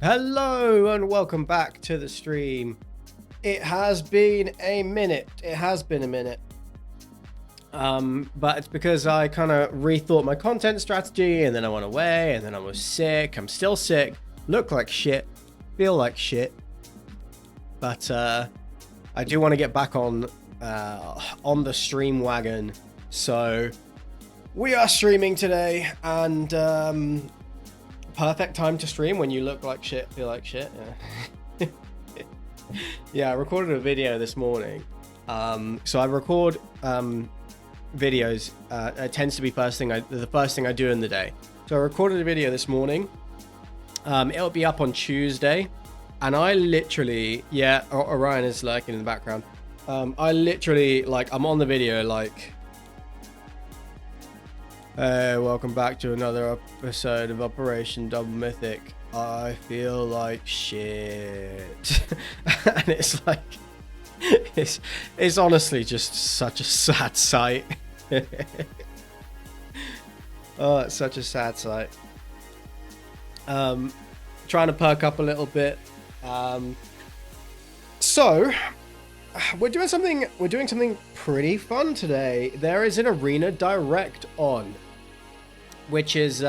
Hello and welcome back to the stream. It has been a minute. But it's because I kind of rethought my content strategy, and then I went away, and then I was sick. I'm still sick. Look like shit. Feel like shit. But I do want to get back on the stream wagon. So we are streaming today, and perfect time to stream when you look like shit, feel like shit. Yeah, I recorded a video this morning. So I record videos. It tends to be the first thing I do in the day. So I recorded a video this morning. It'll be up on Tuesday, and I literally, Orion is like in the background. I literally, like, I'm on the video like, hey, welcome back to another episode of Operation Double Mythic. I feel like shit. And it's like, it's honestly just such a sad sight. Oh, it's such a sad sight. Trying to perk up a little bit. So we're doing something pretty fun today. There is an Arena Direct on, which is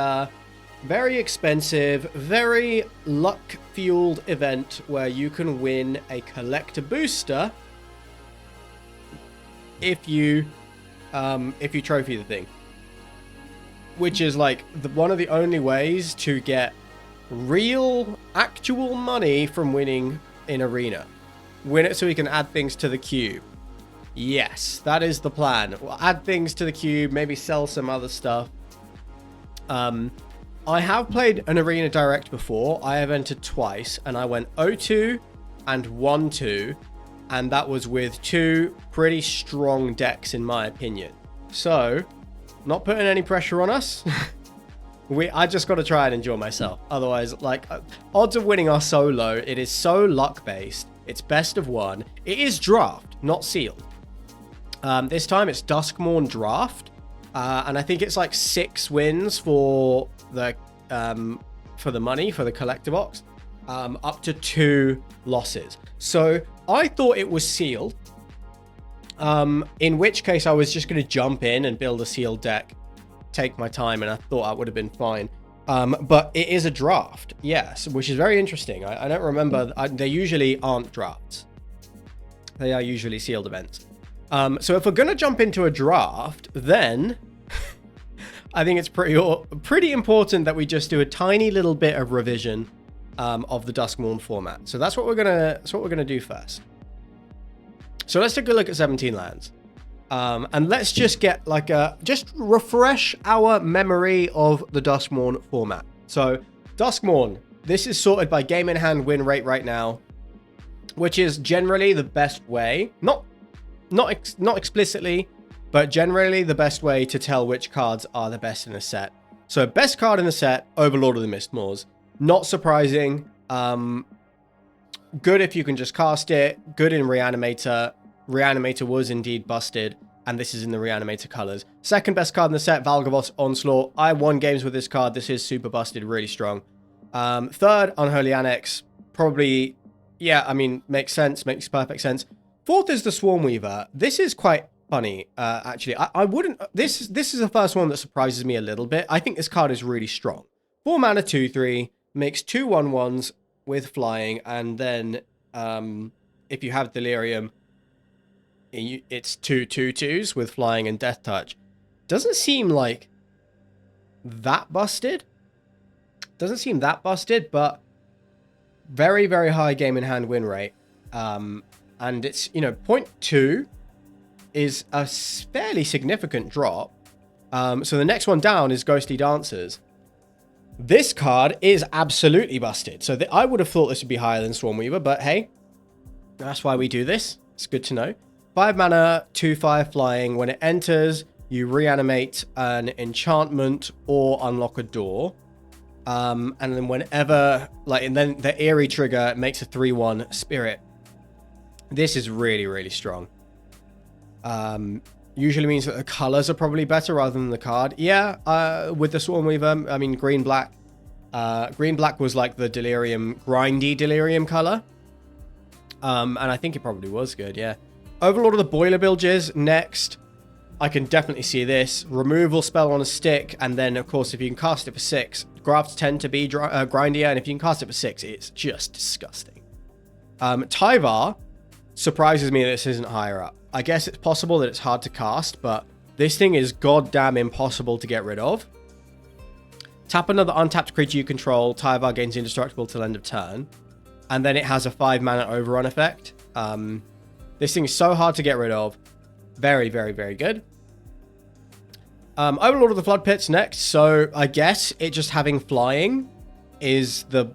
very expensive, very luck-fueled event where you can win a collector booster if you trophy the thing, which is like one of the only ways to get real, actual money from winning in Arena. Win it so we can add things to the cube. Yes, that is the plan. We'll add things to the cube, maybe sell some other stuff. I have played an Arena Direct before. I have entered twice, and I went 0-2 and 1-2, and that was with two pretty strong decks, in my opinion. So, not putting any pressure on us. I just got to try and enjoy myself. Otherwise, like, odds of winning are so low. It is so luck-based. It's best of one. It is draft, not sealed. This time it's Duskmorn draft. And I think it's like 6 wins for the money, for the collector box, up to 2 losses. So I thought it was sealed, in which case I was just going to jump in and build a sealed deck, take my time, and I thought I would have been fine. But it is a draft, yes, which is very interesting. I don't remember. They usually aren't drafts. They are usually sealed events. So if we're going to jump into a draft, then I think it's pretty important that we just do a tiny little bit of revision of the Duskmorn format. So that's what we're gonna do first. So let's take a look at 17 lands, and let's just get like just refresh our memory of the Duskmorn format. So Duskmorn, this is sorted by game in hand win rate right now, which is generally the best way, not explicitly, but generally the best way to tell which cards are the best in a set. So best card in the set, Overlord of the Mistmoors. Not surprising. Good if you can just cast it. Good in Reanimator. Reanimator was indeed busted, and this is in the Reanimator colors. Second best card in the set, Valgavoth's Onslaught. I won games with this card. This is super busted, really strong. Third, Unholy Annex. Probably, yeah, I mean, makes sense, makes perfect sense. Fourth is the Swarmweaver. This is quite funny, actually. I wouldn't... This is the first one that surprises me a little bit. I think this card is really strong. 4 mana, 2/3, makes 2 1/1s with flying, and then if you have Delirium, it's 2 2/2s with flying and Death Touch. Doesn't seem like that busted. Doesn't seem that busted, but very, very high game in hand win rate. And it's, 0.2 is a fairly significant drop. So the next one down is Ghostly Dancers. This card is absolutely busted. So I would have thought this would be higher than Swarmweaver, but hey, that's why we do this. It's good to know. 5 mana, 2/5 flying. When it enters, you reanimate an enchantment or unlock a door. And then whenever, and then the Eerie trigger makes a 3/1 spirit. This is really, really strong. Usually means that the colors are probably better rather than the card. Yeah, with the Swarmweaver, I mean, green, black. Green-black was like the delirium, grindy delirium color. And I think it probably was good, yeah. Overlord of the Boiler Bilges next. I can definitely see this. Removal spell on a stick, and then, of course, if you can cast it for 6, grafts tend to be grindier, and if you can cast it for 6, it's just disgusting. Tyvar surprises me that this isn't higher up. I guess it's possible that it's hard to cast, but this thing is goddamn impossible to get rid of. Tap another untapped creature you control. Tyvar gains indestructible till end of turn. And then it has a 5 mana overrun effect. This thing is so hard to get rid of. Very, very, very good. Overlord of the Flood Pits next. So I guess it just having flying is the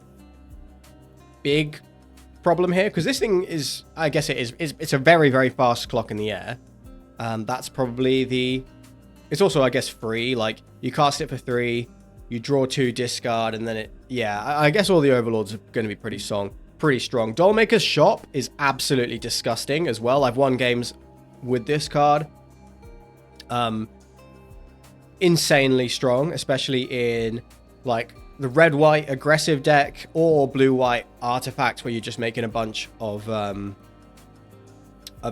big problem here. Because this thing is, I guess it is, it's a very, very fast clock in the air. That's probably the... It's also, I guess, free. Like, you cast it for 3, you draw 2, discard, and then it... Yeah, I guess all the Overlords are going to be pretty strong. Dollmaker's Shop is absolutely disgusting as well. I've won games with this card. Insanely strong, especially in like the red-white aggressive deck or blue-white artifacts where you're just making a bunch of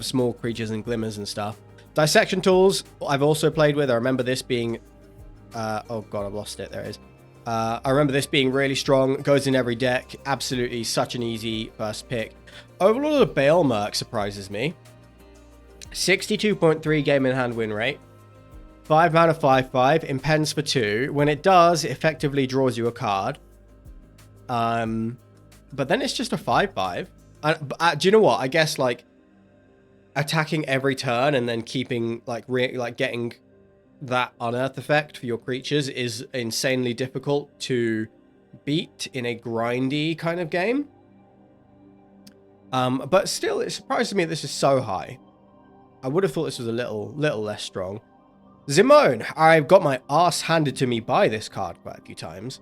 small creatures and glimmers and stuff. Dissection Tools I've also played with. I remember this being oh god, I've lost it. There it is. I remember this being really strong. Goes in every deck. Absolutely such an easy first pick. Overlord of the Bale Merc surprises me. 62.3 game in hand win rate. 5 mana 5/5. Impends for 2. When it does, it effectively draws you a card. But then it's just a 5/5. Do you know what? I guess like attacking every turn and then keeping like getting that unearth effect for your creatures is insanely difficult to beat in a grindy kind of game. But still, it surprises me that this is so high. I would have thought this was a little less strong. Zimone, I've got my ass handed to me by this card quite a few times.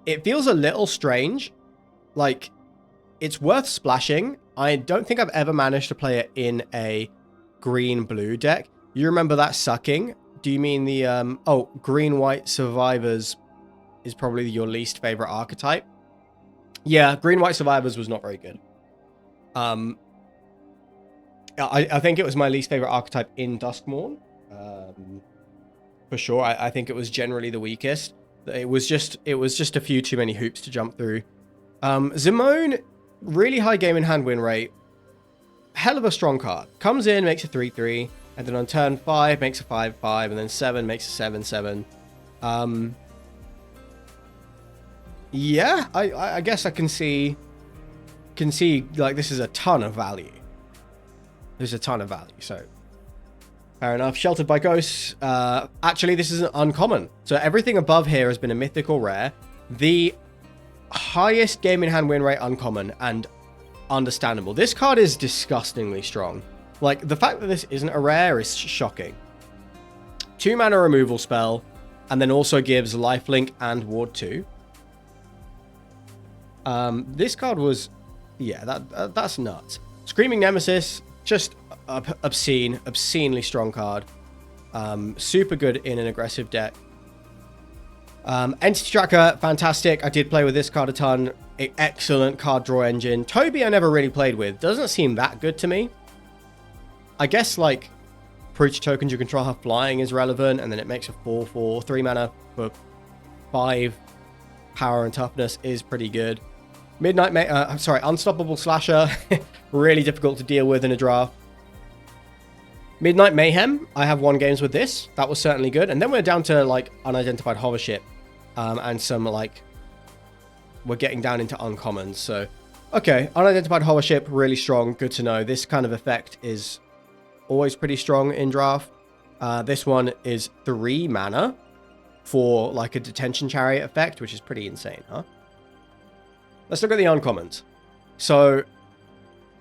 It feels a little strange. Like, it's worth splashing. I don't think I've ever managed to play it in a green-blue deck. You remember that sucking? Do you mean the, oh, green-white survivors is probably your least favorite archetype? Yeah, green-white survivors was not very good. I think it was my least favorite archetype in Duskmourn. For sure. I think it was generally the weakest. It was just a few too many hoops to jump through. Zimone, really high game in hand win rate. Hell of a strong card. Comes in, makes a 3/3. And then on turn 5, makes a 5/5, and then 7 makes a 7/7. Yeah, I guess I can see like this is a ton of value. There's a ton of value, so fair enough. Sheltered by Ghosts. Actually, this is an uncommon. So everything above here has been a mythical rare. The highest game in hand win rate uncommon, and understandable. This card is disgustingly strong. Like, the fact that this isn't a rare is shocking. 2 mana removal spell, and then also gives lifelink and ward 2. This card was... Yeah, that's nuts. Screaming Nemesis, just obscenely strong card. Super good in an aggressive deck. Entity Tracker, fantastic. I did play with this card a ton. Excellent card draw engine. Toby I never really played with. Doesn't seem that good to me. I guess, like, creature tokens you control have flying is relevant, and then it makes a 4/4. 3 mana for 5 power and toughness is pretty good. Unstoppable Slasher. Really difficult to deal with in a draft. Midnight Mayhem. I have won games with this. That was certainly good. And then we're down to, like, Unidentified Hovership. And some, like... We're getting down into uncommons, so... Okay, Unidentified Hovership, really strong. Good to know. This kind of effect is always pretty strong in draft. This one is 3 mana for, like, a Detention Chariot effect, which is pretty insane, huh? Let's look at the uncommons. So,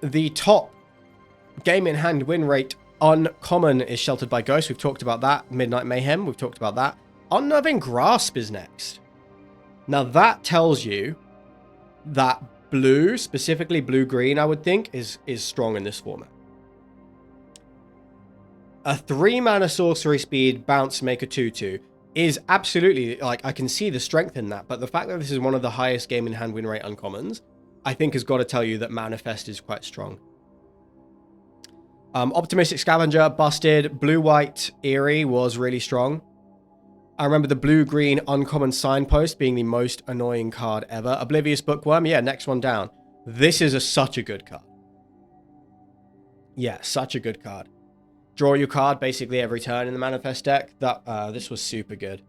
the top game in hand win rate uncommon is Sheltered by Ghosts. We've talked about that. Midnight Mayhem, we've talked about that. Unnerving Grasp is next. Now, that tells you that blue, specifically blue-green, I would think, is strong in this format. A 3 mana sorcery speed bounce, make a 2/2. is absolutely, like, I can see the strength in that, but the fact that this is one of the highest game in hand win rate uncommons, I think has got to tell you that Manifest is quite strong. Optimistic Scavenger, busted. Blue-white Eerie was really strong. I remember the blue-green uncommon Signpost being the most annoying card ever. Oblivious Bookworm, yeah, next one down. This is such a good card. Yeah, such a good card. Draw your card basically every turn in the Manifest deck. This was super good.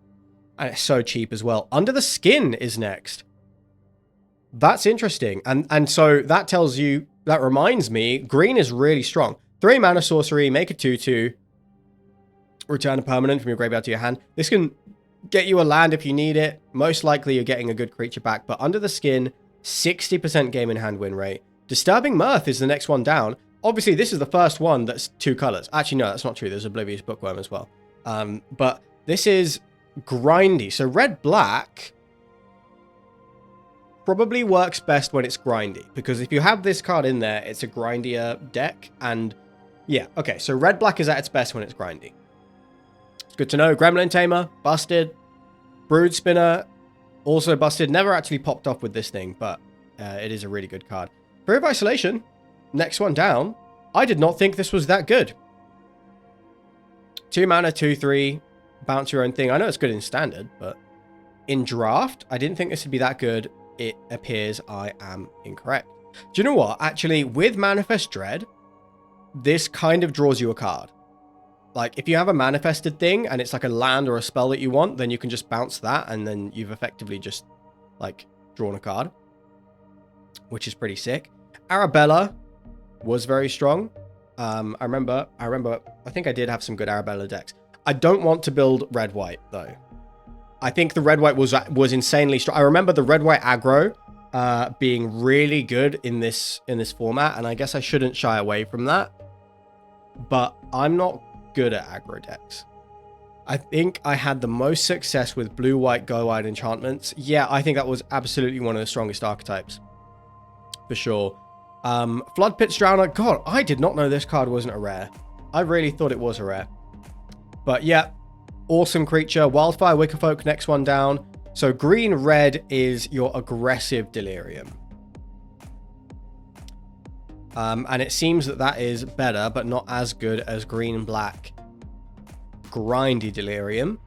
And it's so cheap as well. Under the Skin is next. That's interesting. And so that tells you, that reminds me, green is really strong. 3 mana sorcery, make a 2/2. Return a permanent from your graveyard to your hand. This can get you a land if you need it. Most likely you're getting a good creature back. But Under the Skin, 60% game in hand win rate. Disturbing Mirth is the next one down. Obviously, this is the first one that's 2 colors. Actually, no, that's not true. There's Oblivious Bookworm as well. But this is grindy. So red-black probably works best when it's grindy. Because if you have this card in there, it's a grindier deck. And yeah, okay. So red-black is at its best when it's grindy. It's good to know. Gremlin Tamer, busted. Brood Spinner, also busted. Never actually popped off with this thing, but it is a really good card. Fear of Isolation. Next one down. I did not think this was that good. 2 mana, 2/3. Bounce your own thing. I know it's good in standard, but in draft, I didn't think this would be that good. It appears I am incorrect. Do you know what? Actually, with Manifest Dread, this kind of draws you a card. Like, if you have a manifested thing and it's like a land or a spell that you want, then you can just bounce that and then you've effectively just, like, drawn a card. Which is pretty sick. Arabella was very strong. I think I did have some good Arabella decks. I don't want to build red-white, though. I think the red-white was insanely strong. I remember the red-white aggro being really good in this format, and I guess I shouldn't shy away from that. But I'm not good at aggro decks. I think I had the most success with blue-white go-wide enchantments. Yeah, I think that was absolutely one of the strongest archetypes. For sure. Flood Pits Drowner. God, I did not know this card wasn't a rare. I really thought it was a rare. But yeah, awesome creature. Wildfire Wickerfolk, next one down. So green-red is your aggressive Delirium. And it seems that is better, but not as good as green-black grindy Delirium.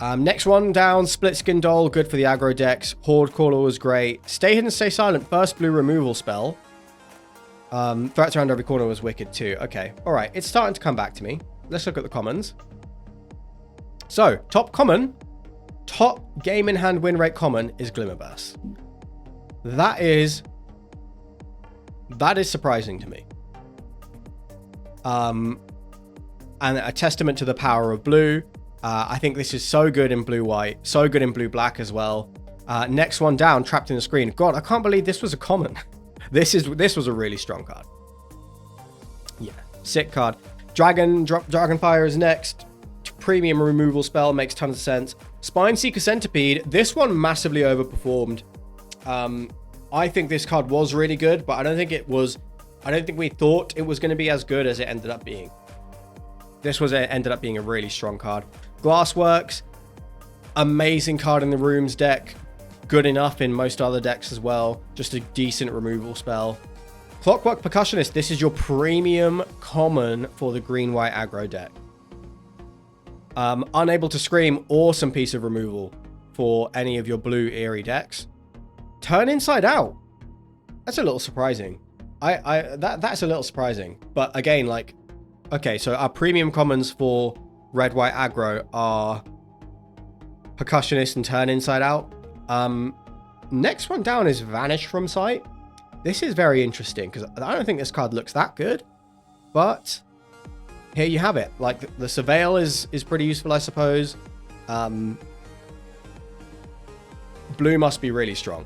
Next one down, Split Skin Doll, good for the aggro decks. Horde Caller was great. Stay Hidden, Stay Silent, first blue removal spell. Threats around every corner was wicked too. Okay, alright, it's starting to come back to me. Let's look at the commons. So, top common, top game in hand win rate common is Glimmerburst. That is surprising to me. And a testament to the power of blue. I think this is so good in blue-white, so good in blue-black as well. Next one down, Trapped in the Screen. God, I can't believe this was a common. This was a really strong card. Yeah, sick card. Dragonfire is next. Premium removal spell, makes tons of sense. Spineseeker Centipede. This one massively overperformed. I think this card was really good, but I don't think we thought it was going to be as good as it ended up being. This ended up being a really strong card. Glassworks, amazing card in the Rooms deck. Good enough in most other decks as well. Just a decent removal spell. Clockwork Percussionist, this is your premium common for the green-white aggro deck. Unable to Scream, awesome piece of removal for any of your blue Eerie decks. Turn Inside Out. That's a little surprising. That's a little surprising. But again, like, okay, so our premium commons for red-white aggro are Percussionist and Turn Inside Out. Next one down is Vanish from Sight. This is very interesting because I don't think this card looks that good, but here you have it. Like, the Surveil is pretty useful, I suppose. Blue must be really strong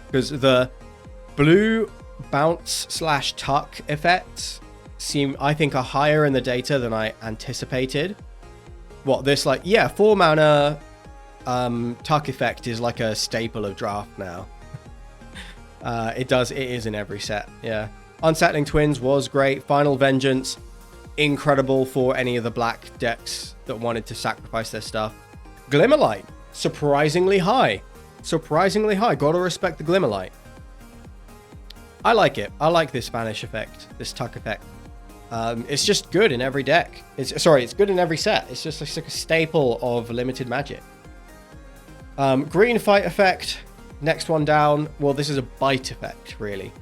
because the blue bounce / tuck effects I think are higher in the data than I anticipated. What, this, like, yeah, 4 mana tuck effect is like a staple of draft now. It is in every set. Yeah. Unsettling Twins was great. Final Vengeance, incredible for any of the black decks that wanted to sacrifice their stuff. Glimmerlight, surprisingly high. Surprisingly high. Gotta respect the Glimmerlight. I like it. I like this Vanish effect, this Tuck effect. It's just good in every deck. It's good in every set. It's just like a staple of limited Magic. Green Fight effect. Next one down. Well, this is a Bite effect, really.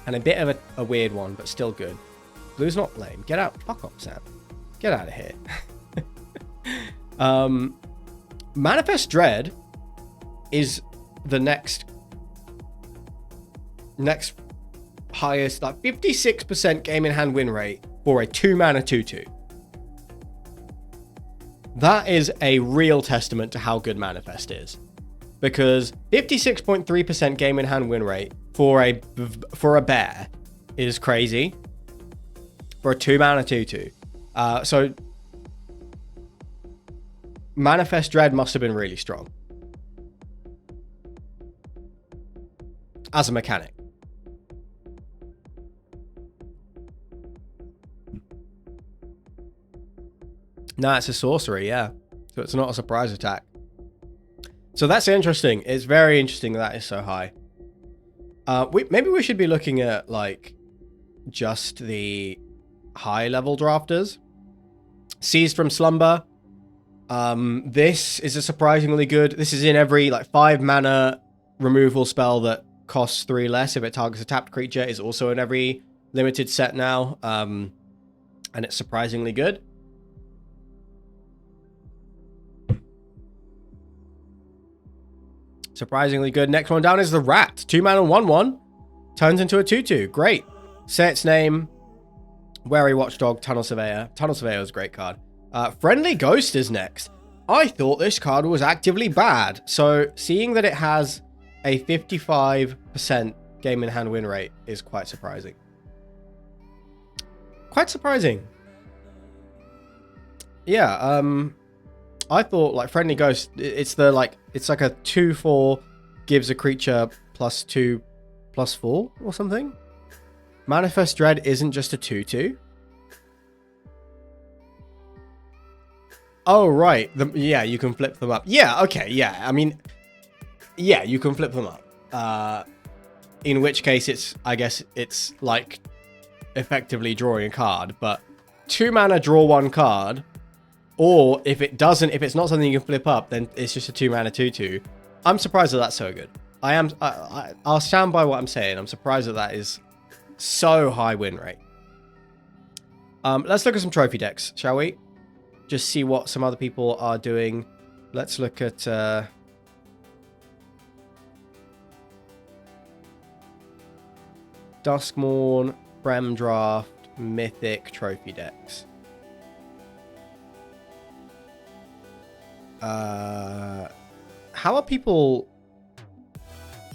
And a bit of a weird one, but still good. Blue's not lame. Get out. Fuck off, Sam. Get out of here. Manifest Dread is the next highest, like 56% game in hand win rate for a 2-mana 2/2. That is a real testament to how good Manifest is, because 56.3% game in hand win rate for a bear is crazy for a 2-mana 2/2. So Manifest Dread must have been really strong as a mechanic. No, it's a sorcery, yeah. So it's not a surprise attack. So that's interesting. It's very interesting that is so high. Maybe we should be looking at, like, just the high-level drafters. Seized from Slumber. This is a surprisingly good... This is in every, like, 5-mana removal spell that costs 3 less if it targets a tapped creature. Is also in every limited set now. And it's surprisingly good. Surprisingly good. Next one down is the Rat. 2-mana 1/1. Turns into a 2/2. Great. Say its name. Wary Watchdog. Tunnel Surveyor. Tunnel Surveyor is a great card. Friendly Ghost is next. I thought this card was actively bad. So seeing that it has a 55% game in hand win rate is quite surprising. Quite surprising. Yeah, I thought, like, Friendly Ghost, it's like a 2/4 gives a creature +2/+4 or something. Manifest Dread isn't just a 2/2. Oh, right. Yeah, you can flip them up. Yeah, okay, yeah. I mean, yeah, you can flip them up. In which case, I guess it's like effectively drawing a card, but 2-mana draw 1 card. Or if it's not something you can flip up, then it's just a 2-mana 2/2. I'm surprised that that's so good. I'll stand by what I'm saying. I'm surprised that is so high win rate. Let's look at some trophy decks, shall we? Just see what some other people are doing. Let's look at Duskmourn, Brem Draft, Mythic trophy decks. How are people...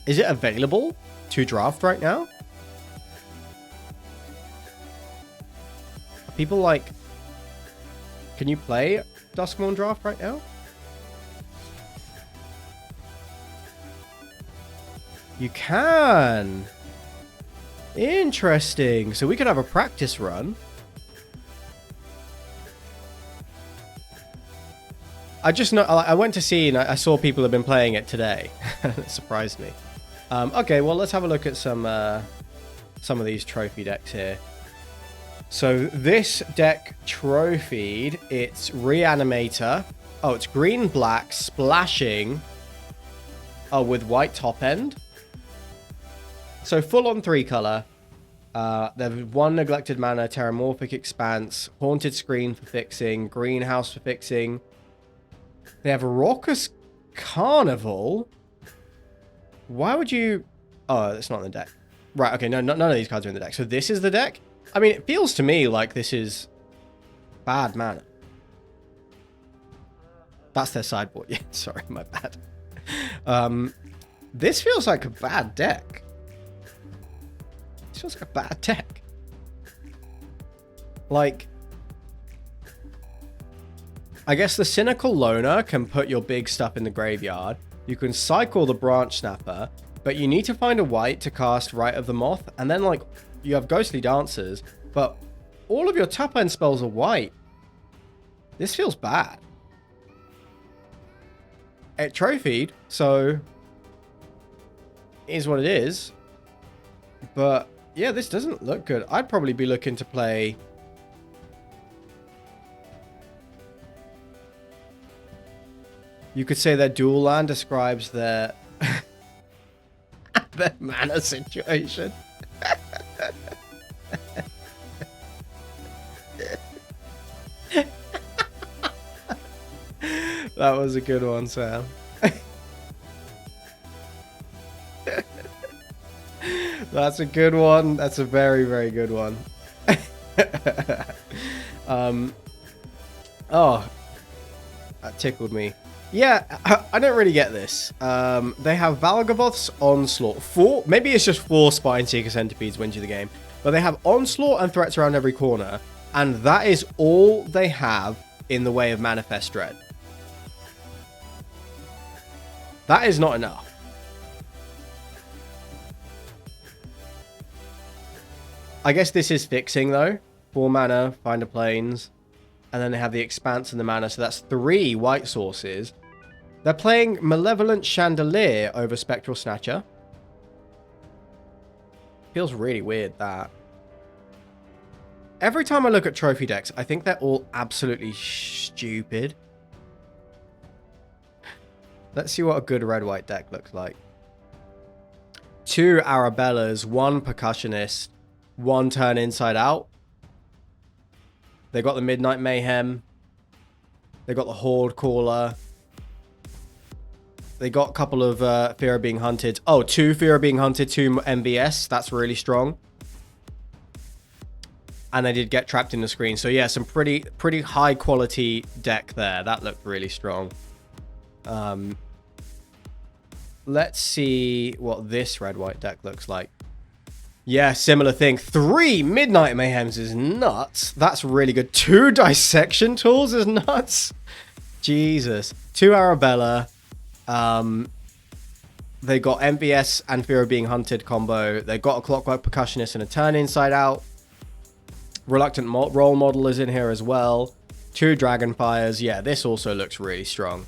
Is it available to draft right now? Are people like... Can you play Duskmourn Draft right now? You can! Interesting. So we could have a practice run. I just know, I went to see and I saw people have been playing it today. It surprised me. Okay, well, let's have a look at some of these trophy decks here. So this deck trophied, it's Reanimator. Oh, it's green-black, splashing. Oh, with white top end. So full-on 3-color. There's 1 Neglected Mana, Terramorphic Expanse, Haunted Screen for fixing, Greenhouse for fixing. They have Raucous Carnival. Why would you... Oh, that's not in the deck. Right, okay, no, none of these cards are in the deck. So this is the deck? I mean, it feels to me like this is bad mana. That's their sideboard. Yeah, sorry, my bad. This feels like a bad deck. This feels like a bad deck. Like... I guess the Cynical Loner can put your big stuff in the graveyard. You can cycle the Branch Snapper, but you need to find a white to cast Rite of the Moth, and then, like, you have Ghostly Dancers, but all of your top end spells are white. This feels bad. it trophied, so it is what it is. But yeah, this doesn't look good. I'd probably be looking to play... You could say their dual land describes their their mana situation. That was a good one, Sam. That's a good one. That's a very, very good one. Oh, that tickled me. Yeah, I don't really get this. They have Valgavoth's Onslaught. Maybe it's just 4 Spine Seeker Centipedes wins you the game. But they have Onslaught and threats around every corner. And that is all they have in the way of Manifest Dread. That is not enough. I guess this is fixing, though. 4 mana, Finder Plains. And then they have the Expanse and the mana. So that's 3 white sources. They're playing Malevolent Chandelier over Spectral Snatcher. Feels really weird, that. Every time I look at trophy decks, I think they're all absolutely stupid. Let's see what a good red-white deck looks like. 2 Arabellas, 1 Percussionist, 1 turn inside out. They got the Midnight Mayhem. They got the Horde Caller. They got a couple of Fear of Being Hunted. Oh, 2 Fear of Being Hunted, 2 MVS. That's really strong. And they did get trapped in the screen. So yeah, some pretty high quality deck there. That looked really strong. Let's see what this red-white deck looks like. Yeah, similar thing. 3 Midnight Mayhems is nuts. That's really good. 2 Dissection Tools is nuts. Jesus. 2 Arabella. They got MVS and Fear of Being Hunted combo. They got a Clockwork Percussionist and a turn inside out. Reluctant Role Model is in here as well. 2 Dragonfires. Yeah, this also looks really strong.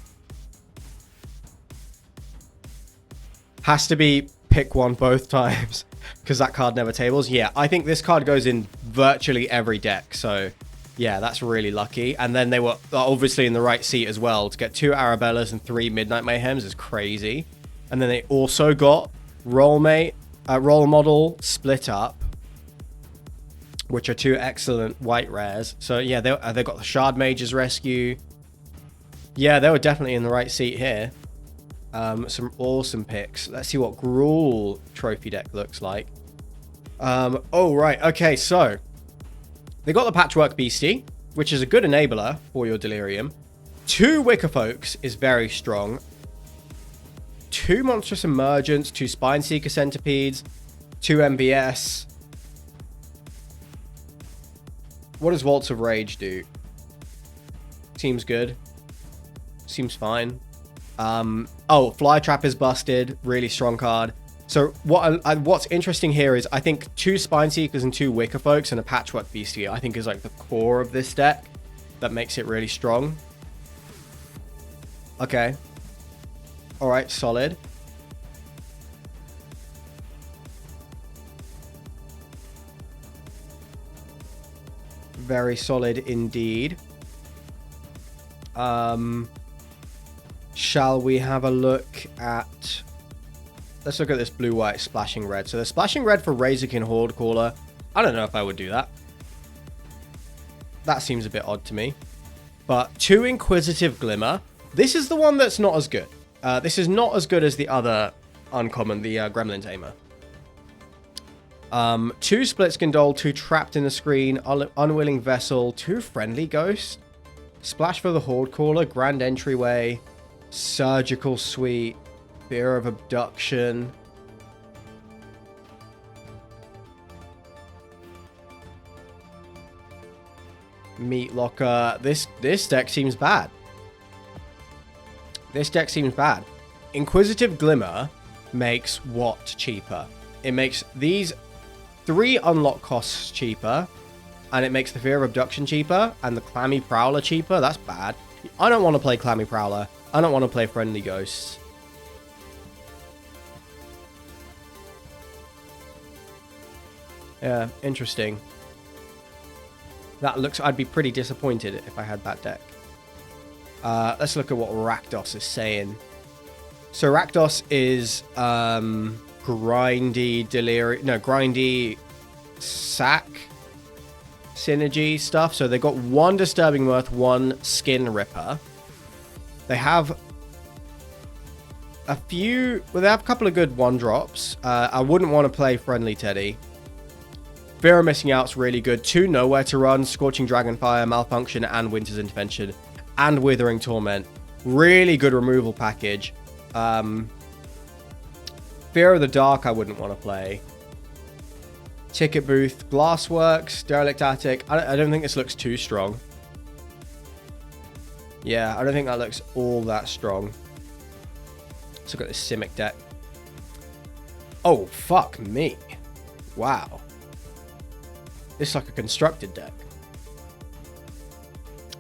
Has to be pick one both times because that card never tables. Yeah, I think this card goes in virtually every deck. So yeah, that's really lucky. And then they were obviously in the right seat as well. To get 2 Arabellas and 3 Midnight Mayhems is crazy. And then they also got Role Model Split Up, which are 2 excellent white rares. So yeah, they got the Shard Mage's Rescue. Yeah, they were definitely in the right seat here. Some awesome picks. Let's see what Gruul trophy deck looks like. Oh, right. Okay, so they got the Patchwork Beastie, which is a good enabler for your Delirium. 2 Wicker Folks is very strong. 2 Monstrous Emergence, 2 Spine Seeker Centipedes, 2 MVS. What does Waltz of Rage do? Seems good. Seems fine. Oh, Flytrap is busted. Really strong card. So what's interesting here is I think 2 Spine Seekers and 2 Wicker Folks and a Patchwork Beastie I think is like the core of this deck that makes it really strong. Okay. Alright, solid. Very solid indeed. Shall we have a look at... Let's look at this blue-white splashing red. So the splashing red for Razorkin Horde Caller. I don't know if I would do that. That seems a bit odd to me. But 2 Inquisitive Glimmer. This is the one that's not as good. This is not as good as the other uncommon, the Gremlin Tamer. 2 Split Skin Doll, 2 Trapped in the Screen, Unwilling Vessel, 2 Friendly Ghost, Splash for the Horde Caller, Grand Entryway, Surgical Suite, Fear of Abduction. Meat Locker. This deck seems bad. This deck seems bad. Inquisitive Glimmer makes what cheaper? It makes these 3 unlock costs cheaper, and it makes the Fear of Abduction cheaper, and the Clammy Prowler cheaper. That's bad. I don't want to play Clammy Prowler. I don't want to play Friendly Ghosts. Yeah, interesting. That looks... I'd be pretty disappointed if I had that deck. Let's look at what Rakdos is saying. So Rakdos is grindy delirium... No, grindy sack synergy stuff. So they got 1 Disturbing Mirth, 1 Skin Ripper. They have a few... Well, they have a couple of good 1-drops. I wouldn't want to play Friendly Teddy. Fear of Missing Out's really good. 2 Nowhere to Run, Scorching Dragonfire, Malfunction, and Winter's Intervention, and Withering Torment. Really good removal package. Fear of the Dark I wouldn't want to play. Ticket Booth, Glassworks, Derelict Attic. I don't think this looks too strong. Yeah, I don't think that looks all that strong. Let's look at this Simic deck. Oh, fuck me. Wow. This is like a constructed deck.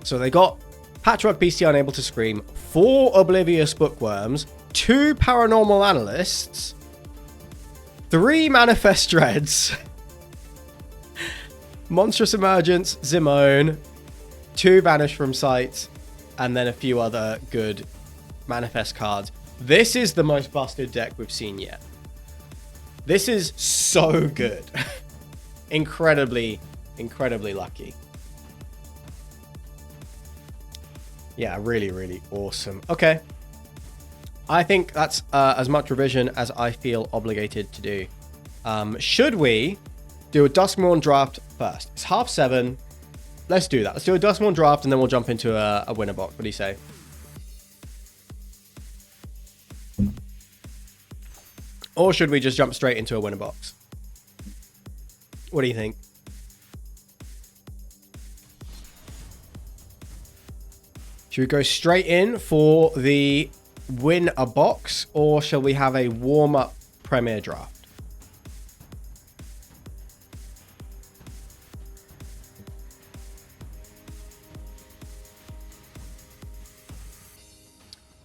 So they got Patchwork Beastie Unable to Scream, 4 Oblivious Bookworms, 2 Paranormal Analysts, 3 Manifest Dreads, Monstrous Emergence, Zimone, 2 Banish from Sight, and then a few other good Manifest cards. This is the most busted deck we've seen yet. This is so good. Incredibly lucky. Yeah, really awesome. Okay. I think that's as much revision as I feel obligated to do. Should we do a Duskmourn draft first? It's 7:30. Let's do that. Let's do a Duskmourn draft and then we'll jump into a winner box. What do you say? Or should we just jump straight into a winner box? What do you think? Should we go straight in for the win a box, or shall we have a warm-up Premier draft?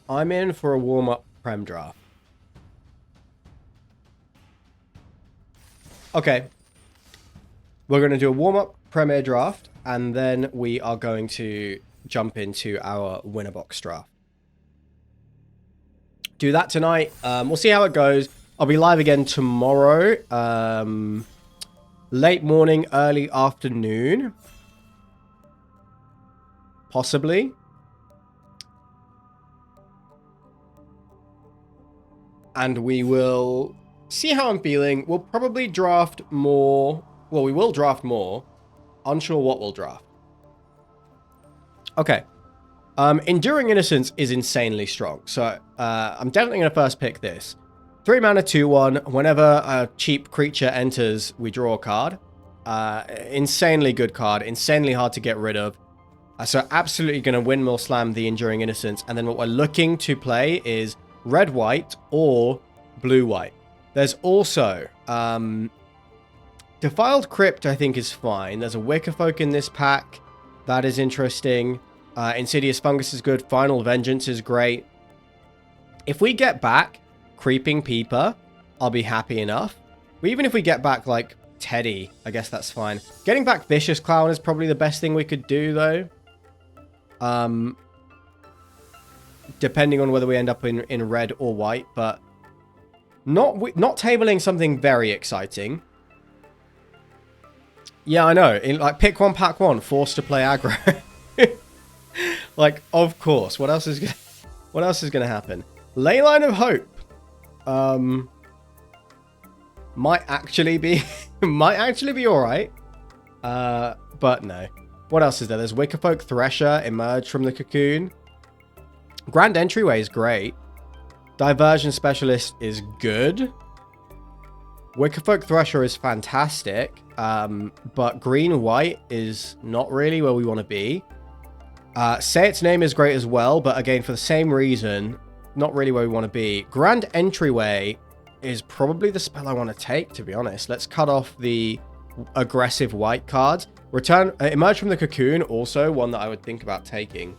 I'm in for a warm-up Prem draft. Okay. We're going to do a warm-up Premier draft, and then we are going to jump into our winner box draft. Do that tonight. We'll see how it goes. I'll be live again tomorrow. Late morning, early afternoon. Possibly. And we will see how I'm feeling. We'll probably draft more. Well, we will draft more. Unsure what we'll draft. Okay. Enduring Innocence is insanely strong. So I'm definitely going to first pick this. 3 mana, 2/1. Whenever a cheap creature enters, we draw a card. Insanely good card. Insanely hard to get rid of. So absolutely going to windmill slam the Enduring Innocence. And then what we're looking to play is red-white or blue-white. There's also... Defiled Crypt, I think, is fine. There's a Wickerfolk in this pack. That is interesting. Insidious Fungus is good. Final Vengeance is great. If we get back Creeping Peeper, I'll be happy enough. But even if we get back, like, Teddy, I guess that's fine. Getting back Vicious Clown is probably the best thing we could do, though. Depending on whether we end up in red or white, but not tabling something very exciting. Yeah, I know. Like, pick one, pack one. Forced to play aggro. Like, of course. What else is gonna happen? Leyline of Hope. Might actually be all right. But no. What else is there? There's Wickerfolk Thresher, Emerge from the Cocoon. Grand Entryway is great. Diversion Specialist is good. Wickerfolk Thresher is fantastic. But green-white is not really where we want to be. Say Its Name is great as well, but again, for the same reason, not really where we want to be. Grand Entryway is probably the spell I want to take, to be honest. Let's cut off the aggressive white cards. Emerge from the Cocoon, also one that I would think about taking.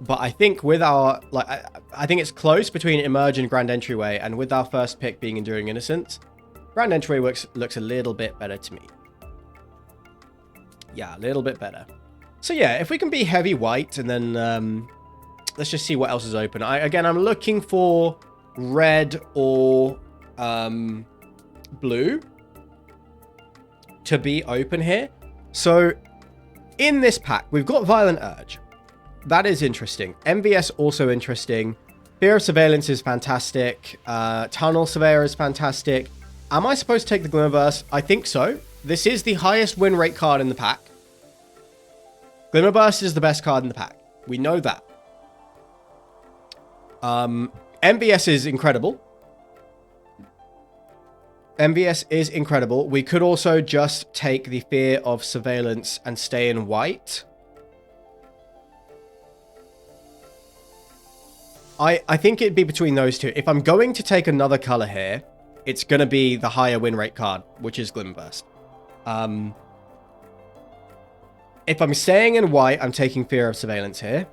But I think with our, like, I think it's close between Emerge and Grand Entryway, and with our first pick being Enduring Innocence, Grand Entryway looks a little bit better to me. Yeah, a little bit better. So yeah, if we can be heavy white, and then let's just see what else is open. Again, I'm looking for red or blue to be open here. So in this pack, we've got Violent Urge. That is interesting. MVS also interesting. Fear of Surveillance is fantastic. Tunnel Surveyor is fantastic. Am I supposed to take the Glimmerburst? I think so. This is the highest win rate card in the pack. Glimmerburst is the best card in the pack. We know that. MVS is incredible. MVS is incredible. We could also just take the Fear of Surveillance and stay in white. I think it'd be between those two. If I'm going to take another color here, it's going to be the higher win rate card, which is Glimmerburst. If I'm staying in white, I'm taking Fear of Surveillance here.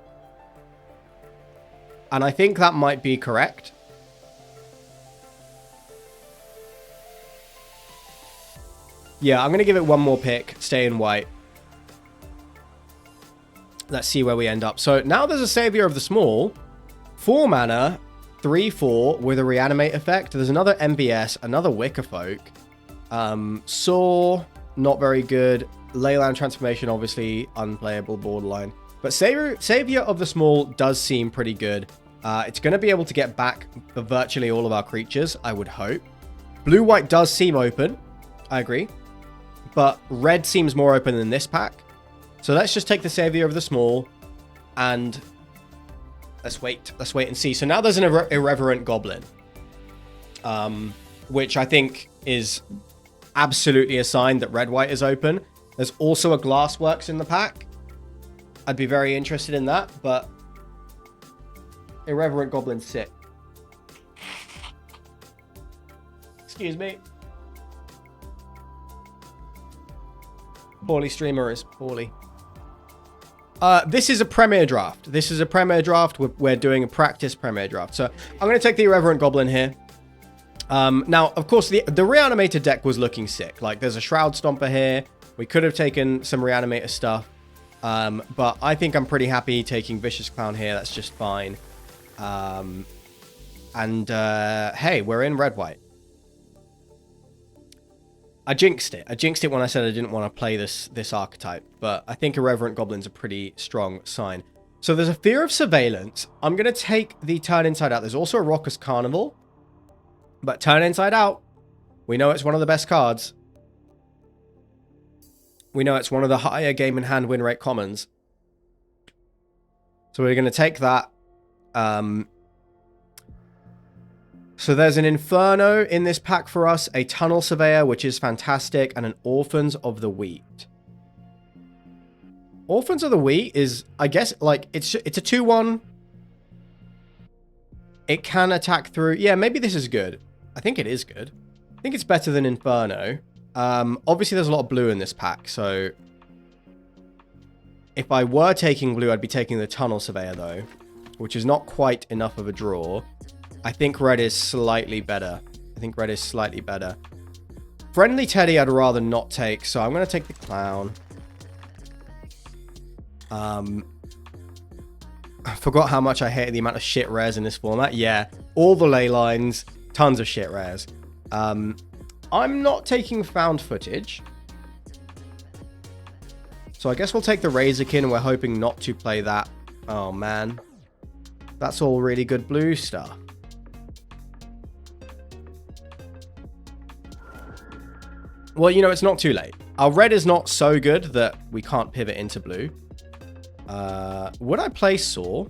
And I think that might be correct. Yeah, I'm going to give it one more pick. Stay in white. Let's see where we end up. So now there's a Savior of the Small. 4 mana, 3/4 with a Reanimate effect. There's another MVS, another Wicker Folk. Saw, not very good. Leyland Transformation, obviously unplayable, borderline. But Savior of the Small does seem pretty good. It's going to be able to get back for virtually all of our creatures, I would hope. Blue-white does seem open. I agree. But red seems more open than this pack. So let's just take the Savior of the Small and let's wait and see. So now there's an Irreverent Goblin, which I think is absolutely a sign that red-white is open. There's also a Glassworks in the pack. I'd be very interested in that, but Irreverent Goblin's sick. Excuse me. Poorly streamer is poorly. This is a Premier Draft. This is a Premier Draft. We're doing a practice Premier Draft. So I'm going to take the Irreverent Goblin here. Now, of course, the Reanimator deck was looking sick. Like, there's a Shroud Stomper here. We could have taken some Reanimator stuff. But I think I'm pretty happy taking Vicious Clown here. That's just fine. Hey, we're in red-white. I jinxed it. I jinxed it when I said I didn't want to play this archetype. But I think Irreverent Goblin's a pretty strong sign. So there's a Fear of Surveillance. I'm going to take the Turn Inside Out. There's also a Raucous Carnival. But Turn Inside Out, we know it's one of the best cards. We know it's one of the higher game in hand win rate commons. So we're going to take that. So there's an Inferno in this pack for us, a Tunnel Surveyor, which is fantastic, and an Orphans of the Wheat. Orphans of the Wheat is, I guess, like, it's a 2/1. It can attack through. Yeah, maybe this is good. I think it is good. I think it's better than Inferno. Obviously, there's a lot of blue in this pack, so if I were taking blue, I'd be taking the Tunnel Surveyor, though, which is not quite enough of a draw. I think red is slightly better. Friendly Teddy, I'd rather not take, so I'm going to take the Clown. I forgot how much I hated the amount of shit rares in this format. Yeah, all the ley lines, tons of shit rares. I'm not taking Found Footage. So I guess we'll take the Razorkin. We're hoping not to play that. Oh, man. That's all really good blue stuff. Well, you know, it's not too late. Our red is not so good that we can't pivot into blue. Would I play Saw?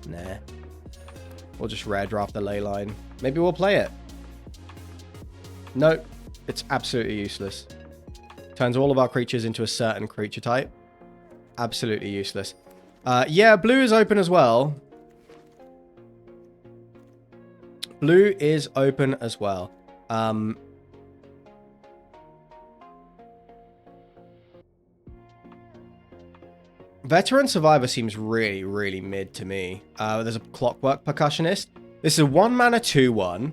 Nah. We'll just rare draft the ley line. Maybe we'll play it. Nope. It's absolutely useless. Turns all of our creatures into a certain creature type. Absolutely useless. Yeah, blue is open as well. Blue is open as well. Veteran Survivor seems really, really mid to me. There's a Clockwork Percussionist. This is a 1 mana 2/1.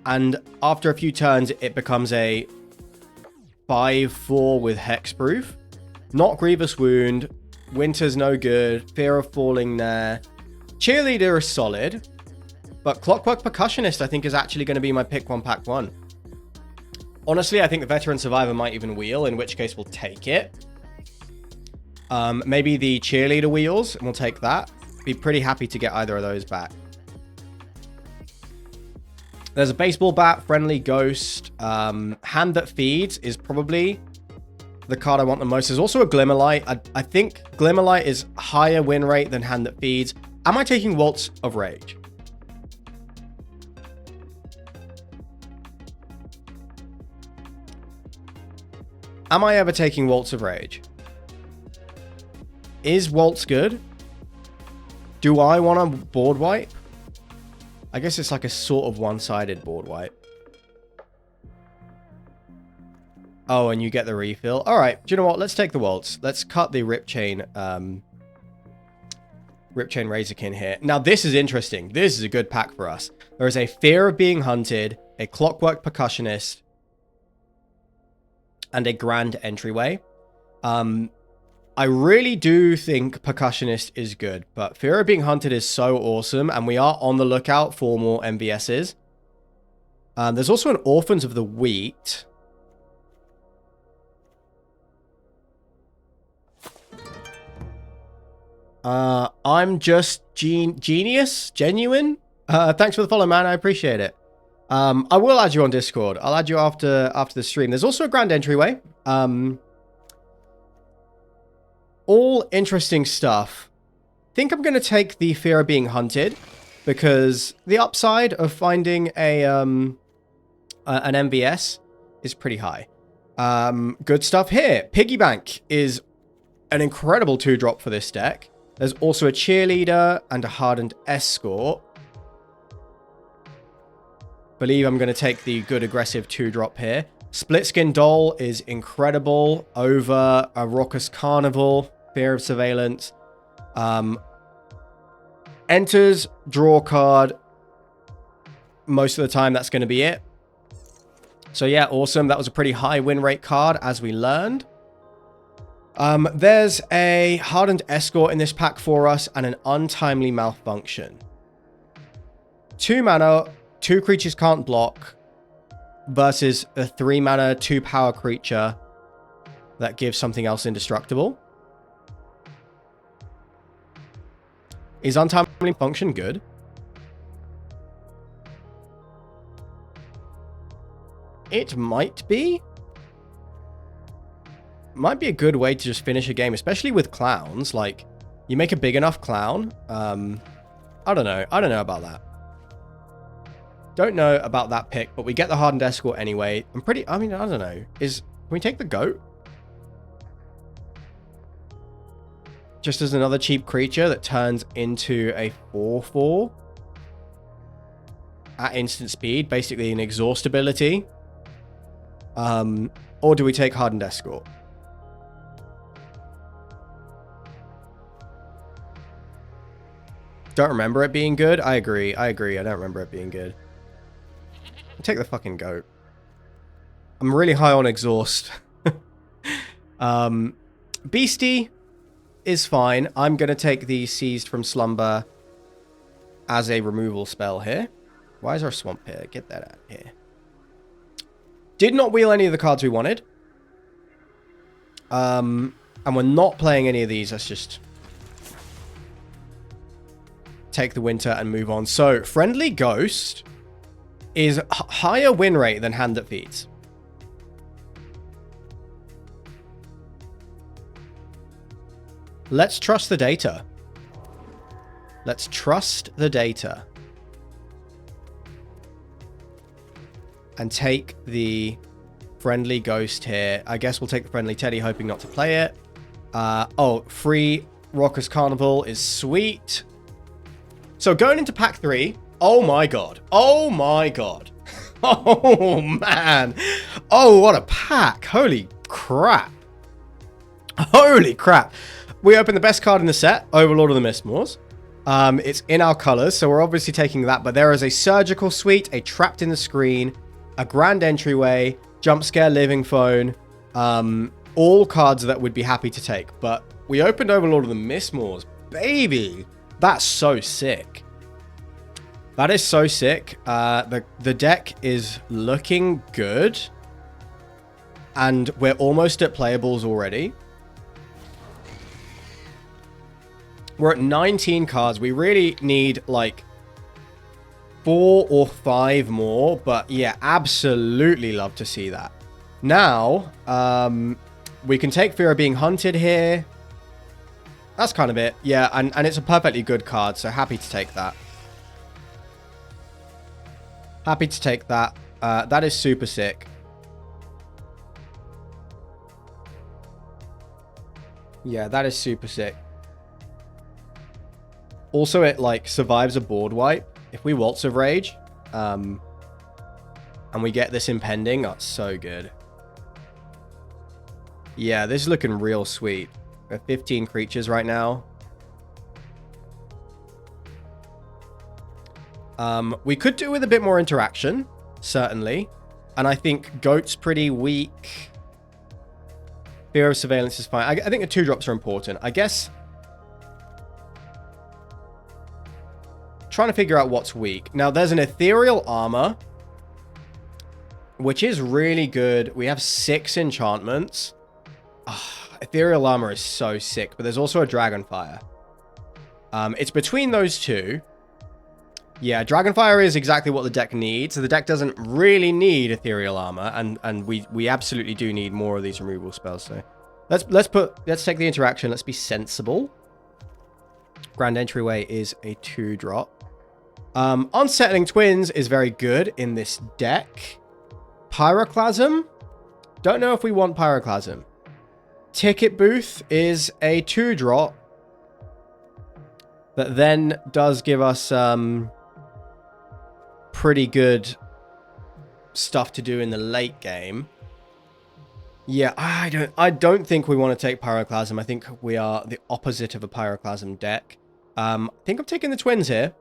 And after a few turns, it becomes a 5/4 with Hexproof. Not Grievous Wound. Winter's no good. Fear of Falling there. Cheerleader is solid. But Clockwork Percussionist, I think, is actually going to be my pick 1, pack 1. Honestly, I think the Veteran Survivor might even wheel, in which case we'll take it. Maybe the Cheerleader wheels, and we'll take that. Be pretty happy to get either of those back. There's a Baseball Bat, Friendly Ghost. Hand That Feeds is probably the card I want the most. There's also a Glimmerlight. I think Glimmerlight is higher win rate than Hand That Feeds. Am I taking Waltz of Rage? Am I ever taking Waltz of Rage? Is Waltz good? Do I want a board wipe? I guess it's like a sort of one-sided board wipe. Oh, and you get the refill. All right, do you know what? Let's take the Waltz. Let's cut the Rip Chain Razorkin here. Now, this is interesting. This is a good pack for us. There is a Fear of Being Hunted, a Clockwork Percussionist, and a Grand Entryway. I really do think Percussionist is good, but Fear of Being Hunted is so awesome, and we are on the lookout for more MVSs. There's also an Orphans of the Wheat. I'm just genuine. Thanks for the follow, man. I appreciate it. I will add you on Discord. I'll add you after the stream. There's also a Grand Entryway. All interesting stuff. I think I'm going to take the Fear of Being Hunted because the upside of finding an MVS is pretty high. Good stuff here. Piggy Bank is an incredible 2-drop for this deck. There's also a Cheerleader and a Hardened Escort. Believe I'm going to take the good aggressive 2-drop here. Split Skin Doll is incredible over a Raucous Carnival, Fear of Surveillance. Enters, draw card. Most of the time, that's going to be it. So yeah, awesome. That was a pretty high win rate card, as we learned. There's a Hardened Escort in this pack for us, and an Untimely Malfunction. 2 mana, 2 creatures can't block, versus a 3 mana, 2 power creature that gives something else indestructible. Is Untimely Function good? It might be. Might be a good way to just finish a game, especially with clowns. Like, you make a big enough clown. I don't know. I don't know about that. Don't know about that pick, but we get the Hardened Escort anyway. I mean, I don't know. Can we take the goat? Just as another cheap creature that turns into a 4/4 at instant speed, basically an exhaust ability. Or do we take Hardened Escort? Don't remember it being good. I agree. I don't remember it being good. Take the fucking goat. I'm really high on exhaust. Beastie is fine. I'm going to take the Seized from Slumber as a removal spell here. Why is our Swamp here? Get that out here. Did not wheel any of the cards we wanted. And we're not playing any of these. Let's just take the Winter and move on. So, Friendly Ghost is higher win rate than Hand That Feeds. Let's trust the data. Let's trust the data. And take the Friendly Ghost here. I guess we'll take the Friendly Teddy, hoping not to play it. Oh, free Raucous Carnival is sweet. So going into pack 3. Oh my god. Oh my god. Oh man. Oh, what a pack. Holy crap. Holy crap. We opened the best card in the set, Overlord of the Mistmoors. It's in our colors, so we're obviously taking that. But there is a Surgical Suite, a Trapped in the Screen, a Grand Entryway, Jump Scare Living Phone. All cards that we'd be happy to take. But we opened Overlord of the Mistmoors. Baby! That's so sick. That is so sick. The deck is looking good. And we're almost at playables already. We're at 19 cards. We really need like 4 or 5 more. But yeah, absolutely love to see that. Now, we can take Fear of Being Hunted here. That's kind of it. Yeah, and it's a perfectly good card, so happy to take that. Happy to take that. That is super sick. Yeah, that is super sick. Also, it like survives a board wipe. If we Waltz of Rage, and we get this impending, that's so good. Yeah, this is looking real sweet. We have 15 creatures right now. We could do with a bit more interaction, certainly. And I think Goat's pretty weak. Fear of Surveillance is fine. I think the 2-drops are important. I guess trying to figure out what's weak. Now, there's an Ethereal Armor, which is really good. We have 6 enchantments. Ethereal Armor is so sick, but there's also a Dragonfire. It's between those two. Yeah, Dragonfire is exactly what the deck needs. So the deck doesn't really need Ethereal Armor, and we absolutely do need more of these removal spells. So let's take the interaction. Let's be sensible. Grand Entryway is a 2-drop. Unsettling Twins is very good in this deck. Pyroclasm. Don't know if we want Pyroclasm. Ticket Booth is a 2-drop that then does give us pretty good stuff to do in the late game. Yeah, I don't think we want to take Pyroclasm. I think we are the opposite of a Pyroclasm deck. I think I'm taking the Twins here.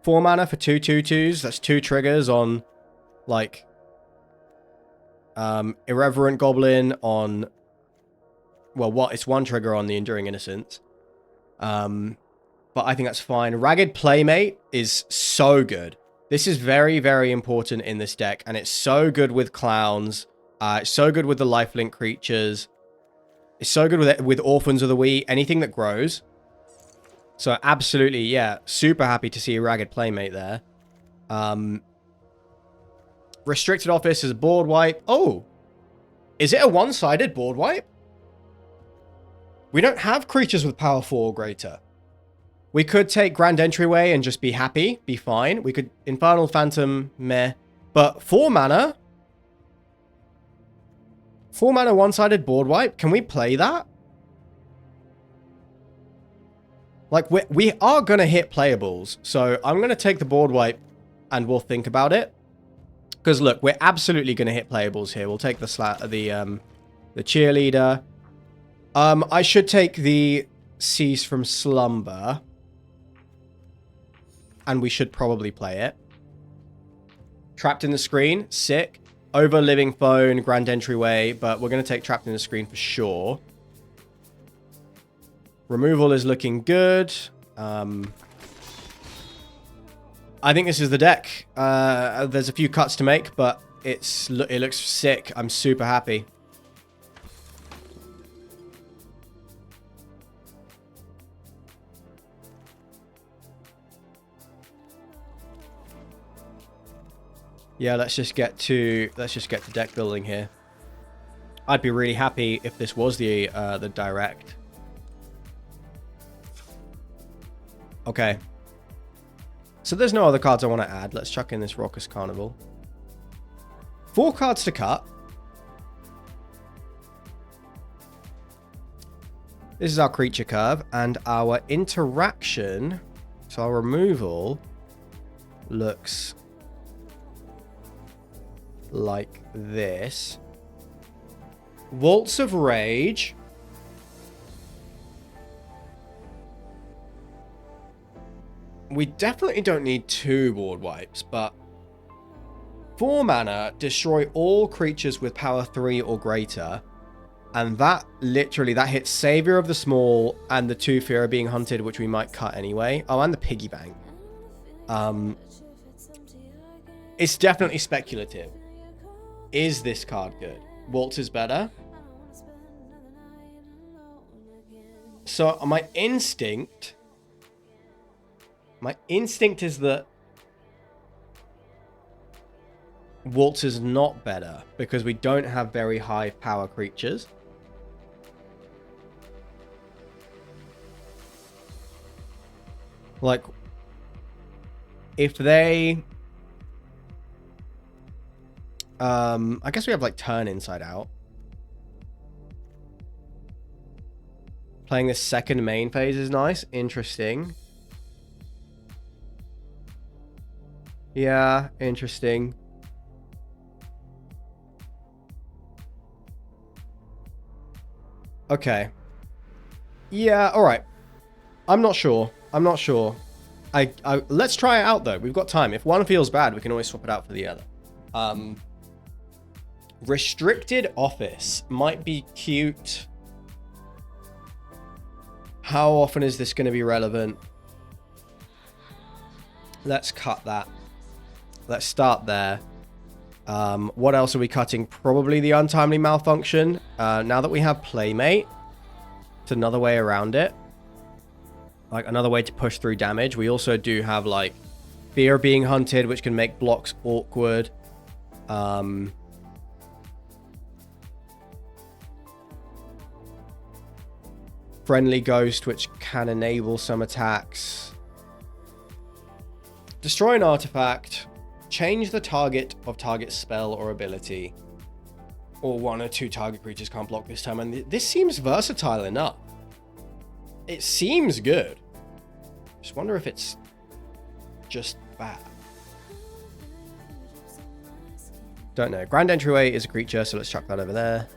4 mana for 2 2/2s. That's 2 triggers on, like, Irreverent Goblin on... Well, it's 1 trigger on the Enduring Innocence. But I think that's fine. Ragged Playmate is so good. This is very, very important in this deck. And it's so good with clowns. It's so good with the lifelink creatures. It's so good with Orphans of the Wee. Anything that grows. So absolutely, yeah. Super happy to see a Ragged Playmate there. Restricted Office is a board wipe. Oh! Is it a one-sided board wipe? We don't have creatures with power 4 or greater. We could take Grand Entryway and just be happy, be fine. We could Infernal Phantom, meh. But 4 mana? 4 mana one-sided board wipe? Can we play that? Like, we are going to hit playables. So I'm going to take the board wipe and we'll think about it. Because look, we're absolutely going to hit playables here. We'll take the Cheerleader. I should take the Cease from Slumber. And we should probably play it. Trapped in the Screen, sick. Over Living Phone, Grand Entryway, but we're going to take Trapped in the Screen for sure. Removal is looking good. I think this is the deck. There's a few cuts to make, but it looks sick. I'm super happy. Yeah, let's just get to deck building here. I'd be really happy if this was the direct. Okay. So there's no other cards I want to add. Let's chuck in this Raucous Carnival. 4 cards to cut. This is our creature curve and our interaction. So our removal looks like this. Waltz of Rage. We definitely don't need 2 board wipes, but 4 mana, destroy all creatures with power 3 or greater. And that literally, that hits Savior of the Small and the 2 Fear of Being Hunted, which we might cut anyway. Oh, and the Piggy Bank. It's definitely speculative. Is this card good? Waltz is better. So my instinct is that Waltz is not better because we don't have very high power creatures. Like, if they... I guess we have, like, Turn Inside Out. Playing the second main phase is nice. Interesting. Yeah, interesting. Okay. Yeah, alright. I'm not sure. Let's try it out, though. We've got time. If one feels bad, we can always swap it out for the other. Restricted Office might be cute. How often is this going to be relevant? Let's cut that. Let's start there. What else are we cutting? Probably the Untimely Malfunction. Now that we have Playmate, it's another way around it. Like, another way to push through damage. We also do have, like, Fear of Being Hunted, which can make blocks awkward. Friendly Ghost, which can enable some attacks. Destroy an artifact. Change the target of target spell or ability. Or 1 or 2 target creatures can't block this time. And this seems versatile enough. It seems good. Just wonder if it's just bad. Don't know. Grand Entryway is a creature, so let's chuck that over there.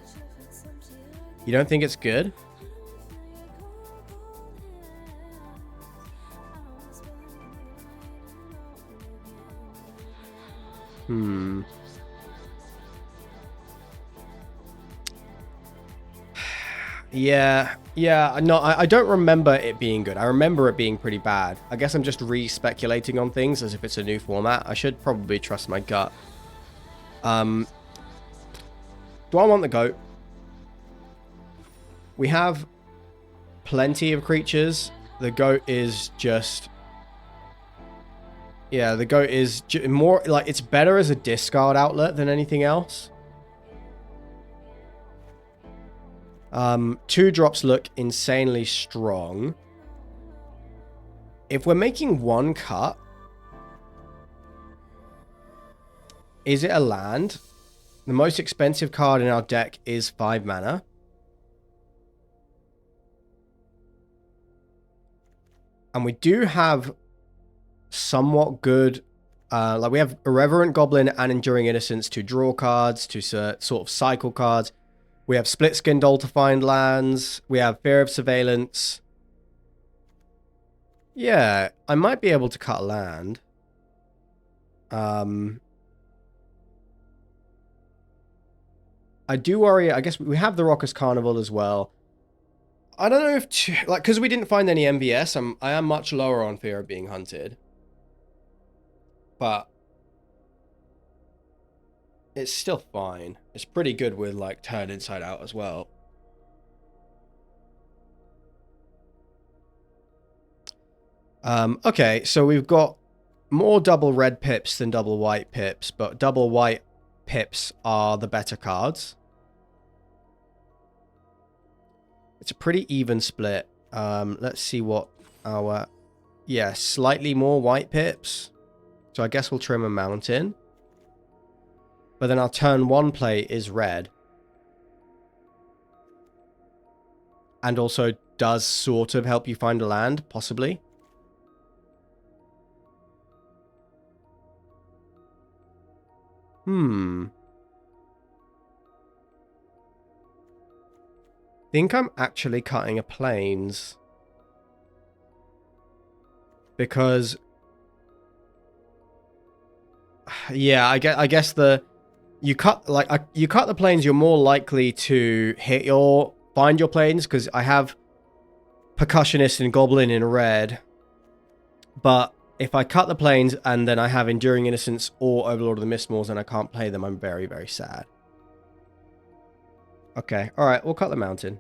You don't think it's good? Yeah, no, I don't remember it being good. I remember it being pretty bad. I guess I'm just re-speculating on things as if it's a new format. I should probably trust my gut. Do I want the goat? We have plenty of creatures. The goat is just... Yeah, the goat is more... Like, it's better as a discard outlet than anything else. 2 drops look insanely strong. If we're making 1 cut, is it a land? The most expensive card in our deck is 5 mana. And we do have somewhat good... like, we have Irreverent Goblin and Enduring Innocence to draw cards, to sort of cycle cards. We have Split Skin Doll to find lands. We have Fear of Surveillance. Yeah, I might be able to cut land. I do worry. I guess we have the Raucous Carnival as well. I don't know if... Like, because we didn't find any MVS, I am much lower on Fear of Being Hunted. But... it's still fine. It's pretty good with, like, Turn Inside Out as well. Okay, so we've got more double red pips than double white pips, but double white pips are the better cards. It's a pretty even split. Let's see what our... Yeah, slightly more white pips. So I guess we'll trim a mountain. But then our turn 1 play is red. And also does sort of help you find a land, possibly. think I'm actually cutting a plains. Because... yeah, I guess the... You cut the plains, you're more likely to find your plains, because I have Percussionist and Goblin in red. But if I cut the plains and then I have Enduring Innocence or Overlord of the Mistmores and I can't play them, I'm very, very sad. Okay, alright, we'll cut the mountain.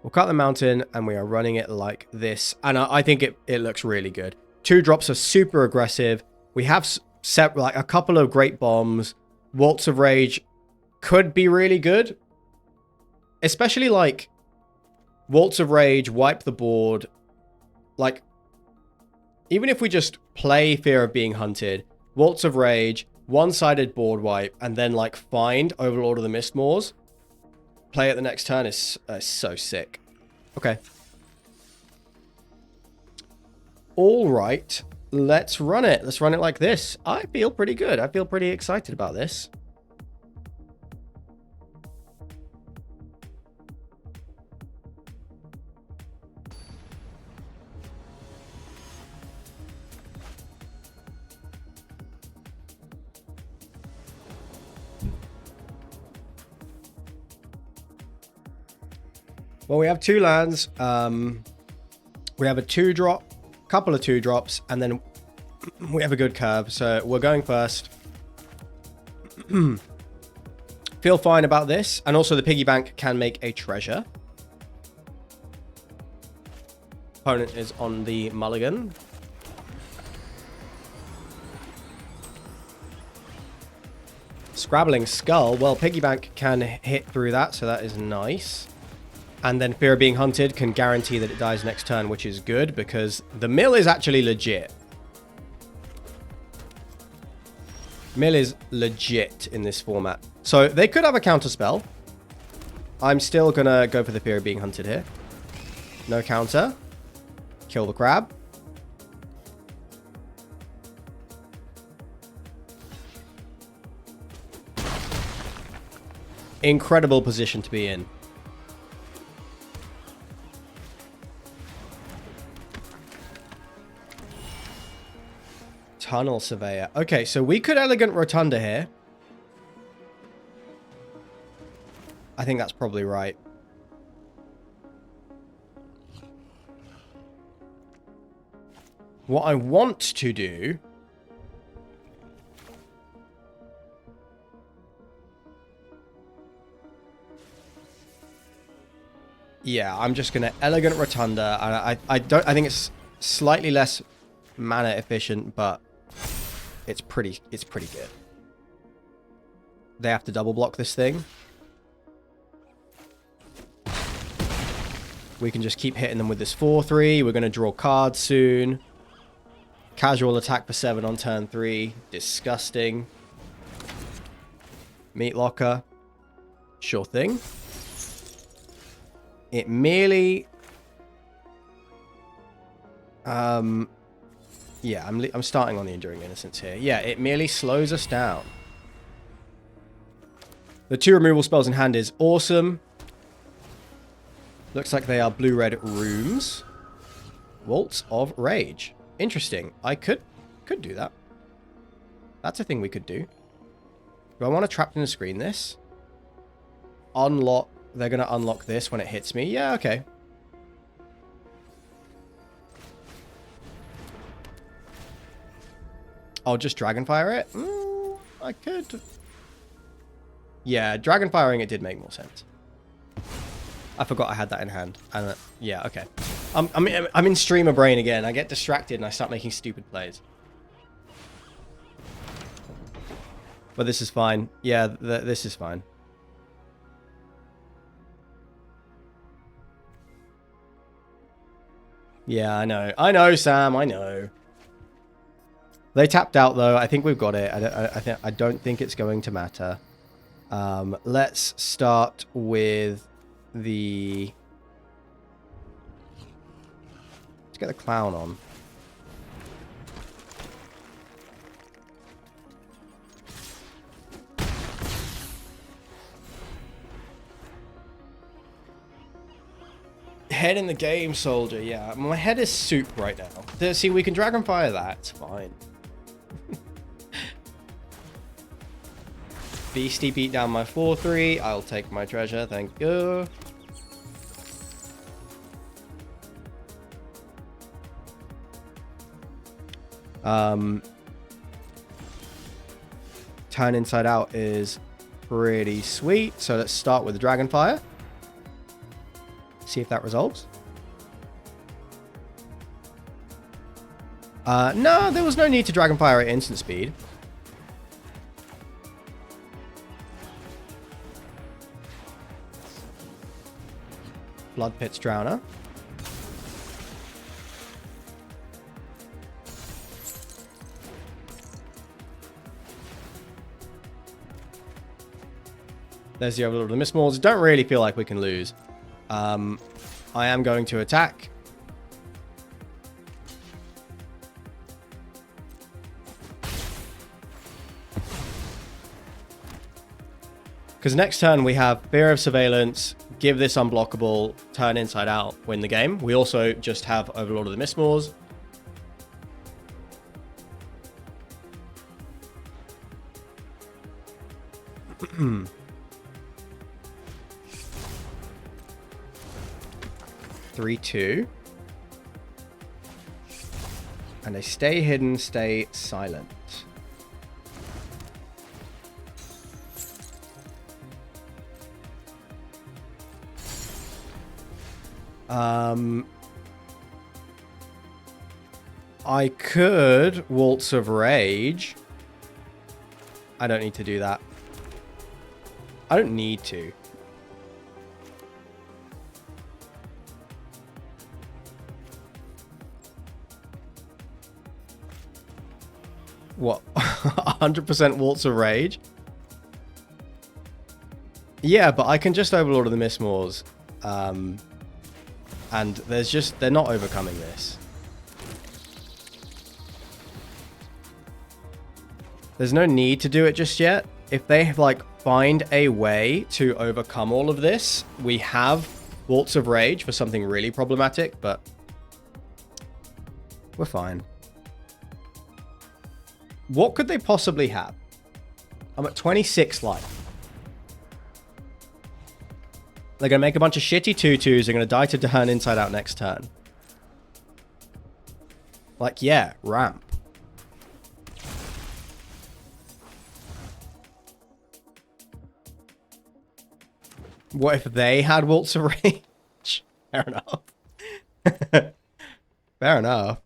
We'll cut the mountain and we are running it like this. And I think it looks really good. 2 drops are super aggressive. We have set like a couple of great bombs. Waltz of Rage could be really good. Especially like Waltz of Rage, wipe the board. Like, even if we just play Fear of Being Hunted, Waltz of Rage, one-sided board wipe, and then like find Overlord of the Mistmores, play it the next turn is so sick. Okay. All right, let's run it. Let's run it like this. I feel pretty good. I feel pretty excited about this. Well, we have 2 lands. We have a 2-drop, couple of 2-drops, and then we have a good curve. So we're going first. Feel fine about this. And also the piggy bank can make a treasure. Opponent is on the mulligan. Scrabbling Skull. Well, piggy bank can hit through that, so that is nice. And then Fear of Being Hunted can guarantee that it dies next turn, which is good because the mill is actually legit. Mill is legit in this format. So they could have a counter spell. I'm still going to go for the Fear of Being Hunted here. No counter. Kill the crab. Incredible position to be in. Tunnel Surveyor. Okay, so we could Elegant Rotunda here. I think that's probably right. What I want to do... yeah, I'm just going to Elegant Rotunda. I think it's slightly less mana efficient, but it's pretty good. They have to double block this thing. We can just keep hitting them with this 4-3. We're going to draw cards soon. Casual attack for 7 on turn 3. Disgusting. Meat Locker. Sure thing. It merely... yeah, I'm starting on the Enduring Innocence here. Yeah, it merely slows us down. The 2 removal spells in hand is awesome. Looks like they are blue-red rooms. Waltz of Rage. Interesting. I could do that. That's a thing we could do. Do I want to Trapped in a Screen this? Unlock. They're going to unlock this when it hits me. Yeah, okay. I'll just Dragonfire it? I could. Yeah, Dragonfiring it did make more sense. I forgot I had that in hand. And yeah, okay. I'm in streamer brain again. I get distracted and I start making stupid plays. But this is fine. Yeah, this is fine. Yeah, I know. I know, Sam. I know. They tapped out, though. I think we've got it. I don't think it's going to matter. Let's start with the... let's get the clown on. ahead in the game, soldier. Yeah, my head is soup right now. See, we can Dragonfire that. It's fine. Beastie beat down my 4-3. I'll take my treasure. Thank you. Turn inside out is pretty sweet. So let's start with the Dragonfire. See if that resolves. No, there was no need to Dragonfire at instant speed. Blood Pit's Drowner. There's the Overlord of the Mistmores. Don't really feel like we can lose. I am going to attack. Because next turn we have Fear of Surveillance, give this unblockable, turn inside out, win the game. We also just have Overlord of the Mistmores. Three, 2. And they stay hidden, stay silent. I could Waltz of Rage. I don't need to do that. I don't need to. What? 100% Waltz of Rage? Yeah, but I can just Overlord of the Mistmores. And there's just... They're not overcoming this. There's no need to do it just yet. If they, like, find a way to overcome all of this, we have Waltz of Rage for something really problematic, but... We're fine. What could they possibly have? I'm at 26 life. They're going to make a bunch of shitty 2/2s. They're going to die to turn inside out next turn. Like, yeah, ramp. What if they had Waltz of Rage? Fair enough. Fair enough.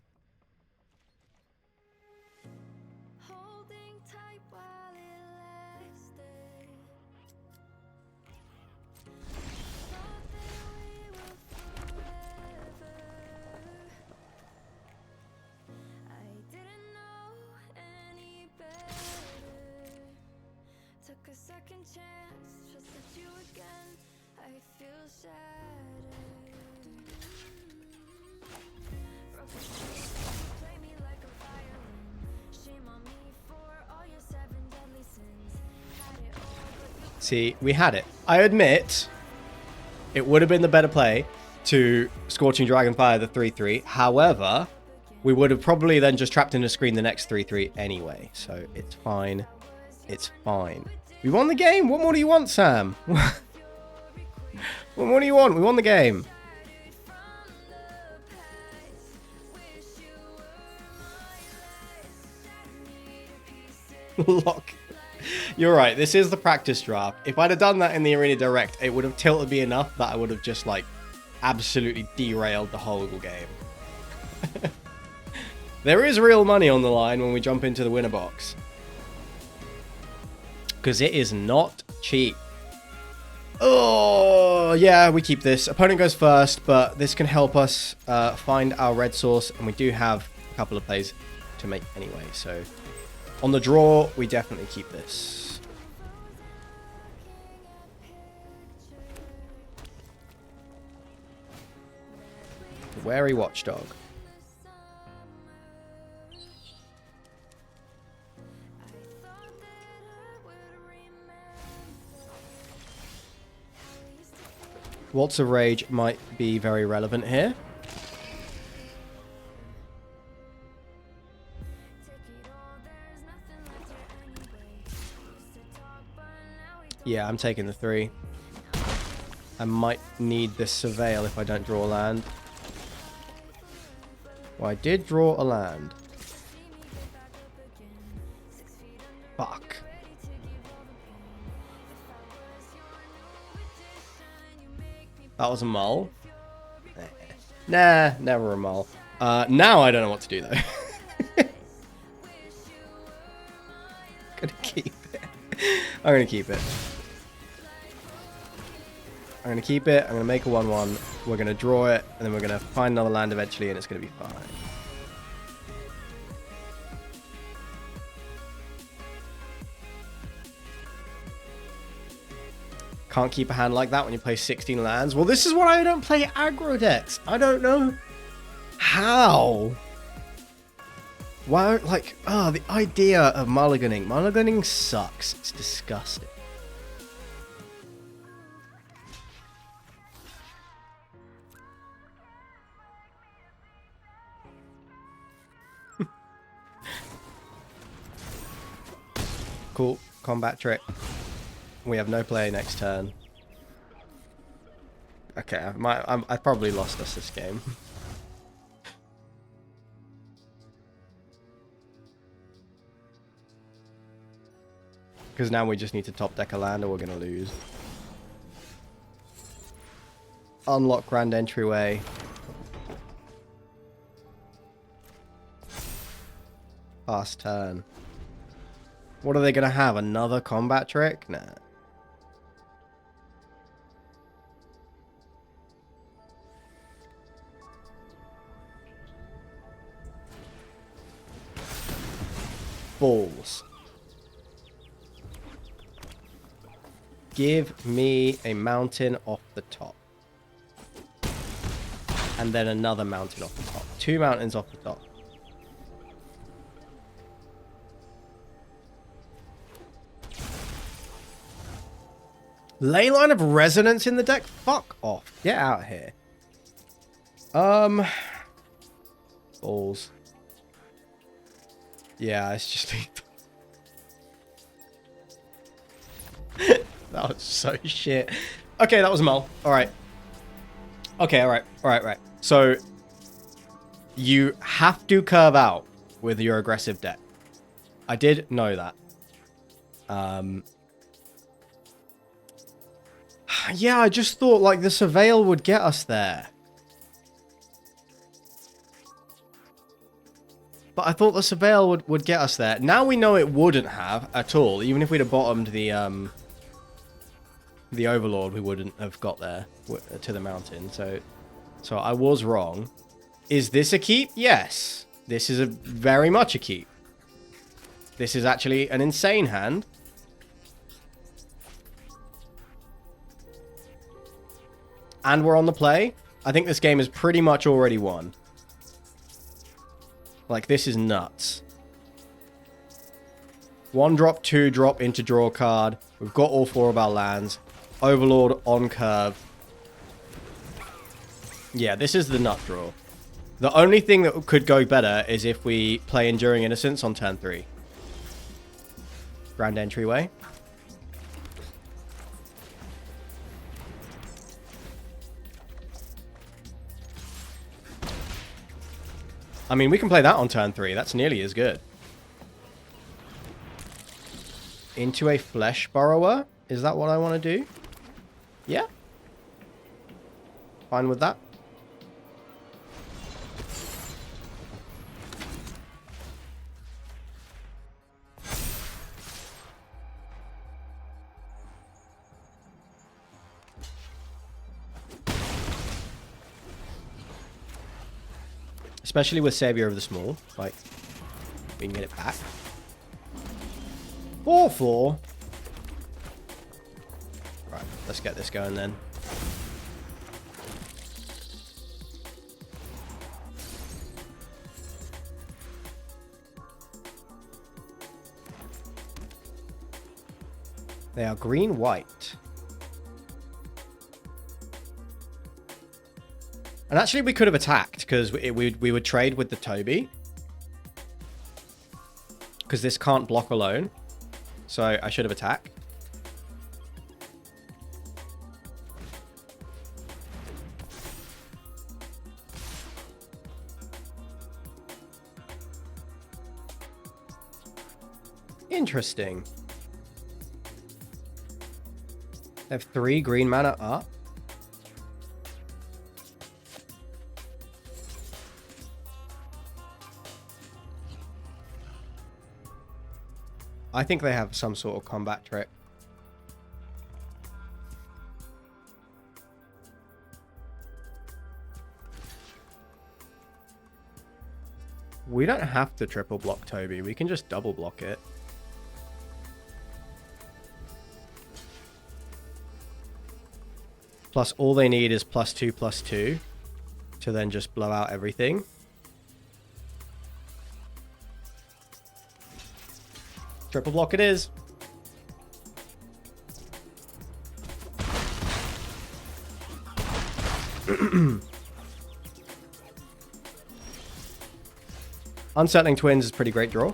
See, we had it. I admit, it would have been the better play to Scorching Dragonfire the 3/3. However, we would have probably then just trapped in a screen the next 3/3 anyway. So it's fine. It's fine. We won the game. What more do you want, Sam? What more do you want? We won the game. Lock. You're right. This is the practice draft. If I'd have done that in the Arena Direct, it would have tilted me enough that I would have just, like, absolutely derailed the whole game. There is real money on the line when we jump into the winner box. Because it is not cheap. Oh, yeah, we keep this. Opponent goes first, but this can help us find our red source. And we do have a couple of plays to make anyway, so... On the draw, we definitely keep this. Wary Watchdog. Waltz of Rage might be very relevant here. Yeah, I'm taking the 3. I might need this Surveil if I don't draw a land. Well, I did draw a land. Fuck. That was a mull. Nah, never a mull. Now I don't know what to do though. Gonna keep it. I'm gonna keep it. I'm gonna keep it. I'm gonna make a 1/1. We're gonna draw it, and then we're gonna find another land eventually, and it's gonna be fine. Can't keep a hand like that when you play 16 lands. Well, this is why I don't play aggro decks. I don't know how. Why, like, the idea of mulliganing. Mulliganing sucks. It's disgusting. Cool. Combat trick. We have no play next turn. Okay, I probably lost us this game. Because now we just need to top deck a land or we're going to lose. Unlock Grand Entryway. Pass turn. What are they going to have? Another combat trick? Nah. Balls. Give me a mountain off the top. And then another mountain off the top. 2 mountains off the top. Leyline of Resonance in the deck? Fuck off. Get out of here. Balls. Yeah, it's just... That was so shit. Okay, that was a mull. Alright. Okay, alright. So, you have to curve out with your aggressive deck. I did know that. Yeah, I just thought, like, the Surveil would get us there. But I thought the Surveil would get us there. Now we know it wouldn't have at all. Even if we'd have bottomed the Overlord, we wouldn't have got there to the mountain. So I was wrong. Is this a keep? Yes. This is very much a keep. This is actually an insane hand. And we're on the play. I think this game is pretty much already won. Like, this is nuts. 1 drop, 2 drop into draw card. We've got all 4 of our lands. Overlord on curve. Yeah, this is the nut draw. The only thing that could go better is if we play Enduring Innocence on turn 3. Grand Entryway. I mean, we can play that on turn 3. That's nearly as good. Into a Flesh Borrower? Is that what I want to do? Yeah. Fine with that. Especially with Savior of the Small. Like, we can get it back. 4/4. Right, let's get this going then. They are green-white. And actually, we could have attacked because we would trade with the Toby. Because this can't block alone. So I should have attacked. Interesting. They have 3 green mana up. I think they have some sort of combat trick. We don't have to triple block Toby. We can just double block it. Plus, all they need is +2/+2 to then just blow out everything. Triple block it is. Unsettling Twins is a pretty great draw.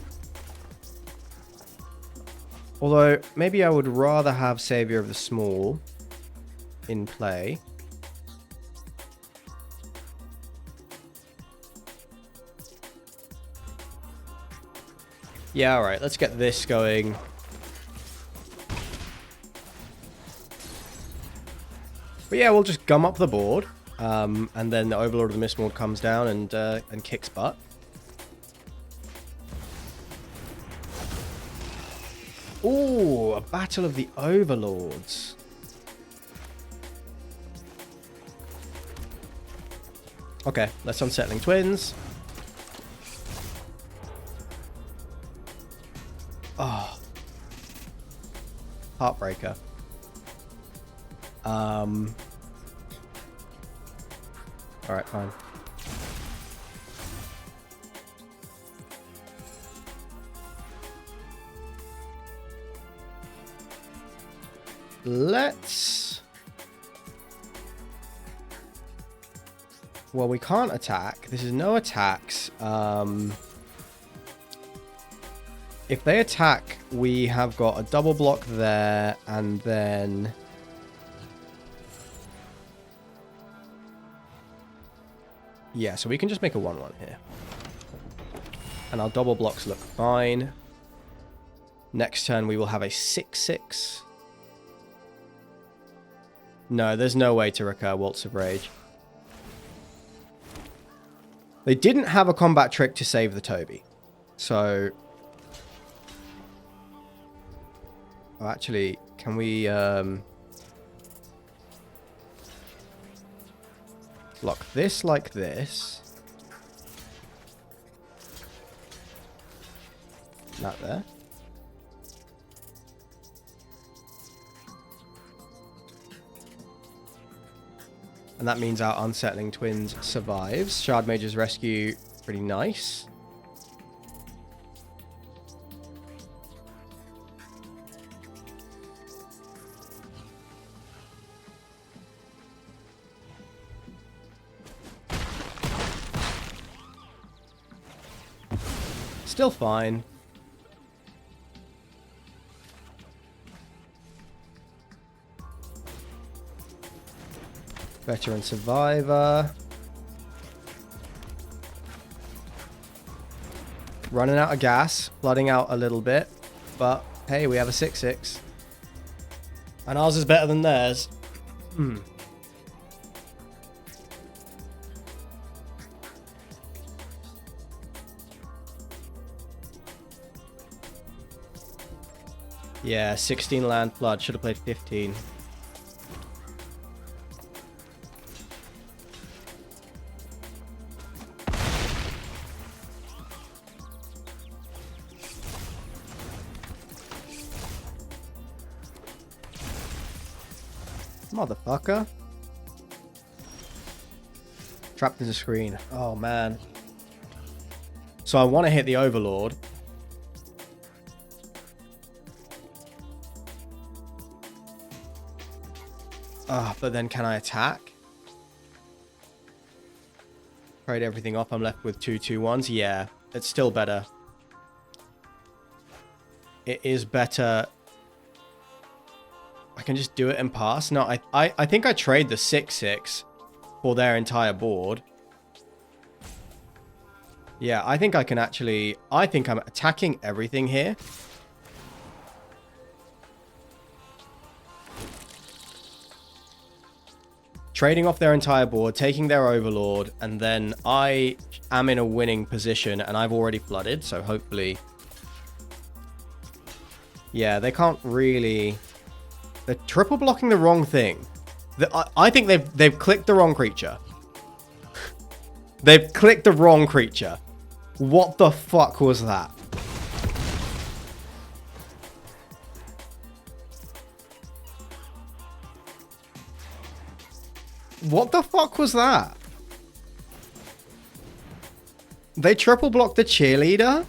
Although, maybe I would rather have Savior of the Small in play. Yeah, alright, let's get this going. But yeah, we'll just gum up the board. And then the Overlord of the Mistmold comes down and kicks butt. Ooh, a Battle of the Overlords. Okay, let's Unsettling Twins. Oh. Heartbreaker. Alright, fine. Let's... Well, we can't attack. This is no attacks. If they attack, we have got a double block there, and then... Yeah, so we can just make a 1/1 here. And our double blocks look fine. Next turn, we will have a 6/6. No, there's no way to recur Waltz of Rage. They didn't have a combat trick to save the Toby. So... Oh, actually, can we... Block this like this. That there. And that means our Unsettling Twins survives. Shard Mage's Rescue, pretty nice. Still fine. Veteran Survivor. Running out of gas. Flooding out a little bit. But, hey, we have a 6/6. And ours is better than theirs. Yeah, 16 land flood. Should have played 15. Motherfucker. Trapped in the screen. Oh, man. So I want to hit the Overlord. But then can I attack? Trade everything off. I'm left with 2/2/1s. Yeah, it's still better. It is better. I can just do it and pass. No, I think I trade the 6/6 for their entire board. Yeah, I think I can actually... I think I'm attacking everything here. Trading off their entire board, taking their overlord, and then I am in a winning position, and I've already flooded, so hopefully... Yeah, they can't really... They're triple blocking the wrong thing. I think they've clicked the wrong creature. They've clicked the wrong creature. What the fuck was that? What the fuck was that? They triple blocked the cheerleader?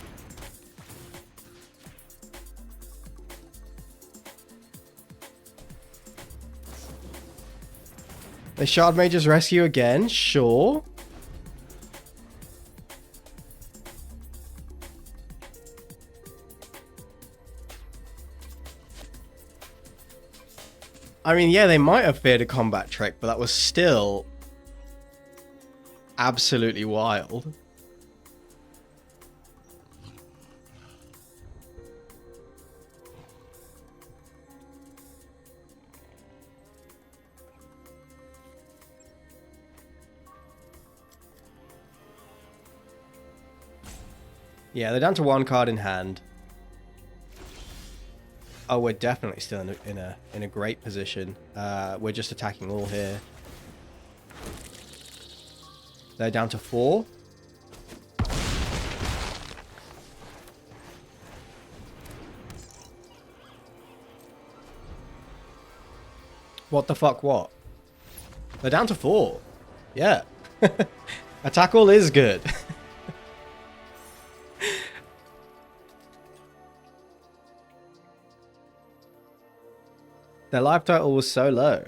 The Shard Mage's Rescue again? Sure. I mean, yeah, they might have feared a combat trick, but that was still absolutely wild. Yeah, they're down to one card in hand. Oh, we're definitely still in a great position. We're just attacking all here. They're down to 4. What the fuck, what? They're down to 4. Yeah. Attack all is good. Their life total was so low.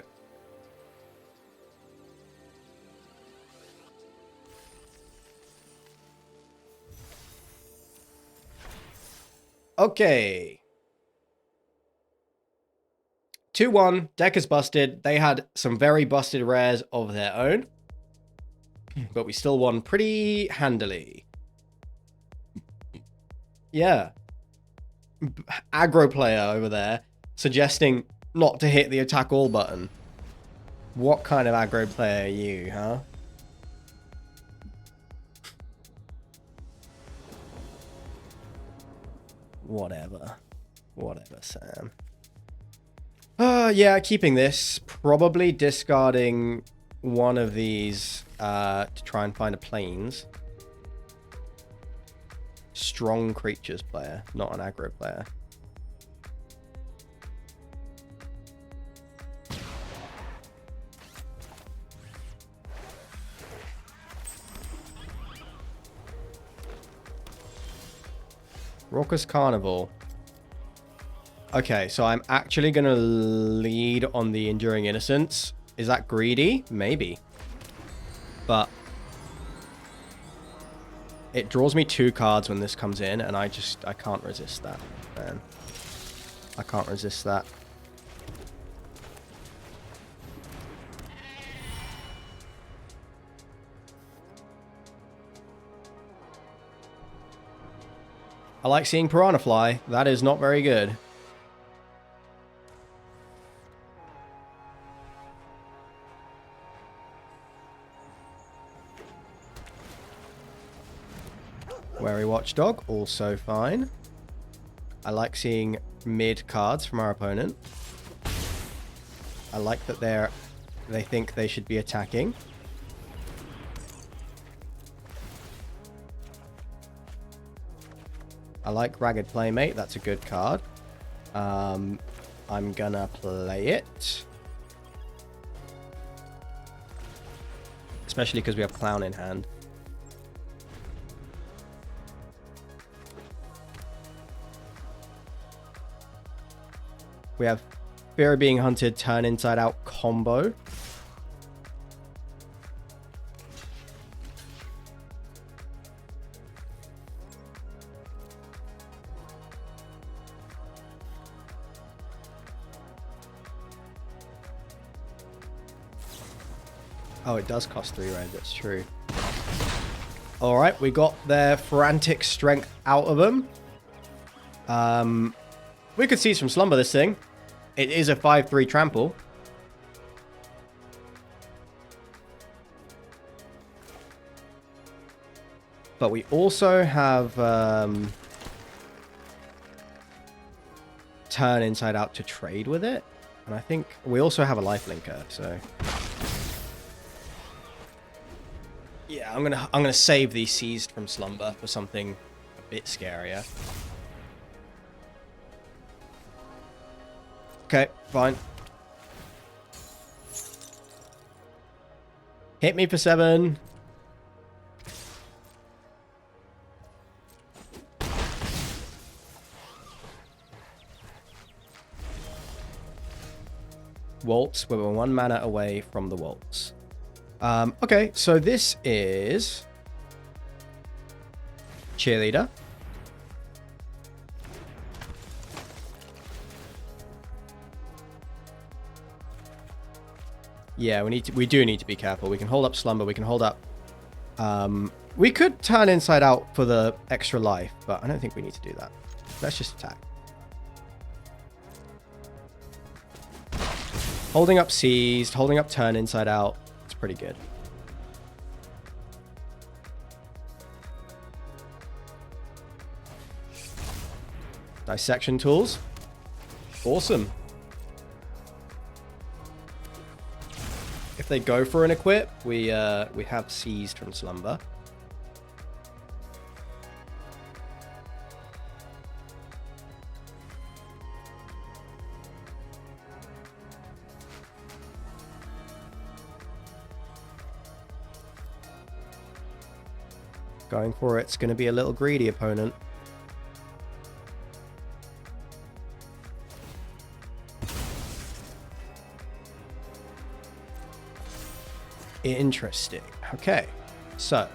Okay. 2-1. Deck is busted. They had some very busted rares of their own. But we still won pretty handily. Yeah. Aggro player over there suggesting not to hit the attack all button. What kind of aggro player are you, huh? Whatever. Whatever, Sam. Yeah, keeping this. Probably discarding one of these to try and find a planes. Strong creatures player, not an aggro player. Raucous Carnival. Okay, so I'm actually going to lead on the Enduring Innocence. Is that greedy? Maybe. But it draws me 2 cards when this comes in, and I can't resist that, man. I can't resist that. I like seeing Piranha fly. That is not very good. Wary Watchdog, also fine. I like seeing mid cards from our opponent. I like that they think they should be attacking. I like Ragged Playmate. That's a good card. I'm gonna play it. Especially because we have Clown in hand. We have Fear of Being Hunted, Turn Inside Out combo. Oh, it does cost 3 red. That's true. All right, we got their frantic strength out of them. We could seize from slumber this thing. It is a 5/3 trample. But we also have turn inside out to trade with it. And I think we also have a life linker, so yeah, I'm gonna save these seized from slumber for something a bit scarier. Okay, fine. Hit me for 7. Waltz, we're 1 mana away from the waltz. Okay, so this is cheerleader. Yeah, we do need to be careful. We can hold up slumber, we can hold up we could turn inside out for the extra life, but I don't think we need to do that. Let's just attack. Holding up seized, holding up turn inside out. It's pretty good. Dissection tools. Awesome. If they go for an equip, we have seized from slumber. Going for it's going to be a little greedy opponent. Interesting. Okay, so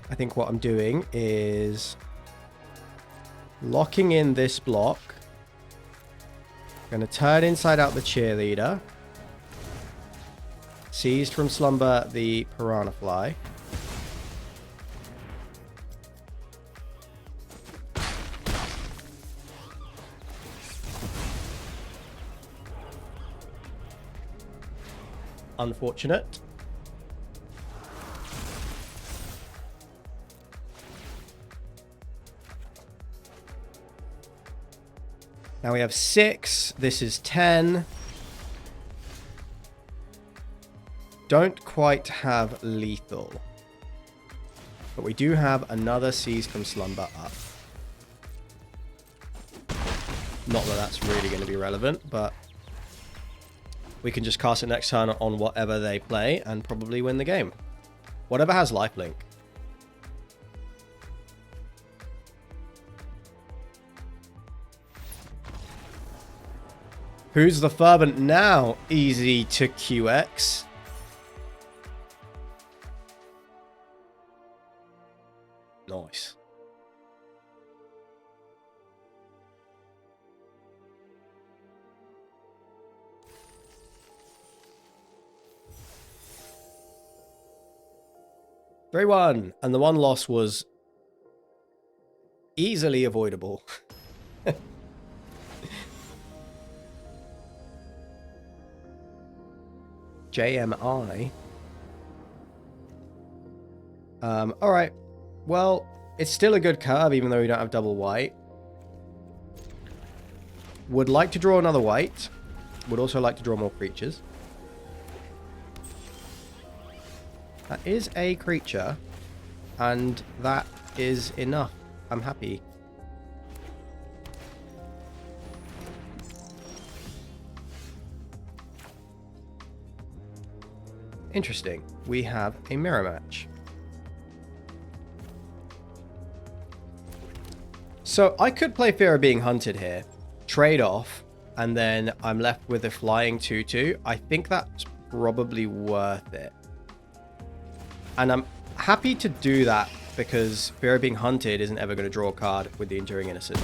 I think what I'm doing is locking in this block. Going to turn inside out the cheerleader. Seized from slumber the piranha fly. Unfortunate. Now we have 6. This is 10. Don't quite have lethal. But we do have another Seize from Slumber up. Not that that's really going to be relevant, but we can just cast it next turn on whatever they play and probably win the game. Whatever has lifelink. Who's the Fervent now? Easy to QX. Nice. Three 1, and the one loss was easily avoidable. JMI. All right. Well, it's still a good curve, even though we don't have double white. Would like to draw another white. Would also like to draw more creatures. That is a creature, and that is enough. I'm happy. Interesting. We have a mirror match. So I could play Fear of Being Hunted here, trade off, and then I'm left with a flying 2/2. I think that's probably worth it. And I'm happy to do that because Fear of Being Hunted isn't ever going to draw a card with the Enduring Innocence.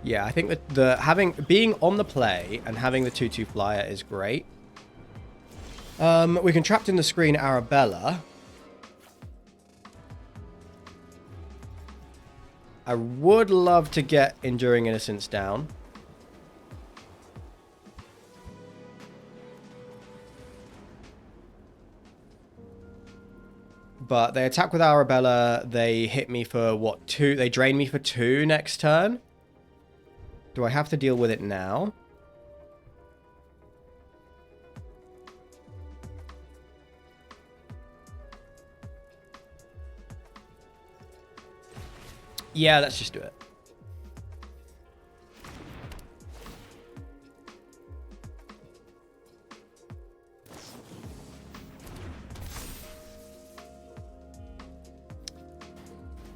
Yeah, I think that being on the play and having the 2/2 flyer is great. We can Trapped in the Screen Arabella. I would love to get Enduring Innocence down. But they attack with Arabella. They hit me for, what, 2? They drain me for 2 next turn. Do I have to deal with it now? Yeah, let's just do it.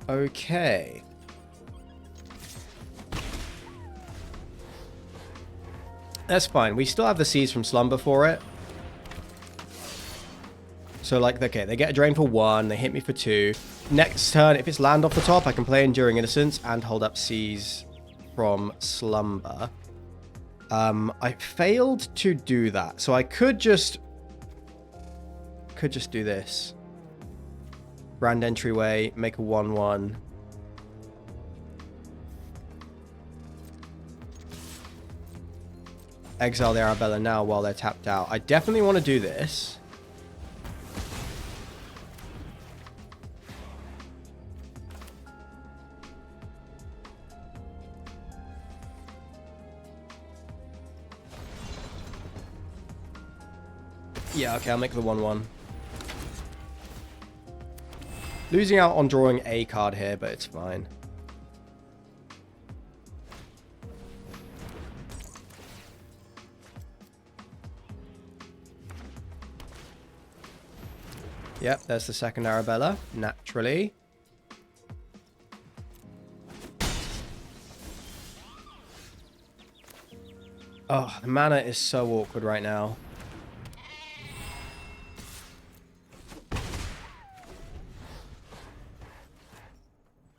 Okay. That's fine. We still have the Seas from Slumber for it. So, like, okay, they get a drain for 1. They hit me for 2. Next turn, if it's land off the top, I can play Enduring Innocence and hold up Seas from Slumber. I failed to do that. So I could just do this. Grand Entryway, make a 1/1. Exile the Arabella now while they're tapped out. I definitely want to do this. Yeah, okay, I'll make the 1/1. Losing out on drawing a card here, but it's fine. Yep, there's the second Arabella, naturally. Oh, the mana is so awkward right now.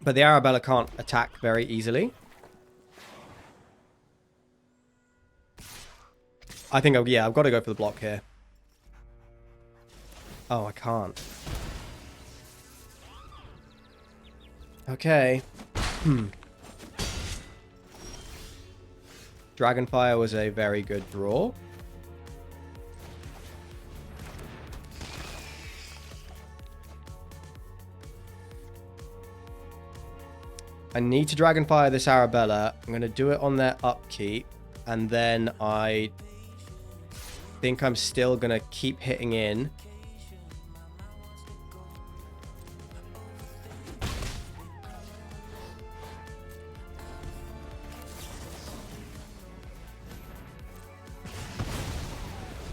But the Arabella can't attack very easily. I think, yeah, I've got to go for the block here. Oh, I can't. Okay. Dragonfire was a very good draw. I need to Dragonfire this Arabella. I'm going to do it on their upkeep. And then I think I'm still going to keep hitting in.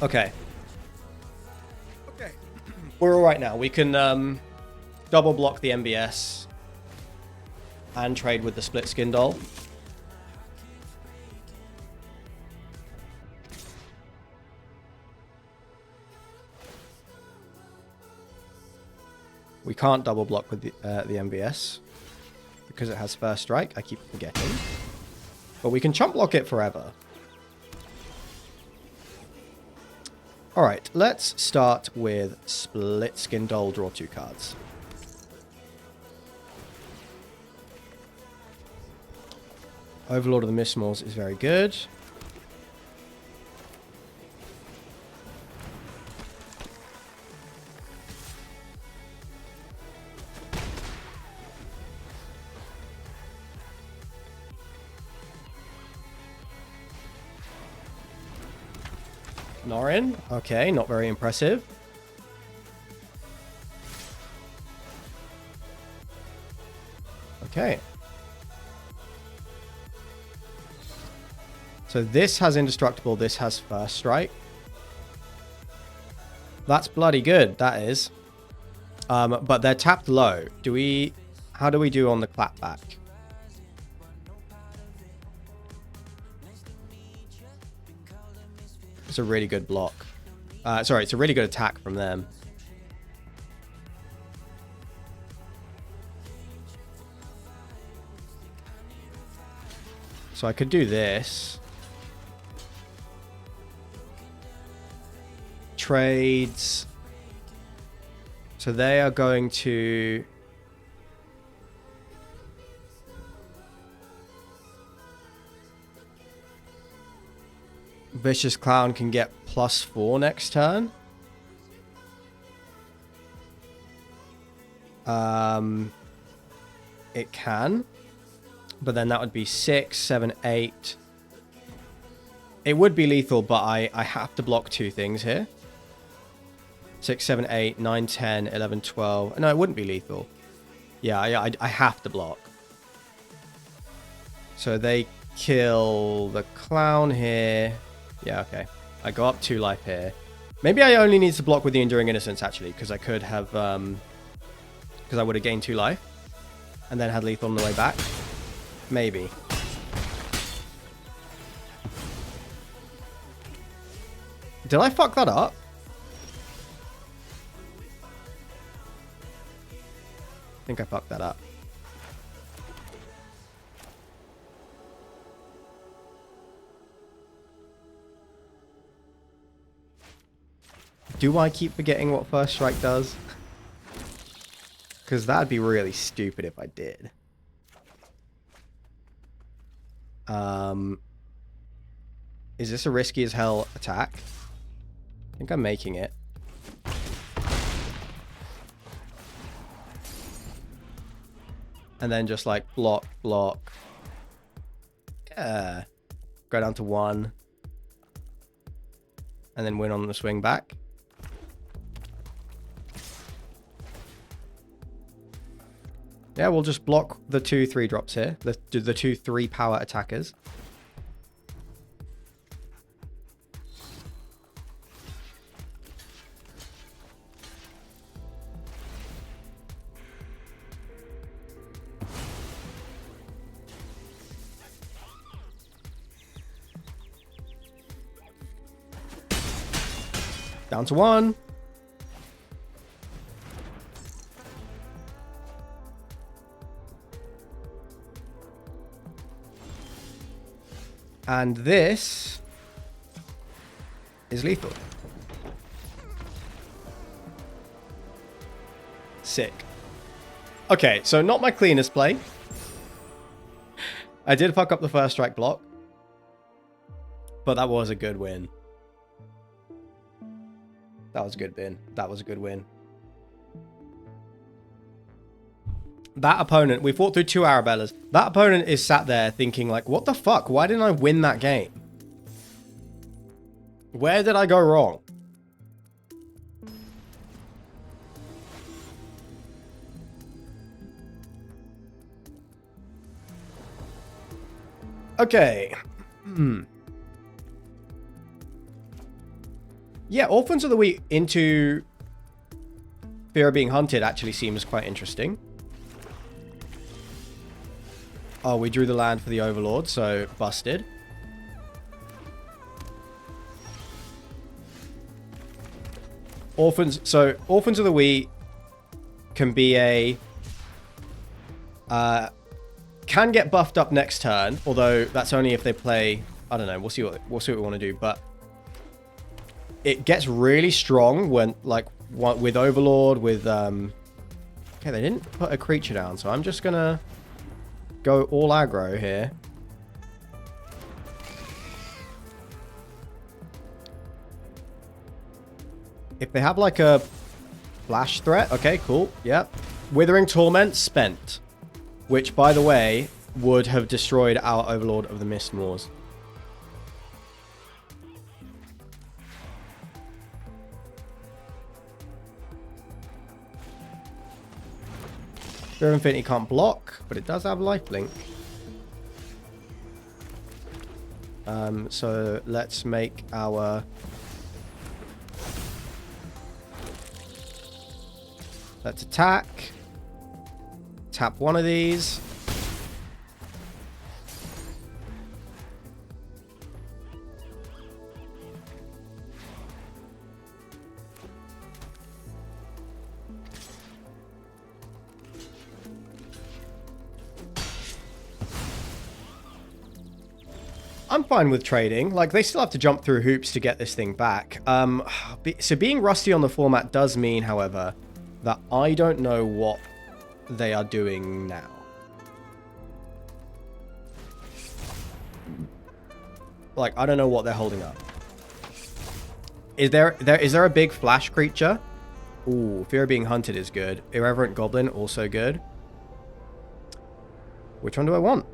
Okay. Okay. We're all right now. We can double block the MBS and trade with the Split Skin Doll. We can't double block with the MBS because it has First Strike. I keep forgetting. But we can chump block it forever. Alright, let's start with Split Skin Doll, draw 2 cards. Overlord of the Mistmores is very good. Norin, okay, not very impressive. Okay. So this has Indestructible, this has First Strike. That's bloody good, that is. But they're tapped low. How do we do on the clapback? It's a really good block. Sorry, it's a really good attack from them. So I could do this. Trades. So they are going to... Vicious Clown can get +4 next turn. It can. But then that would be 6, 7, 8. It would be lethal, but I have to block 2 things here. 6, 7, 8, 9, 10, 11, 12. No, it wouldn't be lethal. Yeah, I have to block. So they kill the clown here. Yeah, okay. I go up 2 life here. Maybe I only need to block with the Enduring Innocence, actually, because I could have... Because I would have gained 2 life. And then had lethal on the way back. Maybe. Did I fuck that up? I think I fucked that up. Do I keep forgetting what First Strike does? Because that'd be really stupid if I did. Is this a risky as hell attack? I think I'm making it. And then just like block, block. Yeah. Go down to 1. And then win on the swing back. Yeah, we'll just block the 2 3-drops here. The 2 3-power attackers. Down to 1. And this is lethal. Sick. Okay, so not my cleanest play. I did fuck up the first strike block. But that was a good win. That was a good win. That was a good win. That opponent, we fought through 2 Arabellas. That opponent is sat there thinking like, what the fuck? Why didn't I win that game? Where did I go wrong? Okay. Yeah, Orphans of the Week into Fear of Being Hunted actually seems quite interesting. Oh, we drew the land for the Overlord, so busted. Orphans of the Week can be a... can get buffed up next turn, although that's only if they play... I don't know, we'll see what we want to do, but... It gets really strong when, like, with Overlord, with... Okay, they didn't put a creature down, so I'm just gonna... go all aggro here. If they have like a flash threat, okay, cool, yep. Withering Torment spent, which by the way would have destroyed our Overlord of the Mistmoors. Fear of Infinity can't block, but it does have lifelink. So let's make our... Let's attack. Tap one of these. I'm fine with trading. Like, they still have to jump through hoops to get this thing back. So being rusty on the format does mean, however, that I don't know what they are doing now. Like, I don't know what they're holding up. Is there a big flash creature? Ooh, Fear of Being Hunted is good. Irreverent Goblin, also good. Which one do I want?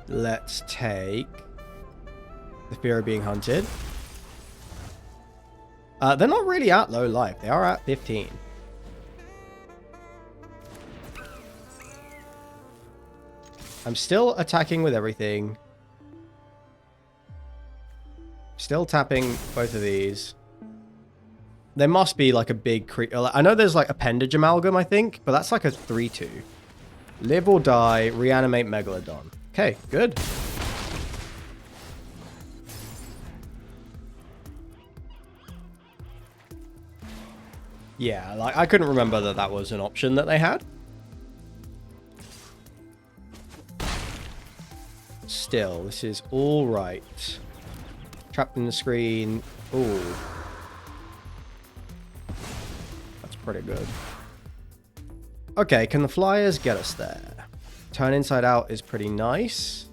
Let's take the Fear of Being Hunted. They're not really at low life. They are at 15. I'm still attacking with everything. Still tapping both of these. There must be like a big creature. I know there's like Appendage Amalgam, I think, but that's like a 3/2. Live or die, reanimate Megalodon. Okay, good. Yeah, like I couldn't remember that that was an option that they had. Still, this is all right. Trapped in the screen. Ooh. That's pretty good. Okay, can the flyers get us there? Turn inside out is pretty nice.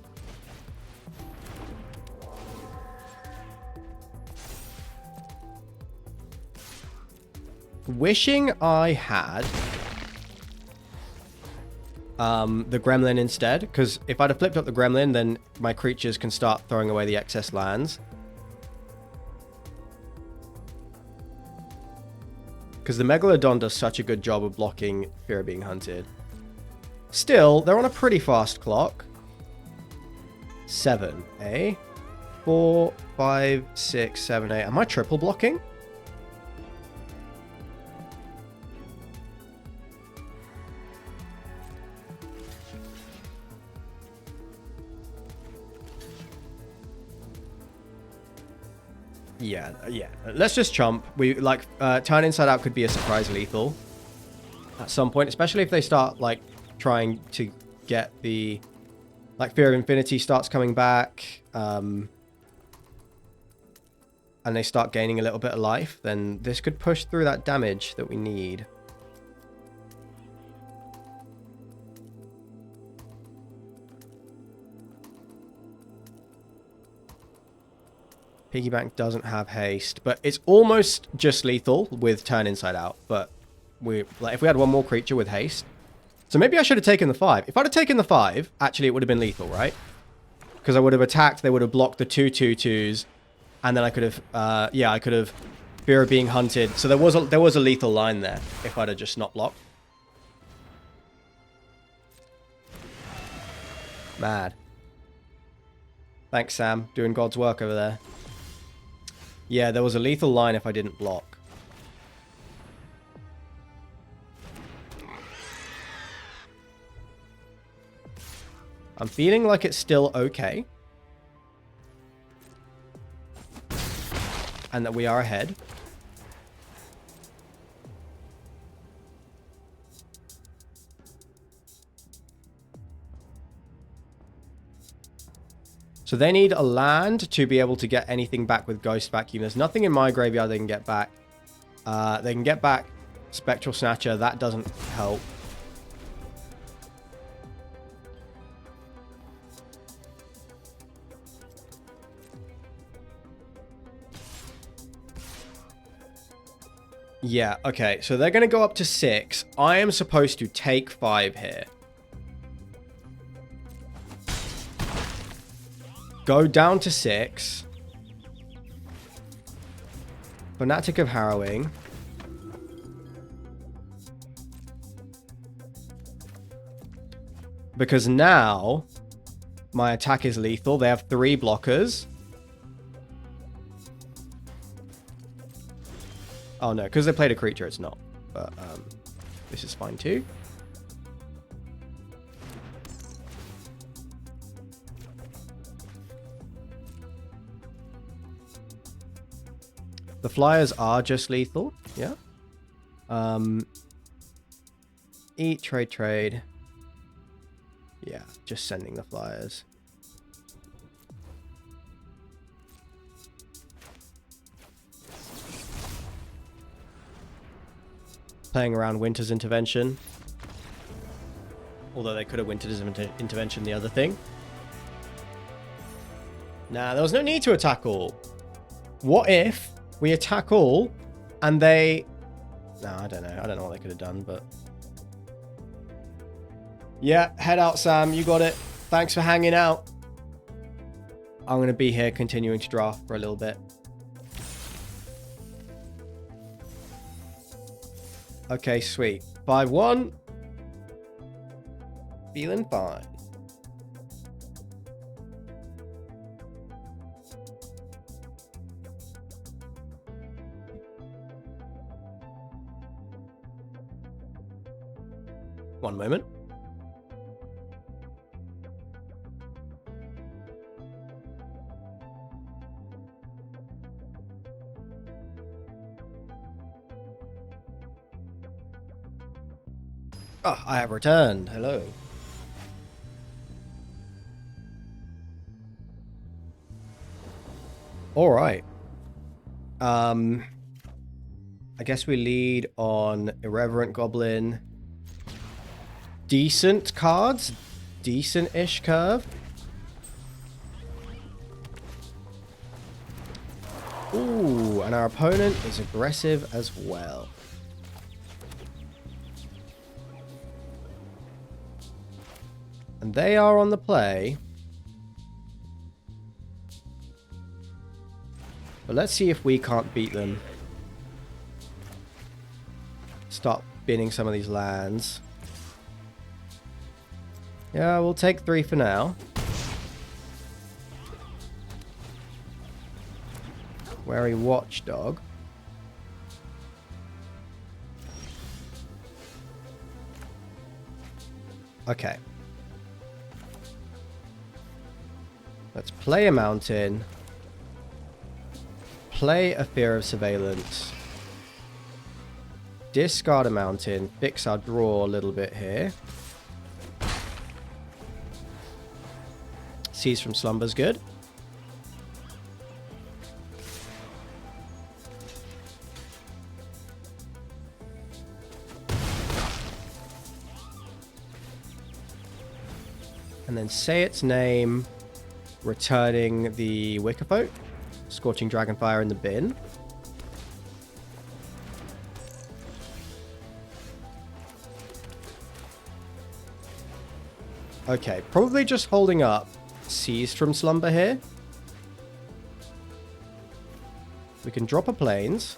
Wishing I had the gremlin instead, because if I'd have flipped up the gremlin, then my creatures can start throwing away the excess lands. Because the Megalodon does such a good job of blocking Fear of Being Hunted. Still, they're on a pretty fast clock. 7, eh? 4, 5, 6, 7, 8. Am I triple blocking? Yeah. Let's just chump. We like turn inside out could be a surprise lethal at some point, especially if they start like trying to get the like Fear of Infinity starts coming back, and they start gaining a little bit of life. Then this could push through that damage that we need. Piggy Bank doesn't have haste, but it's almost just lethal with turn inside out. But if we had one more creature with haste, so maybe I should have taken the 5. If I'd have taken the 5, actually it would have been lethal, right? Because I would have attacked, they would have blocked the 2/2/2s, and then I could have, I could have Fear of Being Hunted. So there was a lethal line there if I'd have just not blocked. Mad. Thanks, Sam, doing God's work over there. Yeah, there was a lethal line if I didn't block. I'm feeling like it's still okay. And that we are ahead. So they need a land to be able to get anything back with Ghost Vacuum. There's nothing in my graveyard they can get back. They can get back Spectral Snatcher. That doesn't help. Yeah, okay. So they're going to go up to 6. I am supposed to take 5 here. Go down to 6. Fanatic of Harrowing. Because now my attack is lethal. They have 3 blockers. Oh no, because they played a creature, it's not. But this is fine too. The flyers are just lethal. Yeah. Eat, trade. Yeah, just sending the flyers. Playing around Winter's Intervention. Although they could have Winter's Intervention the other thing. Nah, there was no need to attack all. What if we attack all and they... No, I don't know. I don't know what they could have done, but... Yeah, head out, Sam. You got it. Thanks for hanging out. I'm going to be here continuing to draft for a little bit. Okay, sweet. 5-1. Feeling fine. One moment. Oh, I have returned. Hello. All right. I guess we lead on Irreverent Goblin. Decent cards. Decent-ish curve. Ooh, and our opponent is aggressive as well. And they are on the play. But let's see if we can't beat them. Start binning some of these lands. Yeah, we'll take 3 for now. Wary Watchdog. Okay. Let's play a mountain. Play a Fear of Surveillance. Discard a mountain. Fix our draw a little bit here. Seize from Slumber's good. And then say its name, returning the Wickerfolk. Scorching Dragonfire in the bin. Okay, probably just holding up Seized from Slumber here. We can drop a Plains.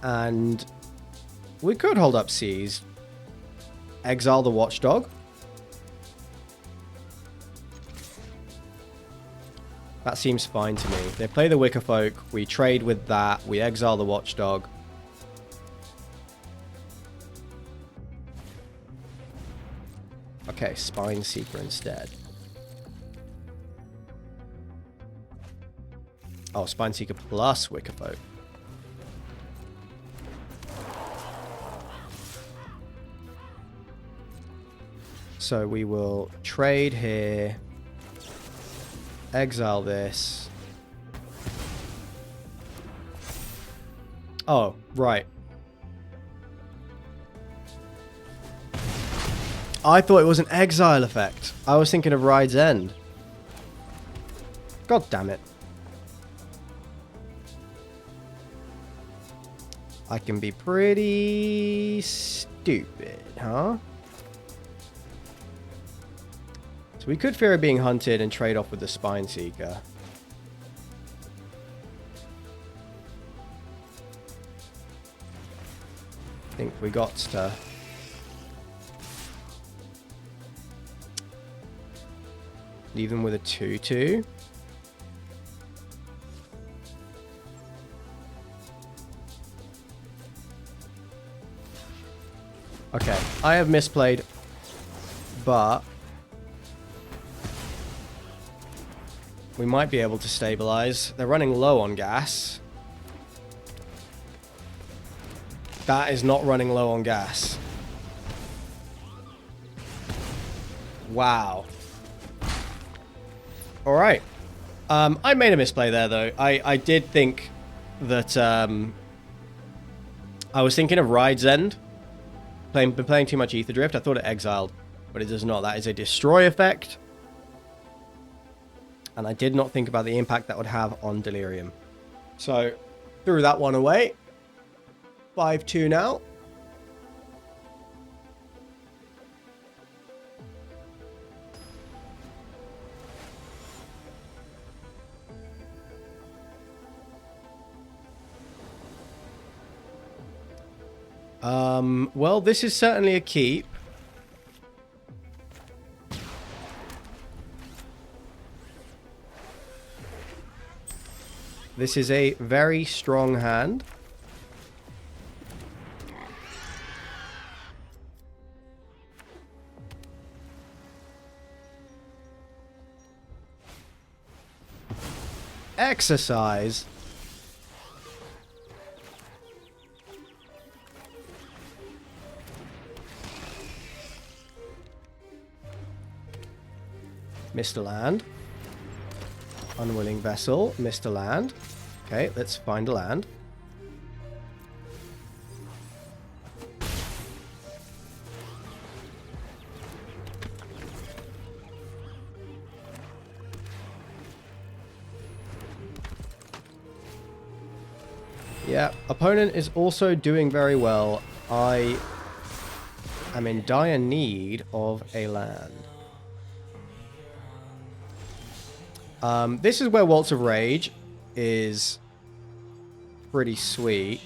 And we could hold up Seized. Exile the Watchdog. That seems fine to me. They play the Wickerfolk. We trade with that. We exile the Watchdog. Okay, Spine Seeker instead. Oh, Spine Seeker plus Wickerfolk. So we will trade here. Exile this. Oh, right. I thought it was an exile effect. I was thinking of Ride's End. God damn it. I can be pretty stupid, huh? So we could fear being hunted and trade off with the Spine Seeker. I think we got to... leave them with a 2-2. Okay, I have misplayed, but We might be able to stabilize. They're running low on gas. That is not running low on gas. Wow. All right. I made a misplay there, though. I did think that... I was thinking of Ride's End. Been playing too much Ether Drift. I thought it exiled, but it does not. That is a destroy effect. And I did not think about the impact that would have on Delirium. So, threw that one away. 5-2 now. Well, this is certainly a keep. This is a very strong hand. Exercise. Mr. Land. Unwilling Vessel. Mr. Land. Okay, let's find a land. Yeah, opponent is also doing very well. I am in dire need of a land. This is where Waltz of Rage is pretty sweet.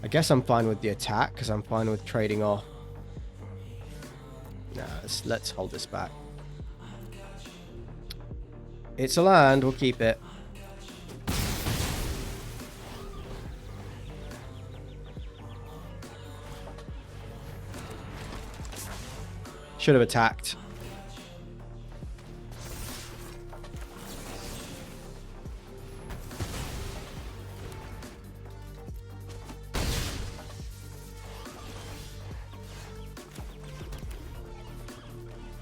I guess I'm fine with the attack because I'm fine with trading off. Nah, let's hold this back. It's a land, we'll keep it. Should have attacked.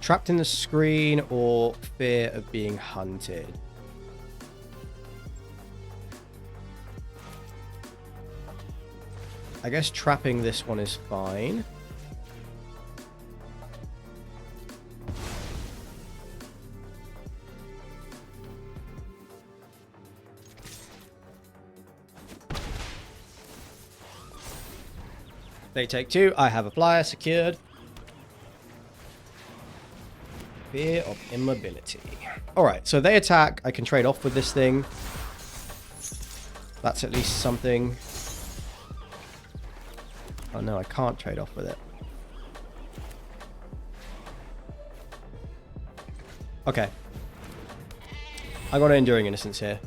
Trapped in the screen or fear of being hunted. I guess trapping this one is fine. They take two. I have a flyer secured. Fear of immobility. Alright, so they attack. I can trade off with this thing. That's at least something. Oh no, I can't trade off with it. Okay. I got an Enduring Innocence here.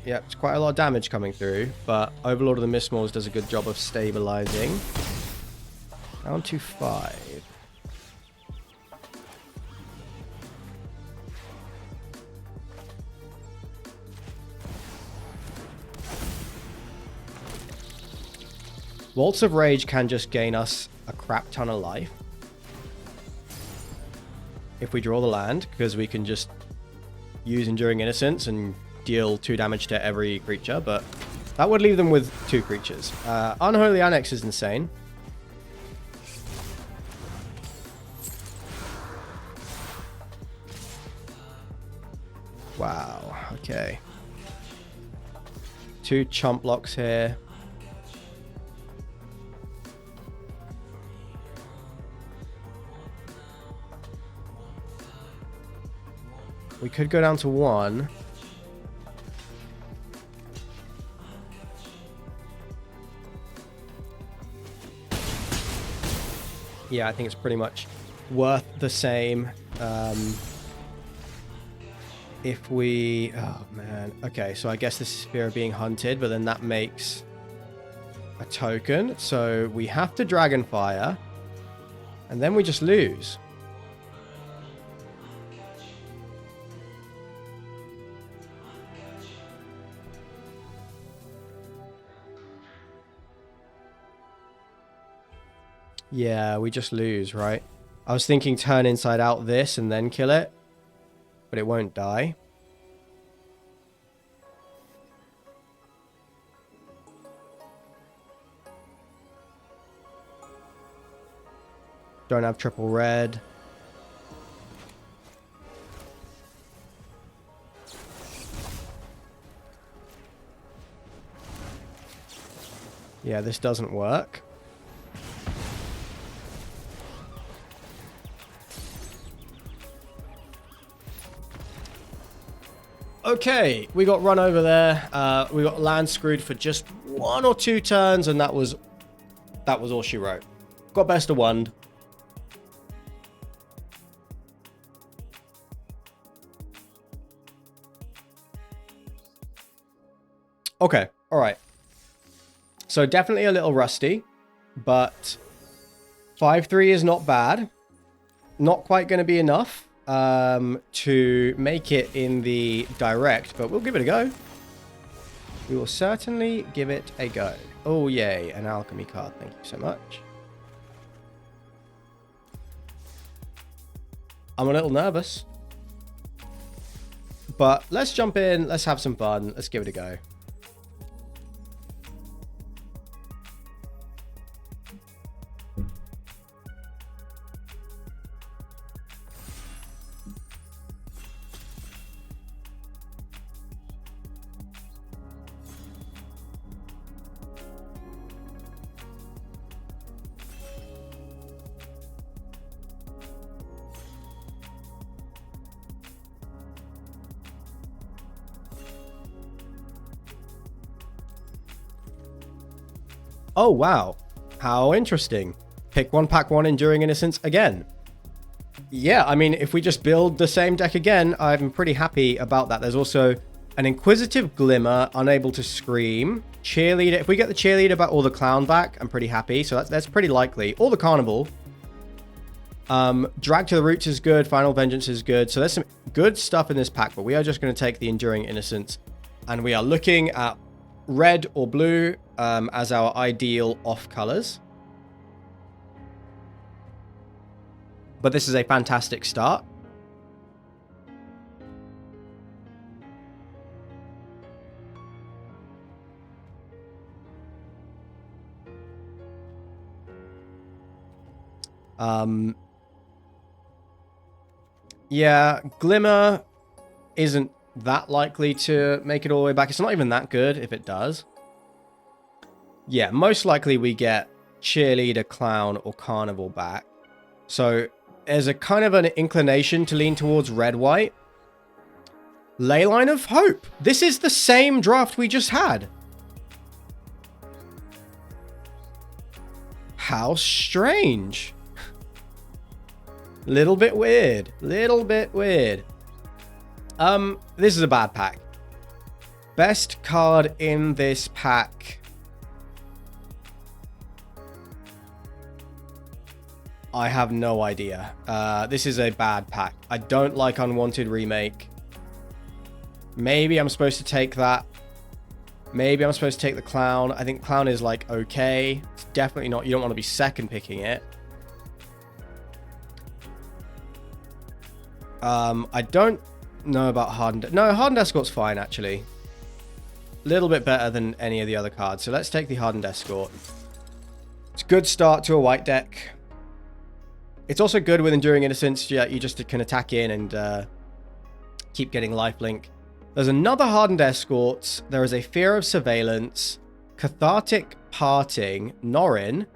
Yep, it's quite a lot of damage coming through, but Overlord of the Mistmores does a good job of stabilizing. Down to 5. Waltz of Rage can just gain us a crap ton of life if we draw the land, because we can just use Enduring Innocence and deal 2 damage to every creature, but that would leave them with 2 creatures. Unholy Annex is insane. Wow, okay. 2 chump blocks here. We could go down to 1. Yeah, I think it's pretty much worth the same. if we... Oh, man. Okay, so I guess this is fear of being hunted, but then that makes a token. So we have to Dragonfire, and then we just lose. Yeah, we just lose, right? I was thinking turn inside out this and then kill it, but it won't die. Don't have triple red. Yeah, this doesn't work. Okay, we got run over there. We got land screwed for just 1 or 2 turns, and that was all she wrote. Got best of 1. Okay, all right. So definitely a little rusty, but 5-3 is not bad. Not quite going to be enough to make it in the direct, but we'll give it a go. We will certainly give it a go. Oh, yay, an alchemy card. Thank you so much. I'm a little nervous, but let's jump in. Let's have some fun. Let's give it a go. Oh, wow. How interesting. Pick 1, pack 1, Enduring Innocence again. Yeah, I mean, if we just build the same deck again, I'm pretty happy about that. There's also an Inquisitive Glimmer, Unable to Scream, Cheerleader. If we get the Cheerleader back or the Clown back, I'm pretty happy. So that's pretty likely. Or the Carnival. Drag to the Roots is good. Final Vengeance is good. So there's some good stuff in this pack, but we are just going to take the Enduring Innocence. And we are looking at red or blue as our ideal off colors. But this is a fantastic start. Yeah, Glimmer isn't that likely to make it all the way back. It's not even that good if it does. Yeah, most likely we get Cheerleader, Clown, or Carnival back. So there's a kind of an inclination to lean towards red-white. Leyline of Hope. This is the same draft we just had. How strange. Little bit weird. Little bit weird. This is a bad pack. Best card in this pack. I have no idea. This is a bad pack. I don't like Unwanted Remake. Maybe I'm supposed to take that. Maybe I'm supposed to take the Clown. I think Clown is like okay. It's definitely not. You don't want to be second picking it. I don't know about Hardened. No, Hardened Escort's fine actually. A little bit better than any of the other cards. So let's take the Hardened Escort. It's a good start to a white deck. It's also good with Enduring Innocence. Yeah, you just can attack in and keep getting lifelink. There's another Hardened Escort. There is a Fear of Surveillance, Cathartic Parting, Norrin.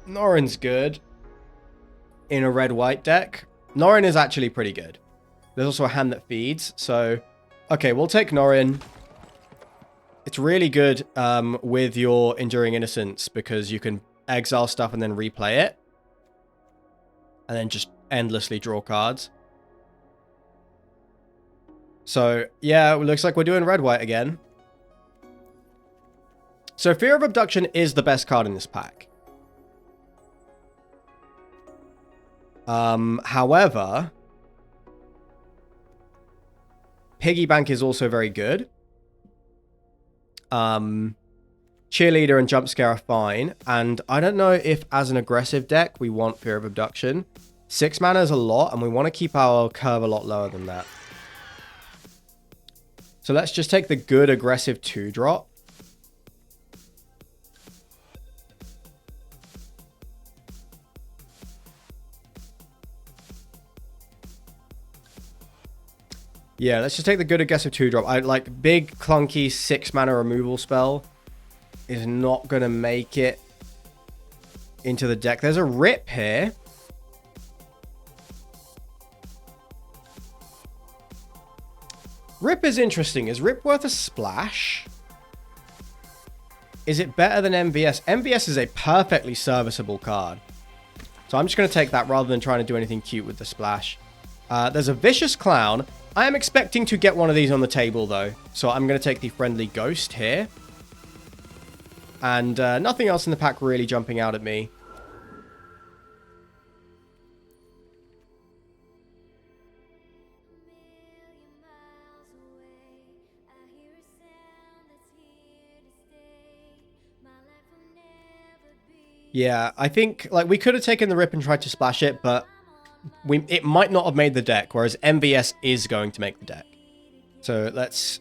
Norrin's good in a red-white deck. Norrin is actually pretty good. There's also a Hand That Feeds. So, okay, we'll take Norrin. It's really good with your Enduring Innocence because you can exile stuff and then replay it. And then just endlessly draw cards. So, yeah, it looks like we're doing red-white again. So, Fear of Abduction is the best card in this pack. However, Piggy Bank is also very good. Cheerleader and Jump Scare are fine. And I don't know if, as an aggressive deck, we want Fear of Abduction. 6 mana is a lot, and we want to keep our curve a lot lower than that. So let's just take the good aggressive 2-drop. Yeah, let's just take the good aggressive 2-drop. I like big clunky 6 mana removal spell is not going to make it into the deck. There's a Rip here. Rip is interesting. Is Rip worth a splash? Is it better than MVS? MVS is a perfectly serviceable card. So I'm just going to take that rather than trying to do anything cute with the splash. There's a Vicious Clown. I am expecting to get one of these on the table, though. So I'm going to take the Friendly Ghost here. And nothing else in the pack really jumping out at me. Yeah, I think like we could have taken the Rip and tried to splash it, but it might not have made the deck, whereas MVS is going to make the deck. So let's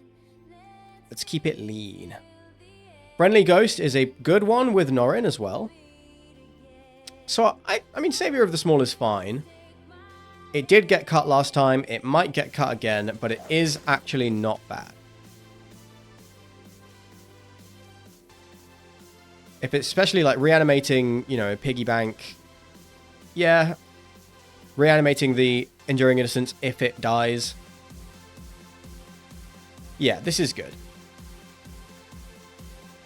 keep it lean. Friendly Ghost is a good one with Norin as well. So I mean, Savior of the Small is fine. It did get cut last time. It might get cut again, but it is actually not bad. If it's especially like reanimating, you know, Piggy Bank. Yeah. Reanimating the Enduring Innocence if it dies. Yeah, this is good.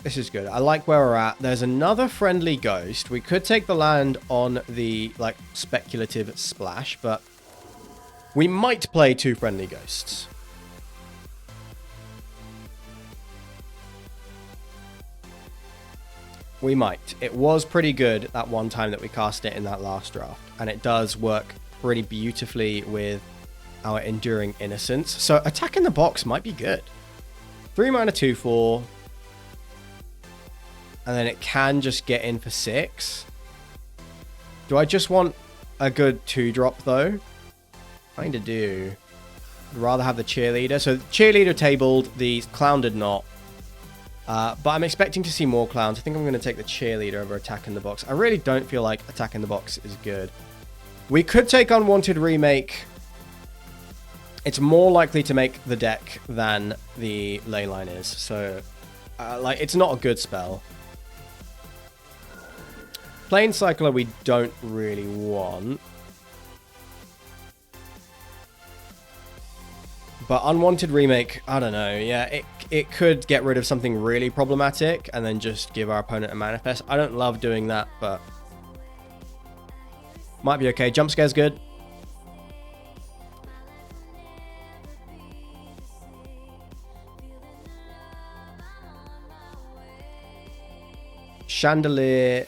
This is good. I like where we're at. There's another Friendly Ghost. We could take the land on the, like, speculative splash, but we might play 2 Friendly Ghosts. We might. It was pretty good that one time that we cast it in that last draft. And it does work pretty beautifully with our Enduring Innocence. So Attack in the Box might be good. 3 mana 2/4. And then it can just get in for 6. Do I just want a good 2-drop though? Kinda do. I'd rather have the Cheerleader. So Cheerleader tabled, the Clown did not. But I'm expecting to see more clowns. I think I'm going to take the Cheerleader over Attack in the Box. I really don't feel like Attack in the Box is good. We could take Unwanted Remake. It's more likely to make the deck than the Leyline is. So, like, it's not a good spell. Plane Cycler we don't really want. But Unwanted Remake, I don't know. Yeah, it could get rid of something really problematic and then just give our opponent a manifest. I don't love doing that, but might be okay. Jump Scare's good. Chandelier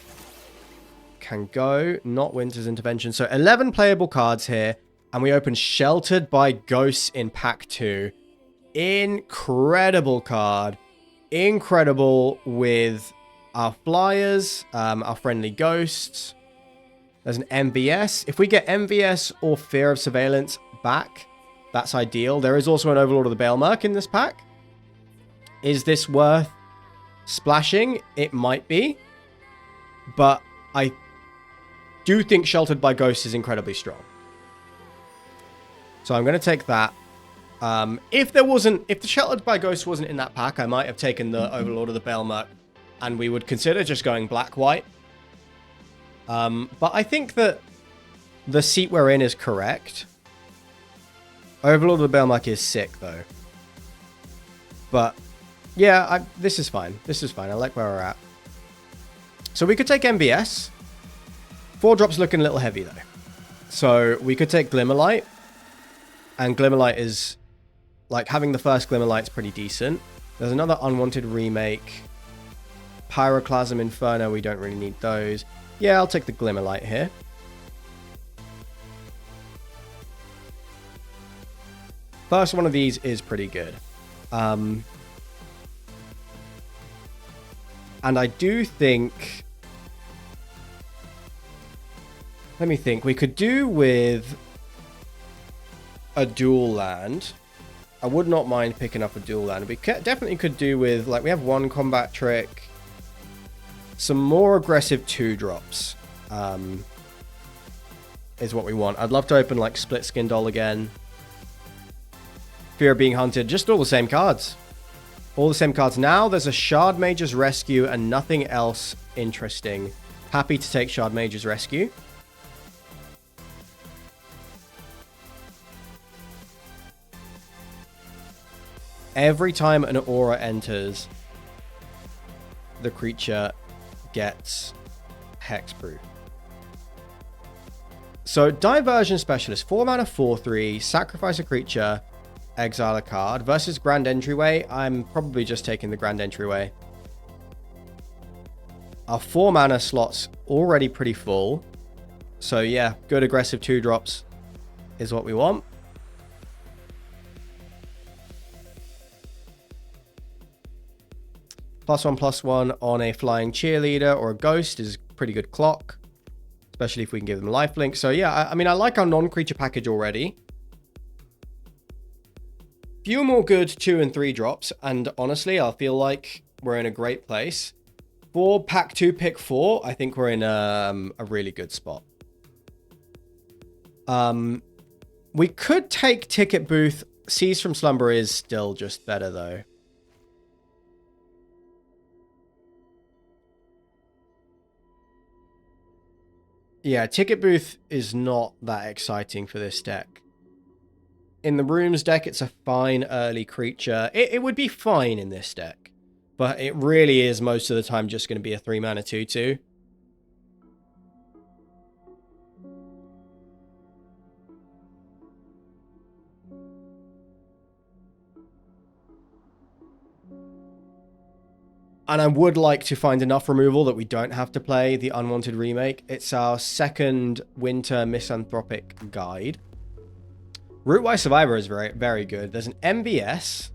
can go, not Winter's Intervention. So 11 playable cards here. And we open Sheltered by Ghosts in Pack 2. Incredible card. Incredible with our flyers, our Friendly Ghosts. There's an MVS. If we get MVS or Fear of Surveillance back, that's ideal. There is also an Overlord of the Baelmerk in this pack. Is this worth splashing? It might be. But I do think Sheltered by Ghosts is incredibly strong. So I'm going to take that. If the Sheltered by Ghost wasn't in that pack, I might have taken the Overlord of the Baelmerk, and we would consider just going black-white. But I think that the seat we're in is correct. Overlord of the Baelmerk is sick, though. But, yeah, this is fine. This is fine. I like where we're at. So we could take MVS. 4 drops looking a little heavy, though. So we could take Glimmerlight. And Glimmerlight is... like, having the first Glimmerlight's pretty decent. There's another unwanted remake. Pyroclasm Inferno, we don't really need those. Yeah, I'll take the Glimmerlight here. First one of these is pretty good. And I do think... let me think. We could do with a dual land. I would not mind picking up a dual land. We definitely could do with... like, we have one combat trick. Some more aggressive 2-drops. Is what we want. I'd love to open, like, Split Skin Doll again. Fear of Being Hunted. Just all the same cards. All the same cards. Now there's a Shard Mage's Rescue and nothing else interesting. Happy to take Shard Mage's Rescue. Every time an aura enters, the creature gets hexproof. So, Diversion Specialist. 4 mana, 4/3. Sacrifice a creature. Exile a card. Versus Grand Entryway. I'm probably just taking the Grand Entryway. Our 4 mana slot's already pretty full. So, yeah. Good aggressive 2-drops is what we want. +1/+1 on a Flying Cheerleader or a Ghost is pretty good clock. Especially if we can give them lifelink. So yeah, I mean, I like our non-creature package already. Few more good 2 and 3 drops. And honestly, I feel like we're in a great place. For pack 2, pick 4, I think we're in a really good spot. We could take Ticket Booth. Seize from Slumber is still just better though. Yeah, Ticket Booth is not that exciting for this deck. In the Rooms deck, it's a fine early creature. It would be fine in this deck. But it really is most of the time just going to be a 3 mana 2/2. And I would like to find enough removal that we don't have to play the Unwanted Remake. It's our second Winter Misanthropic Guide. Rootwise Survivor is very, very good. There's an MVS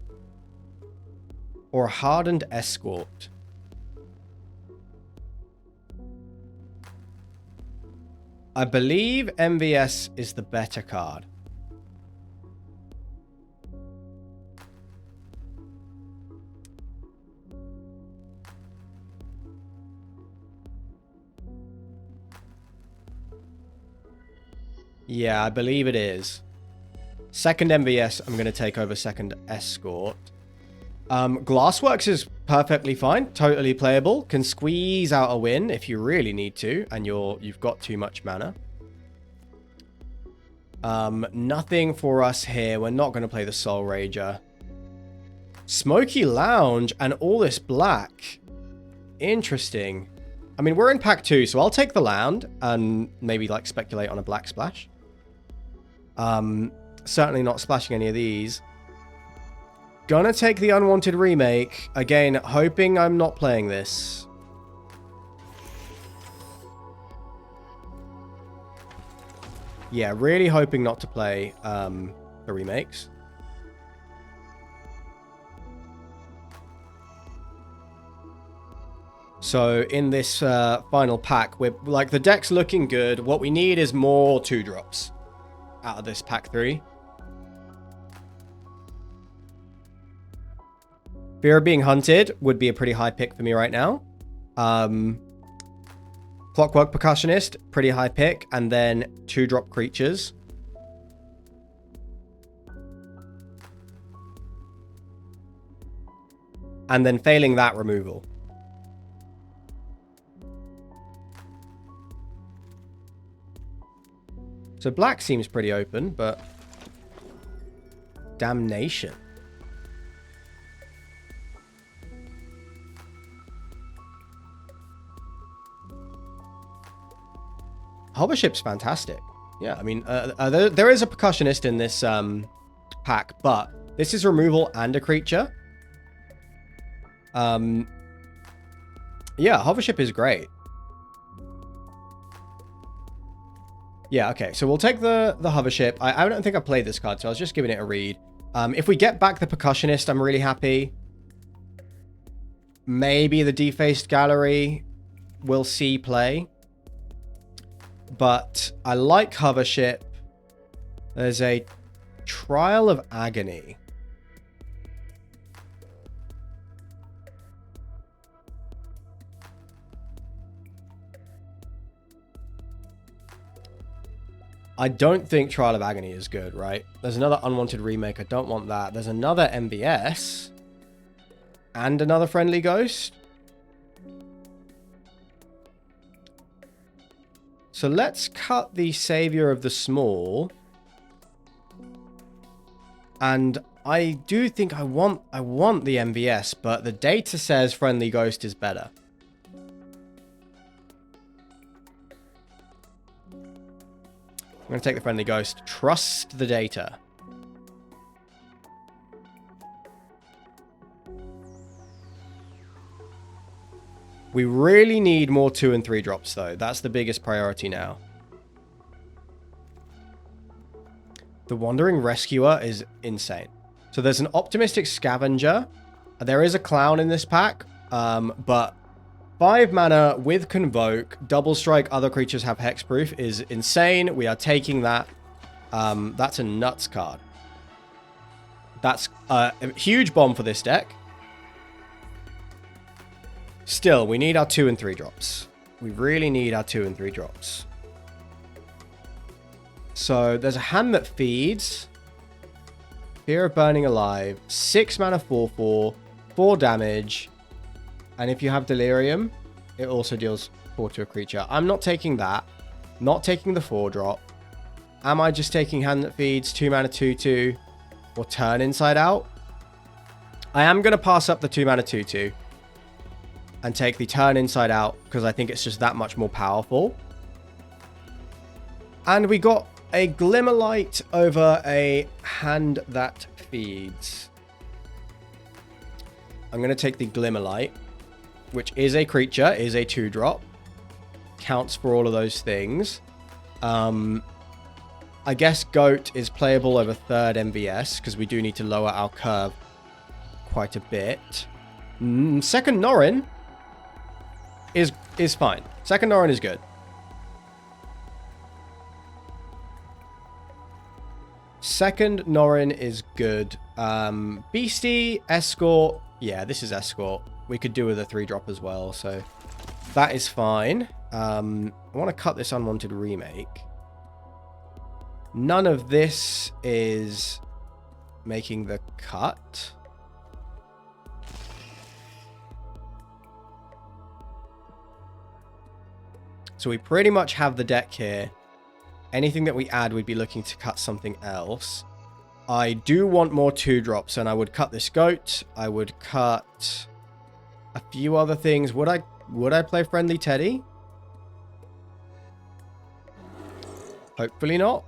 or a Hardened Escort. I believe MVS is the better card. Yeah, I believe it is. Second MVS, I'm going to take over second Escort. Glassworks is perfectly fine. Totally playable. Can squeeze out a win if you really need to. And you've got too much mana. Nothing for us here. We're not going to play the Soul Rager. Smoky Lounge and all this black. Interesting. I mean, we're in pack 2, so I'll take the land and maybe like speculate on a black splash. Certainly not splashing any of these. Gonna take the Unwanted Remake. Again, hoping I'm not playing this. Yeah, really hoping not to play the remakes. So in this final pack, we're like, the deck's looking good. What we need is more 2-drops out of this pack 3. Fear of Being Hunted would be a pretty high pick for me right now. Clockwork Percussionist, pretty high pick. And then 2-drop creatures. And then failing that, removal. So black seems pretty open, but... Damnation. Hovership's fantastic. Yeah, I mean, there is a percussionist in this pack, but this is removal and a creature. Yeah, Hovership is great. Yeah, okay, so we'll take the Hovership. I don't think I played this card, so I was just giving it a read. If we get back the Percussionist, I'm really happy. Maybe the Defaced Gallery will see play. But I like Hovership. There's a Trial of Agony. I don't think Trial of Agony is good, right? There's another Unwanted Remake. I don't want that. There's another MVS. And another Friendly Ghost. So let's cut the Savior of the Small. And I do think I want the MVS, but the data says Friendly Ghost is better. I'm going to take the Friendly Ghost. Trust the data. We really need more 2 and 3 drops, though. That's the biggest priority now. The Wandering Rescuer is insane. So there's an Optimistic Scavenger. There is a Clown in this pack, but 5 mana with Convoke, double strike, other creatures have hexproof is insane. We are taking that. That's a nuts card. That's a huge bomb for this deck. Still, we need our 2 and 3 drops. We really need our 2 and 3 drops. So there's a Hand That Feeds. Fear of Burning Alive. 6 mana 4/4. 4 damage. And if you have Delirium, it also deals 4 to a creature. I'm not taking that. Not taking the 4-drop. Am I just taking Hand That Feeds, 2 mana 2/2, or Turn Inside Out? I am going to pass up the 2 mana 2/2 and take the Turn Inside Out because I think it's just that much more powerful. And we got a Glimmerlight over a Hand That Feeds. I'm going to take the Glimmerlight, which is a creature, is a 2-drop. Counts for all of those things. I guess Goat is playable over 3rd MVS, because we do need to lower our curve quite a bit. Second Norrin is fine. Second Norrin is good. Second Norrin is good. Beastie, Escort. Yeah, this is Escort. We could do with a 3-drop as well, so that is fine. I want to cut this Unwanted Remake. None of this is making the cut. So we pretty much have the deck here. Anything that we add, we'd be looking to cut something else. I do want more 2-drops, and I would cut this Goat. I would cut a few other things. Would I play Friendly Teddy? Hopefully not.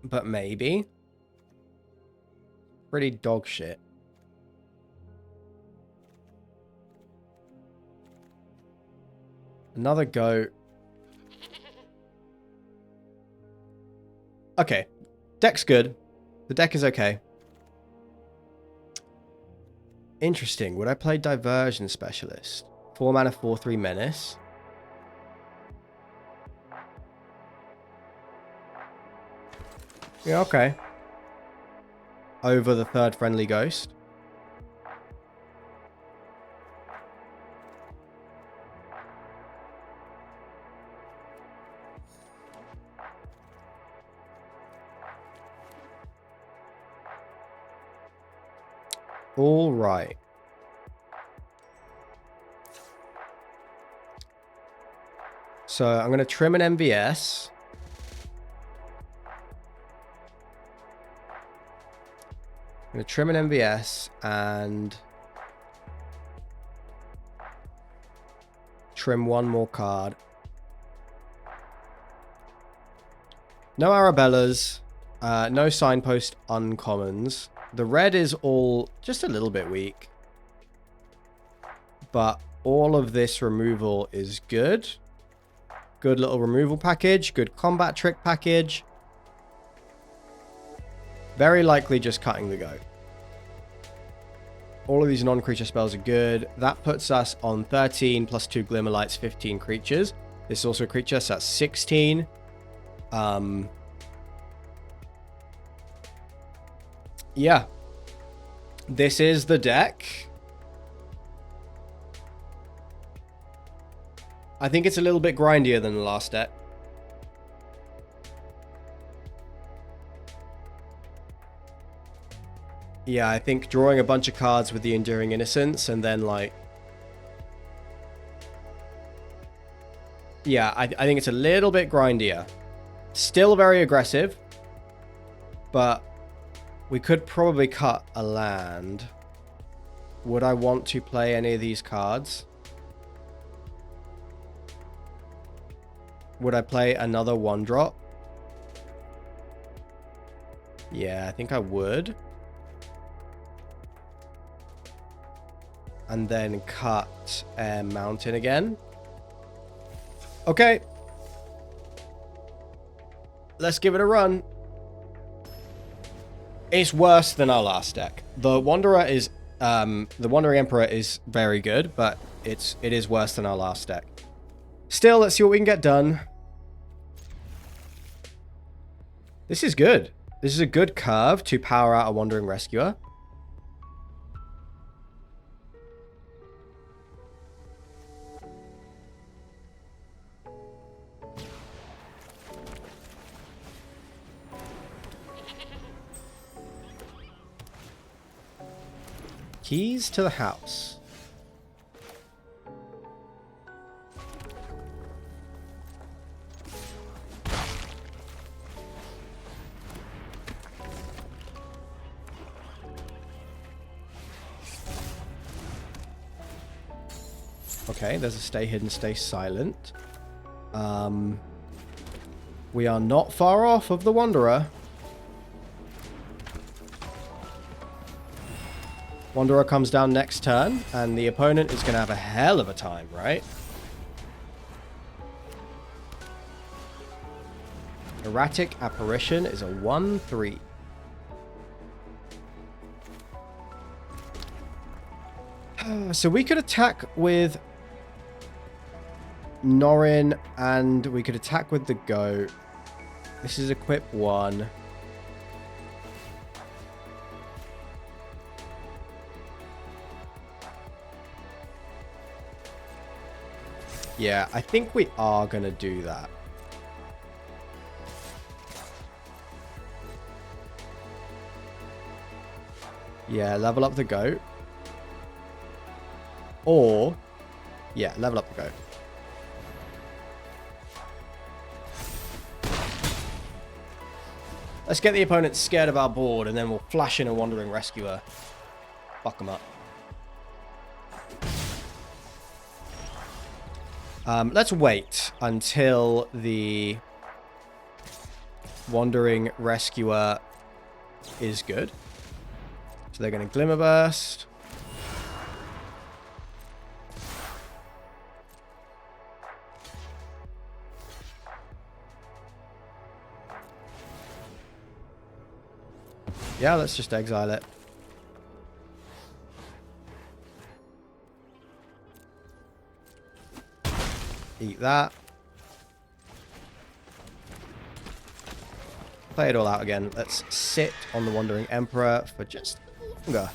But maybe. Pretty dog shit. Another Goat. Okay. Deck's good. The deck is okay. Interesting. Would I play Diversion Specialist? 4 mana 4/3 Menace. Yeah, okay. Over the 3rd Friendly Ghost. All right. So I'm going to trim an MVS. I'm going to trim an MVS and trim one more card. No Arabellas, no Signpost uncommons. The red is all just a little bit weak, but all of this removal is good. Good little removal package, good combat trick package. Very likely just cutting the go. All of these non-creature spells are good. That puts us on 13 plus 2 Glimmerlights, 15 creatures. This is also a creature, so that's 16. Yeah. This is the deck. I think it's a little bit grindier than the last deck. Yeah, I think drawing a bunch of cards with the Enduring Innocence and then like... Yeah, I think it's a little bit grindier. Still very aggressive. But we could probably cut a land. Would I want to play any of these cards? Would I play another 1-drop? Yeah, I think I would. And then cut Mountain again. Okay. Let's give it a run. It's worse than our last deck. The Wanderer is... the Wandering Emperor is very good, but it is worse than our last deck. Still, let's see what we can get done. This is good. This is a good curve to power out a Wandering Rescuer. Keys to the house. Okay, there's a stay hidden, stay silent. We are not far off of the Wanderer. Wanderer comes down next turn, and the opponent is going to have a hell of a time, right? Erratic Apparition is a 1/3. So we could attack with Norin, and we could attack with the Goat. This is equip 1. Yeah, I think we are going to do that. Yeah, level up the Goat. Or, yeah, level up the Goat. Let's get the opponent scared of our board, and then we'll flash in a Wandering Rescuer. Fuck them up. Let's wait until the Wandering Rescuer is good. So they're going to Glimmer Burst. Yeah, let's just exile it. Eat that. Play it all out again. Let's sit on the Wandering Emperor for just longer.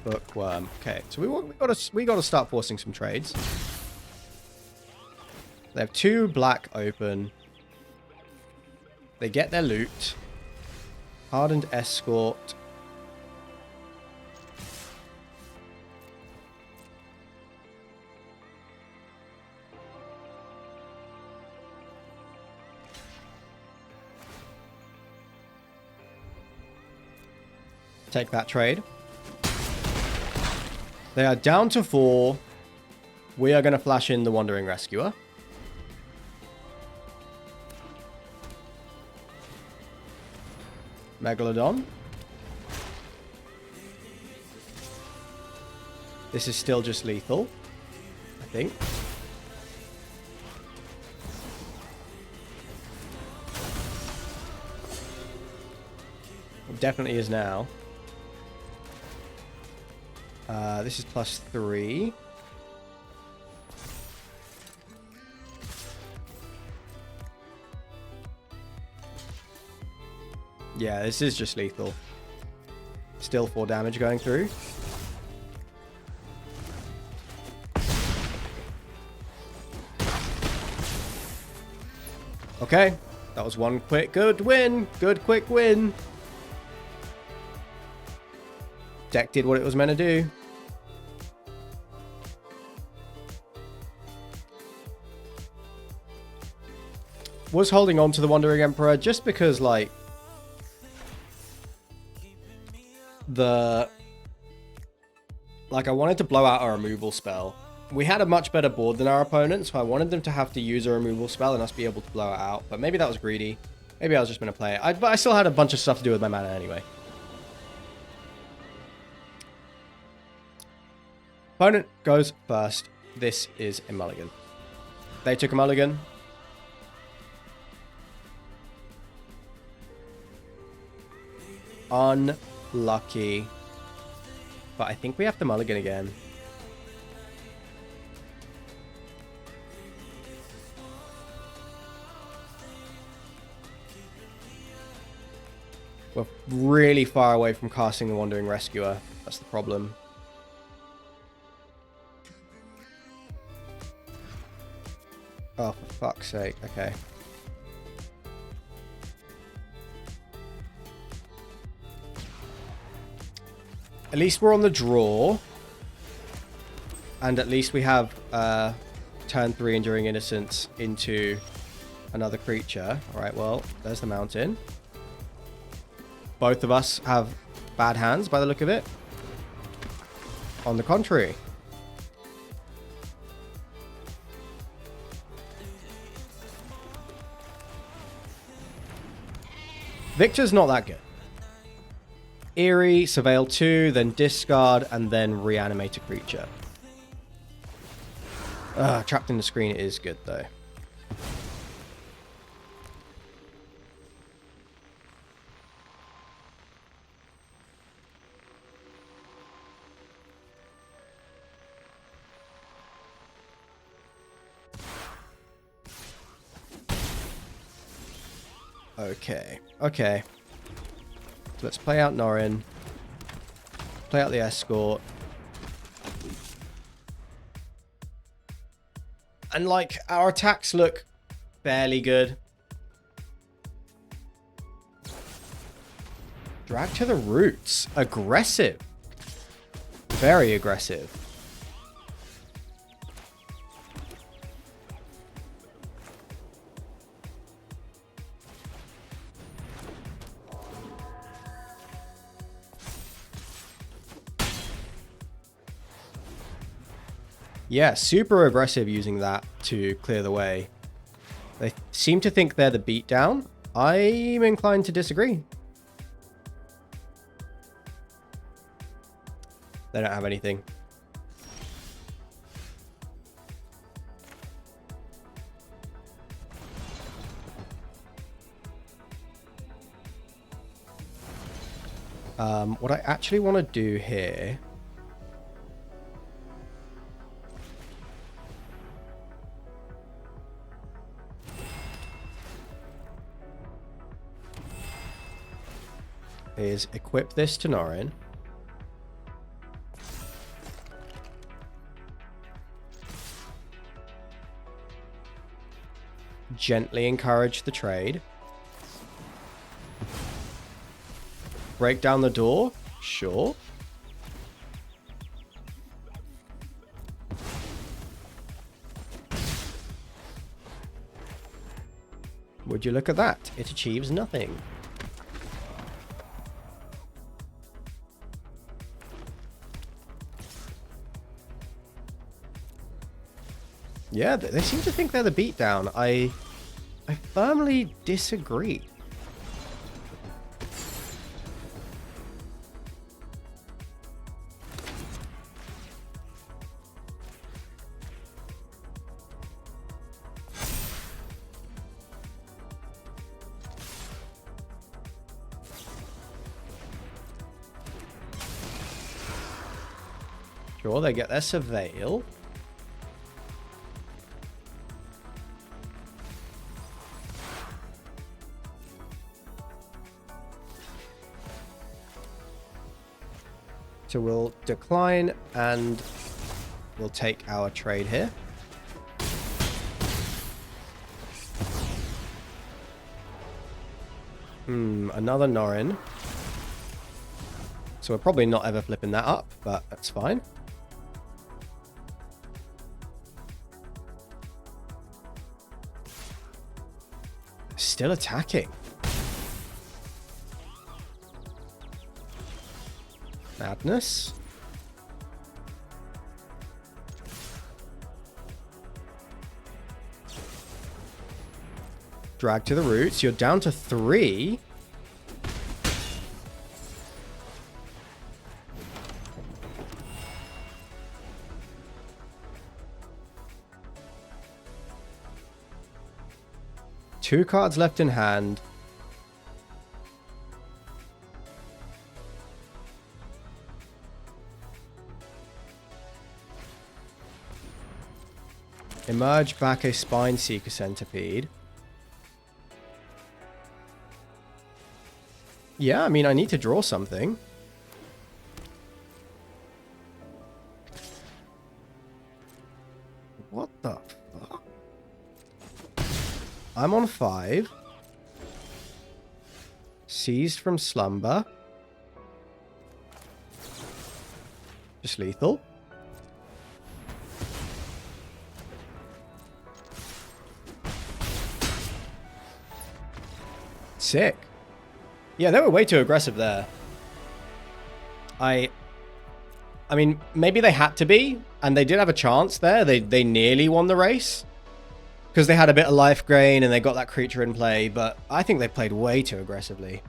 Bookworm. Okay, so we got to start forcing some trades. They have 2 black open. They get their loot. Hardened Escort. Take that trade. They are down to 4. We are going to flash in the Wandering Rescuer. Megalodon. This is still just lethal, I think. It definitely is now. This is +3. Yeah, this is just lethal. Still 4 damage going through. Okay, that was one good win. Good quick win. Deck did what it was meant to do. Was holding on to the Wandering Emperor just because, like, I wanted to blow out a removal spell. We had a much better board than our opponent, so I wanted them to have to use a removal spell and us be able to blow it out. But maybe that was greedy. Maybe I was just going to play it. But I still had a bunch of stuff to do with my mana anyway. Opponent goes first. This is a mulligan. They took a mulligan. Unlucky. But I think we have to mulligan again. We're really far away from casting the Wandering Rescuer. That's the problem. Oh, for fuck's sake. Okay. At least we're on the draw. And at least we have turn 3 Enduring Innocence into another creature. Alright, well, there's the mountain. Both of us have bad hands by the look of it. On the contrary. Victor's not that good. Eerie, Surveil 2, then discard, and then reanimate a creature. Trapped in the Screen is good, though. Okay, okay. So let's play out Norin. Play out the Escort. And, like, our attacks look fairly good. Drag to the Roots. Aggressive. Very aggressive. Yeah, super aggressive using that to clear the way. They seem to think they're the beatdown. I'm inclined to disagree. They don't have anything. What I actually want to do here is equip this to Norin. Gently encourage the trade. Break down the door? Sure. Would you look at that? It achieves nothing. Yeah, they seem to think they're the beatdown. I firmly disagree. Sure, they get their surveil. So we'll decline and we'll take our trade here. Another Norin. So we're probably not ever flipping that up, but that's fine. Still attacking. Madness. Drag to the roots. You're down to 3. Two cards left in hand. Emerge back a Spine Seeker Centipede. Yeah, I mean, I need to draw something. What the fuck? I'm on 5. Seized from slumber. Just lethal. Sick. Yeah, they were way too aggressive there. I mean, maybe they had to be, and they did have a chance there. They nearly won the race. Because they had a bit of life gain and they got that creature in play, but I think they played way too aggressively.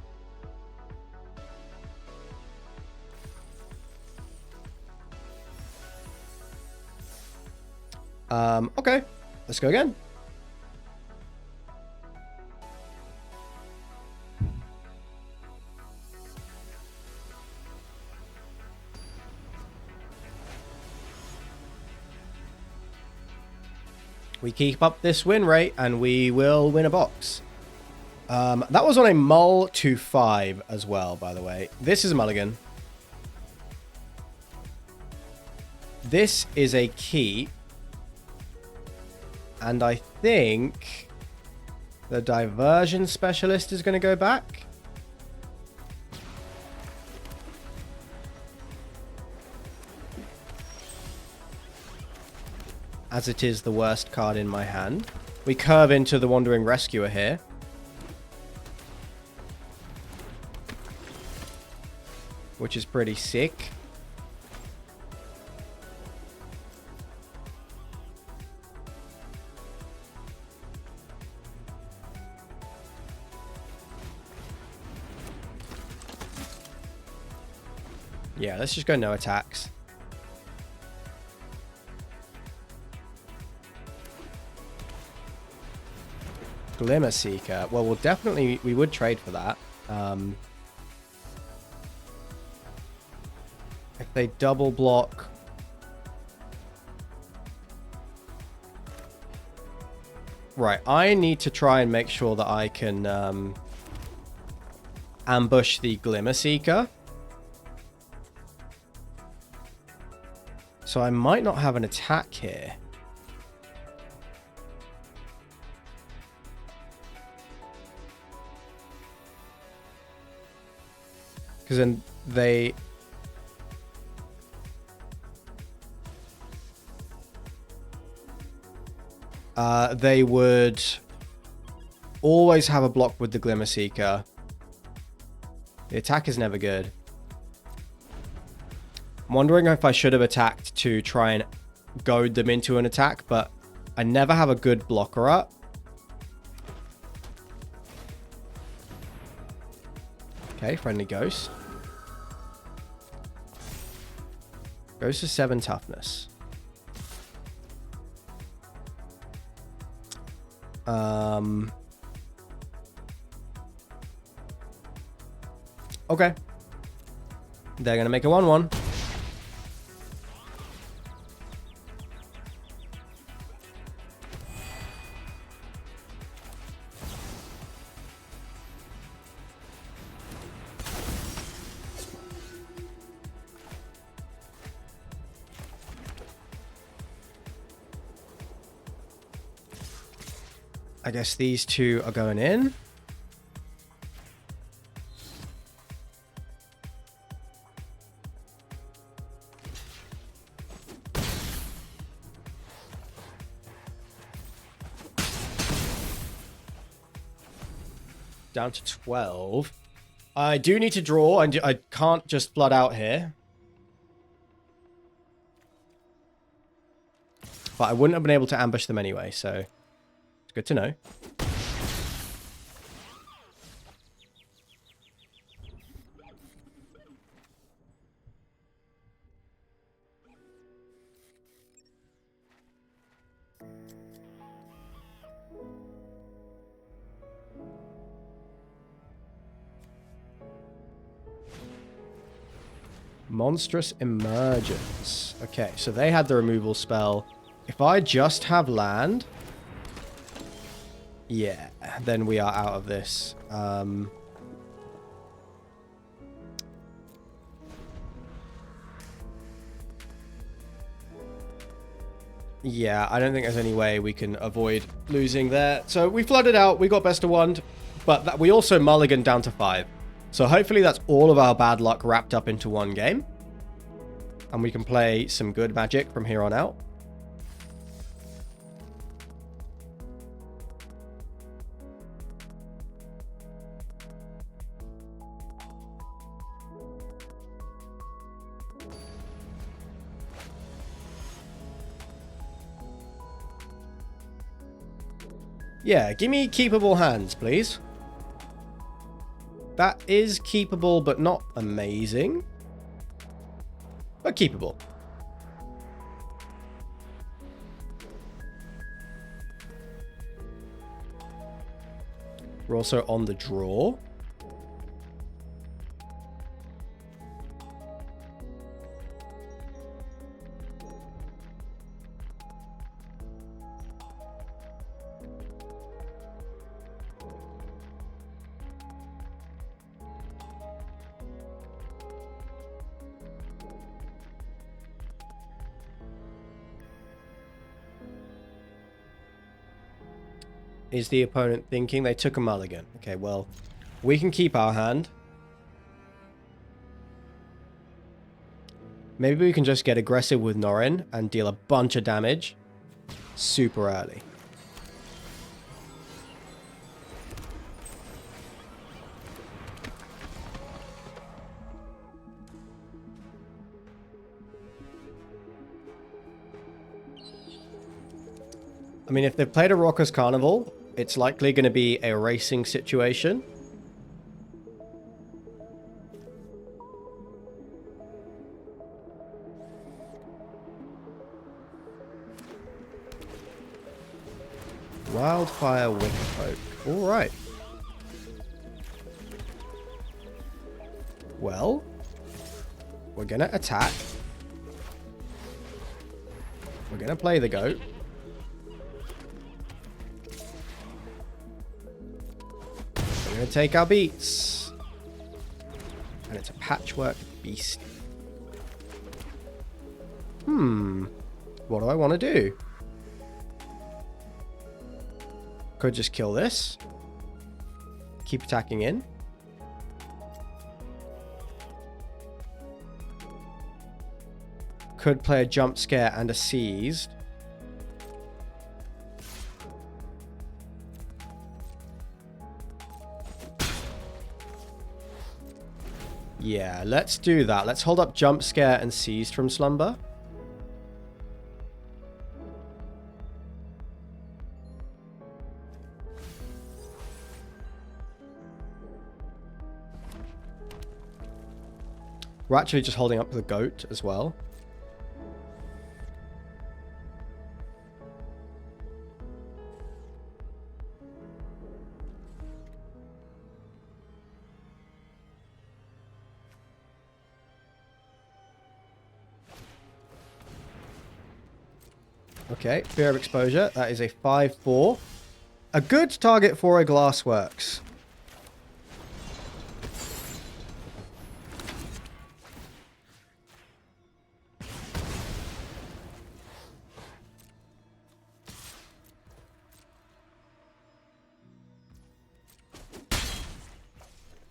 Okay, let's go again. We keep up this win rate and we will win a box. That was on a mull to 5 as well, by the way. This is a mulligan. This is a key. And I think the diversion specialist is going to go back. As it is the worst card in my hand. We curve into the Wandering Rescuer here. Which is pretty sick. Yeah, let's just go no attacks. Glimmer Seeker. Well, we would trade for that. If they double block... Right, I need to try and make sure that I can ambush the Glimmer Seeker. So I might not have an attack here. Because then they would always have a block with the Glimmer Seeker. The attack is never good. I'm wondering if I should have attacked to try and goad them into an attack, but I never have a good blocker up. Okay, friendly ghost. Ghost is 7 toughness. Okay. They're going to make a 1/1. I guess these two are going in. Down to 12. I do need to draw. I can't just flood out here. But I wouldn't have been able to ambush them anyway, so it's good to know. Monstrous Emergence. Okay, so they had the removal spell. If I just have land... yeah, then we are out of this. Yeah, I don't think there's any way we can avoid losing there. So we flooded out, we got best of 1, but we also mulliganed down to 5. So hopefully that's all of our bad luck wrapped up into one game. And we can play some good Magic from here on out. Yeah, give me keepable hands, please. That is keepable, but not amazing. But keepable. We're also on the draw. Is the opponent thinking they took a mulligan? Okay, well, we can keep our hand. Maybe we can just get aggressive with Norin and deal a bunch of damage super early. I mean, if they've played a Rocker's Carnival, it's likely going to be a racing situation. Wildfire Wickpoke. Alright. Well, we're going to attack. We're going to play the goat. We're going to take our beats. And it's a patchwork beast. What do I want to do? Could just kill this. Keep attacking in. Could play a jump scare and a seized. Yeah, let's do that. Let's hold up jump scare and seized from slumber. We're actually just holding up the goat as well. Okay, fear of exposure. That is a 5-4. A good target for a Glassworks.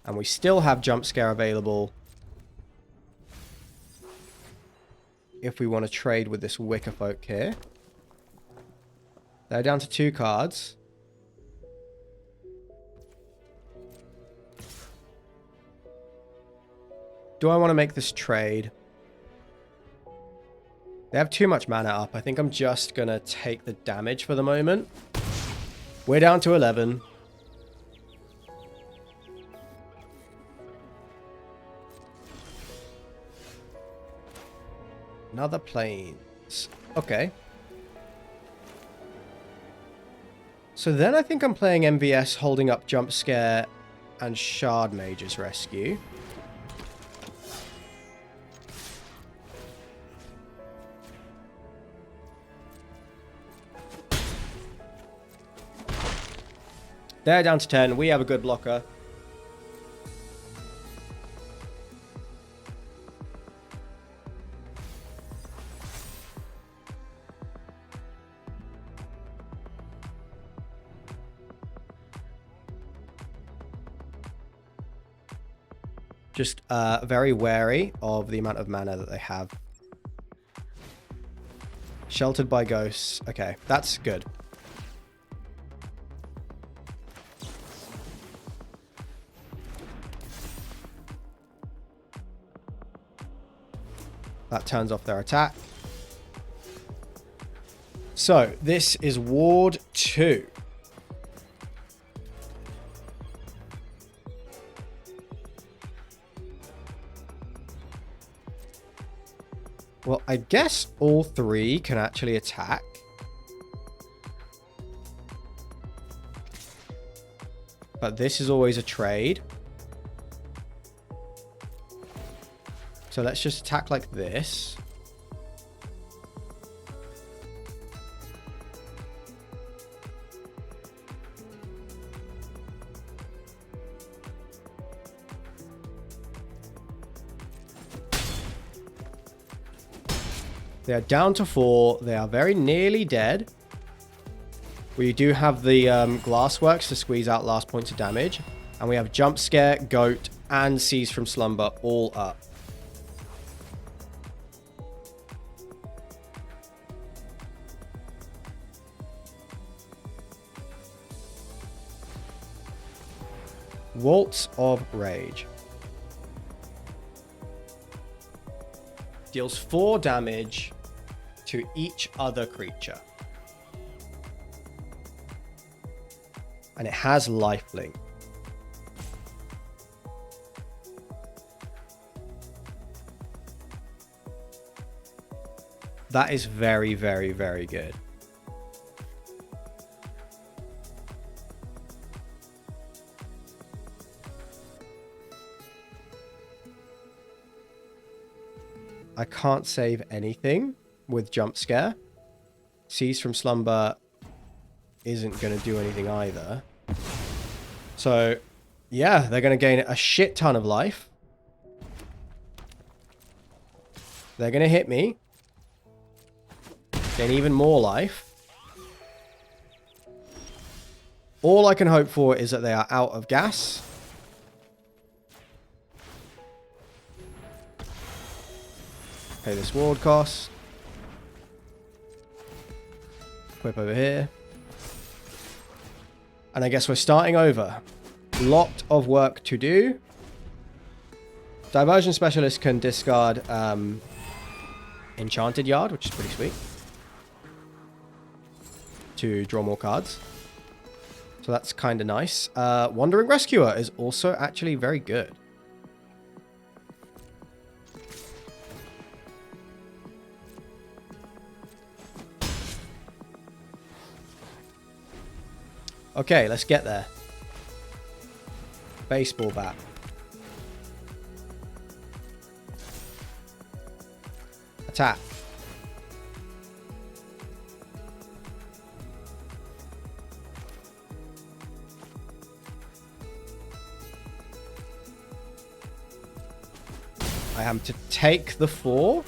And we still have jump scare available if we want to trade with this Wicker Folk here. They're down to 2 cards. Do I want to make this trade? They have too much mana up. I think I'm just going to take the damage for the moment. We're down to 11. Another planes. Okay. So then I think I'm playing MVS holding up Jump Scare and Shard Mage's Rescue. They're down to 10. We have a good blocker. Just very wary of the amount of mana that they have. Sheltered by ghosts. Okay, that's good. That turns off their attack. So, this is Ward 2. Well, I guess all 3 can actually attack. But this is always a trade. So let's just attack like this. They are down to 4. They are very nearly dead. We do have the Glassworks to squeeze out last points of damage. And we have Jump Scare, Goat, and Seize from Slumber all up. Waltz of Rage. Deals 4 damage to each other creature. And it has lifelink. That is very, very, very good. I can't save anything with Jump Scare. Seize from Slumber isn't going to do anything either. So, yeah, they're going to gain a shit ton of life. They're going to hit me. Gain even more life. All I can hope for is that they are out of gas. Pay this ward cost. Equip over here. And I guess we're starting over. Lot of work to do. Diversion Specialist can discard Enchanted Yard, which is pretty sweet. To draw more cards. So that's kind of nice. Wandering Rescuer is also actually very good. Okay, let's get there. Baseball bat. Attack. I am to take the 4.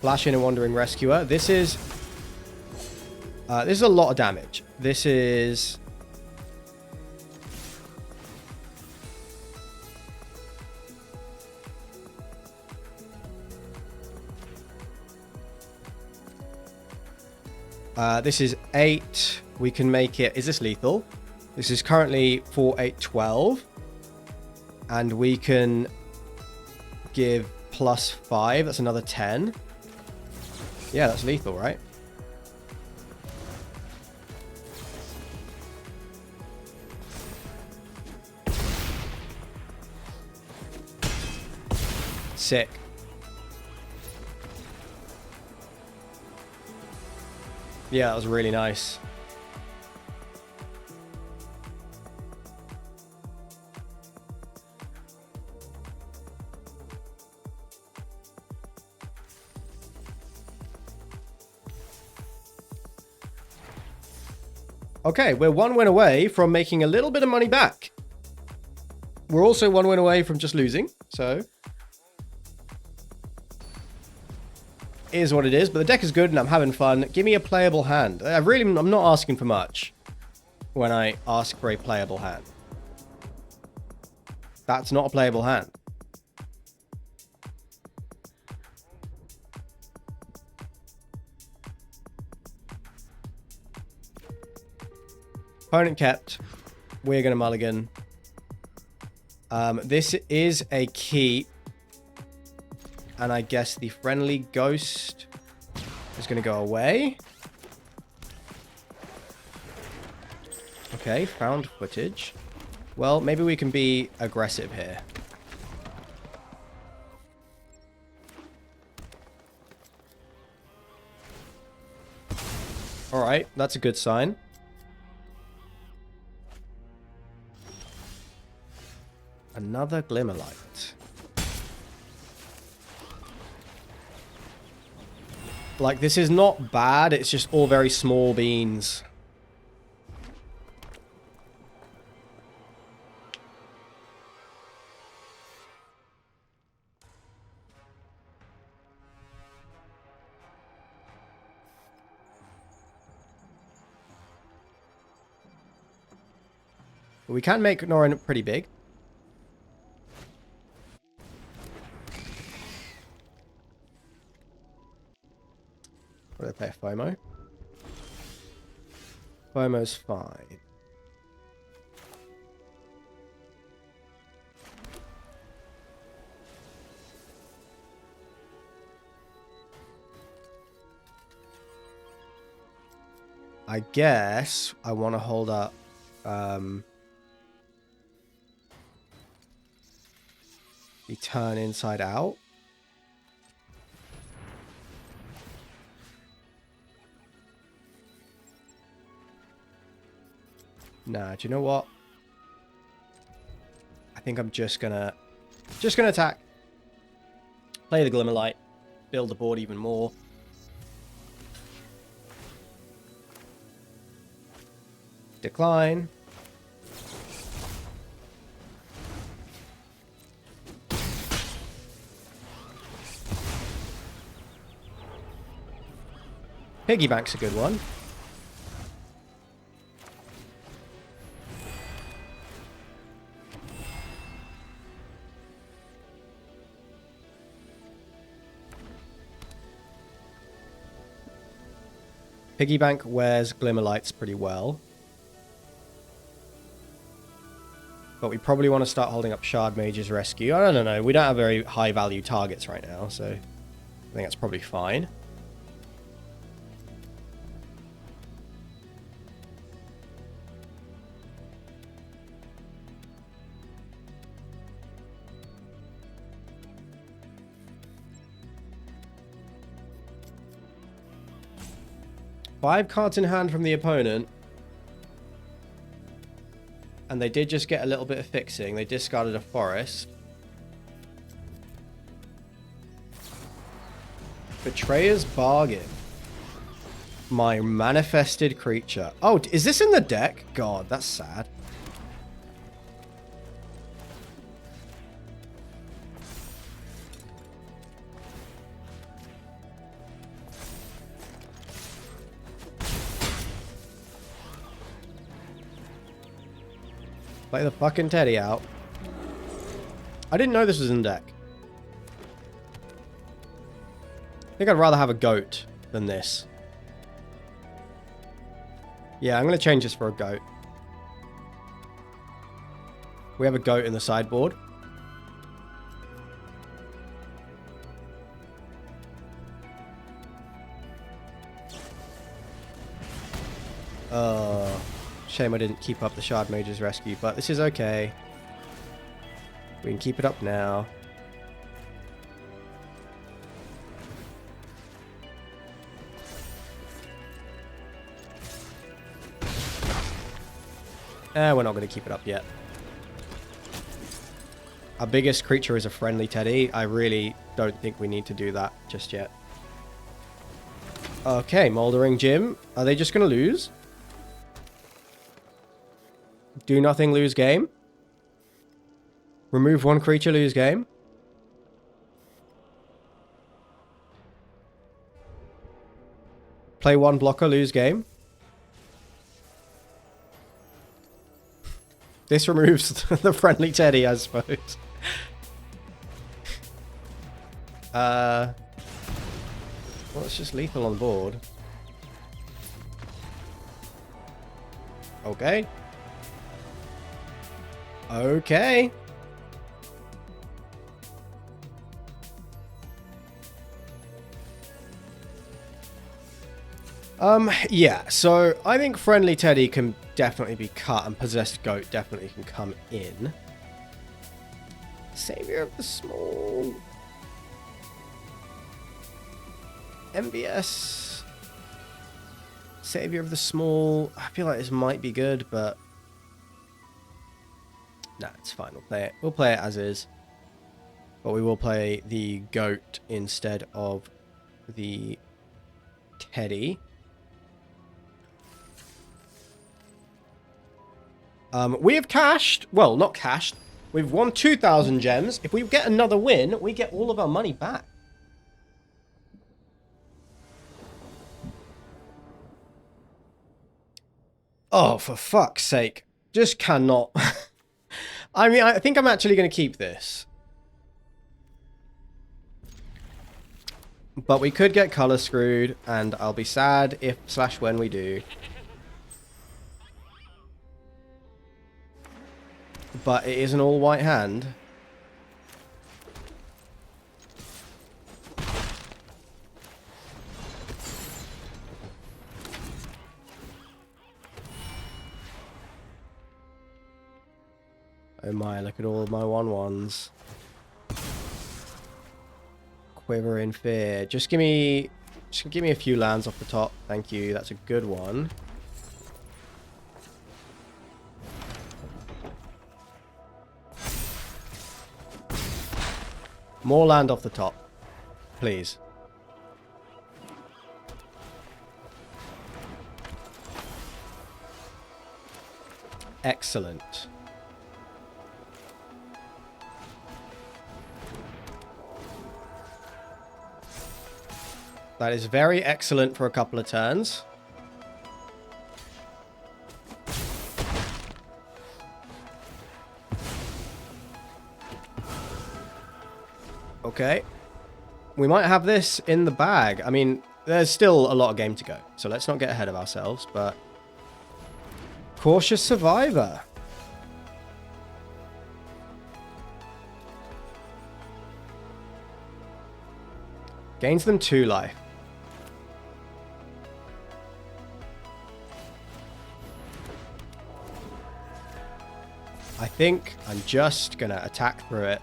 Flash in a Wandering Rescuer. This is a lot of damage. This is... this is 8. We can make it... Is this lethal? This is currently 4, 8, 12. And we can give +5. That's another 10. Yeah, that's lethal, right? Sick. Yeah, that was really nice. Okay, we're 1 win away from making a little bit of money back. We're also 1 win away from just losing, so... It is what it is, but the deck is good and I'm having fun. Give me a playable hand. I'm not asking for much when I ask for a playable hand. That's not a playable hand. Opponent kept. We're going to mulligan. This is a keep. And I guess the friendly ghost is going to go away. Okay, found footage. Well, maybe we can be aggressive here. Alright, that's a good sign. Another Glimmerlight. Like, this is not bad, it's just all very small beans. We can make Norin pretty big. What do they play? FOMO? FOMO's fine. I guess I want to hold up the turn inside out. Nah, do you know what? I think I'm just gonna attack. Play the Glimmerlight. Build the board even more. Decline. Piggy bank's a good one. Piggy bank wears Glimmerlights pretty well. But we probably want to start holding up Shard Mage's Rescue. I don't know. We don't have very high value targets right now, so I think that's probably fine. Five cards in hand from the opponent. And they did just get a little bit of fixing. They discarded a forest. Betrayer's Bargain. My manifested creature. Oh, is this in the deck? God, that's sad. Play the fucking Teddy out. I didn't know this was in the deck. I think I'd rather have a goat than this. Yeah, I'm going to change this for a goat. We have a goat in the sideboard. Shame I didn't keep up the Shard Mage's Rescue, but this is okay. We can keep it up now. We're not going to keep it up yet. Our biggest creature is a friendly Teddy. I really don't think we need to do that just yet. Okay, Mouldering Gym. Are they just going to lose? Do nothing, lose game. Remove one creature, lose game. Play one blocker, lose game. This removes the friendly Teddy, I suppose. Well, it's just lethal on board. Okay. Okay. Yeah, so I think Friendly Teddy can definitely be cut and Possessed Goat definitely can come in. Savior of the Small. MBS. Savior of the Small. I feel like this might be good, but nah, it's fine. We'll play it. We'll play it as is. But we will play the goat instead of the Teddy. We have cashed. Well, not cashed. We've won 2,000 gems. If we get another win, we get all of our money back. Oh, for fuck's sake. Just cannot. I mean, I think I'm actually going to keep this. But we could get color screwed, and I'll be sad if / when we do. But it is an all-white hand. Oh my, look at all my 1/1s. Quiver in Fear. Just give me a few lands off the top. Thank you. That's a good one. More land off the top, please. Excellent. That is very excellent for a couple of turns. Okay. We might have this in the bag. I mean, there's still a lot of game to go, so let's not get ahead of ourselves, but... Cautious Survivor. Gains them 2 life. I think I'm just gonna attack through it.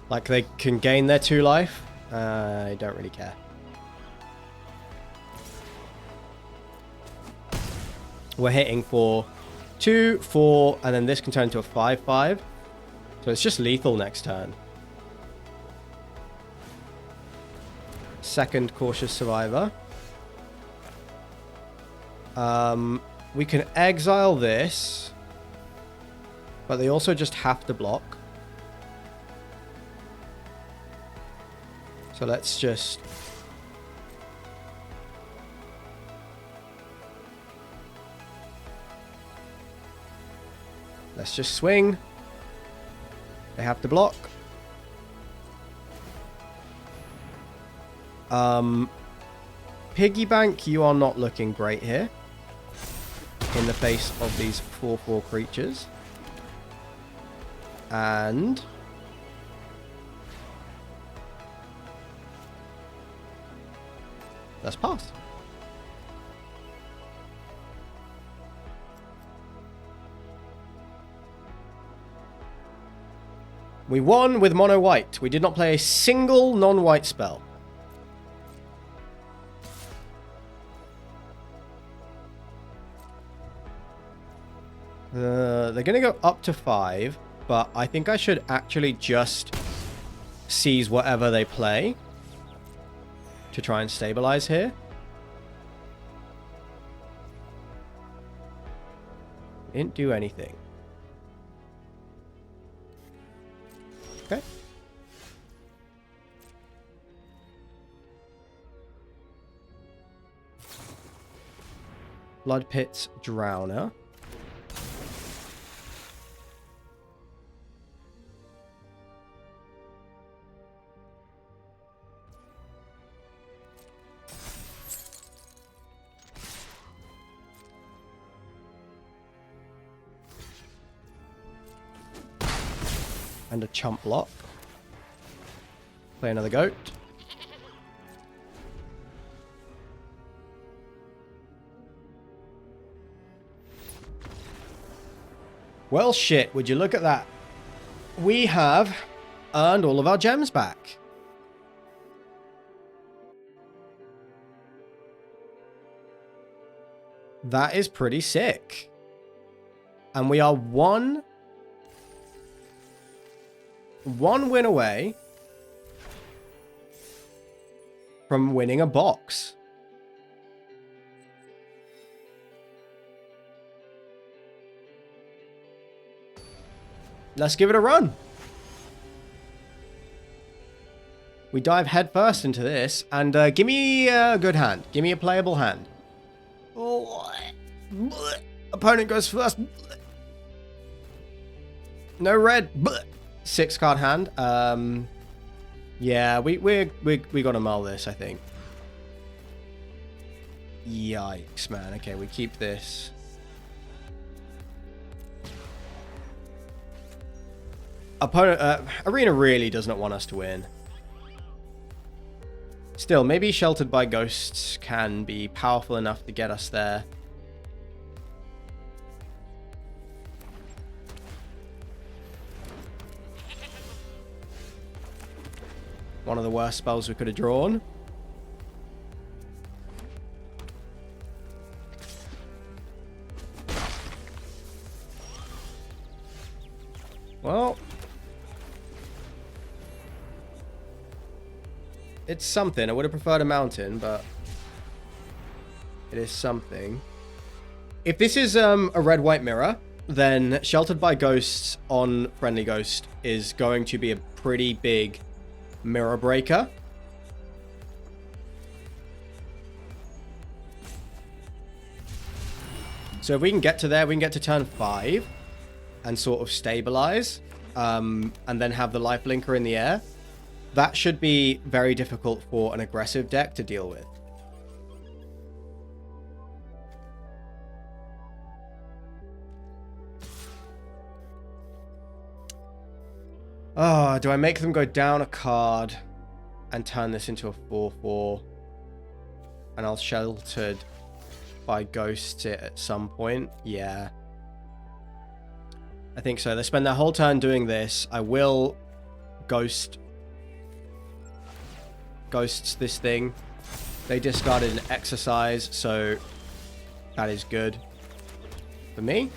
Like, they can gain their 2 life. I don't really care. we're hitting for 2, 4, and then this can turn into a 5/5. So it's just lethal next turn. Second Cautious Survivor. We can exile this, but they also just have to block. So let's just... let's just swing. They have to block. Piggy Bank, you are not looking great here in the face of these 4/4 creatures. And let's pass. We won with mono white. We did not play a single non-white spell. They're going to go up to 5, but I think I should actually just seize whatever they play to try and stabilize here. Didn't do anything. Okay. Blood Pit's Drowner. And a chump block. Play another goat. Well, shit, would you look at that? We have earned all of our gems back. That is pretty sick. And we are one win away from winning a box. Let's give it a run. We dive headfirst into this, and give me a good hand. Give me a playable hand. Oh, opponent goes first. No red. 6-card hand. Yeah, we gotta mull this, I think. Yikes, man. Okay, we keep this. Opponent, Arena really does not want us to win. Still, maybe Sheltered by Ghosts can be powerful enough to get us there. One of the worst spells we could have drawn. Well, it's something. I would have preferred a mountain, but it is something. If this is a red-white mirror, then Sheltered by Ghosts on Friendly Ghost is going to be a pretty big mirror breaker. So if we can get to there, we can get to turn 5 and sort of stabilize, and then have the life blinker in the air. That should be very difficult for an aggressive deck to deal with. Oh, do I make them go down a card and turn this into a 4/4? And I'll Sheltered by Ghosts it at some point. Yeah. I think so. They spend their whole turn doing this. I will Ghosts this thing. They discarded an exercise, so that is good. for me.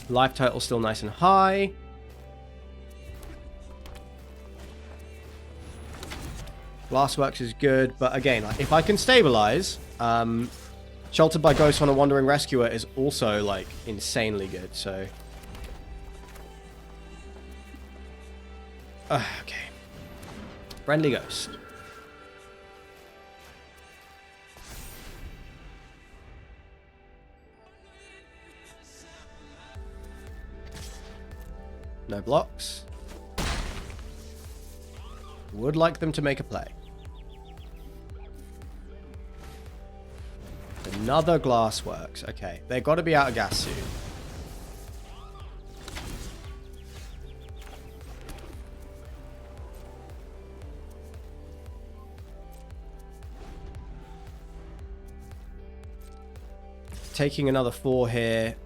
Life total still nice and high. Glassworks is good, but again, like, if I can stabilize, Sheltered by Ghosts on a Wandering Rescuer is also, like, insanely good, so... okay. Friendly Ghost. No blocks. Would like them to make a play. Another Glassworks. Okay, they've got to be out of gas soon. Taking another 4 here.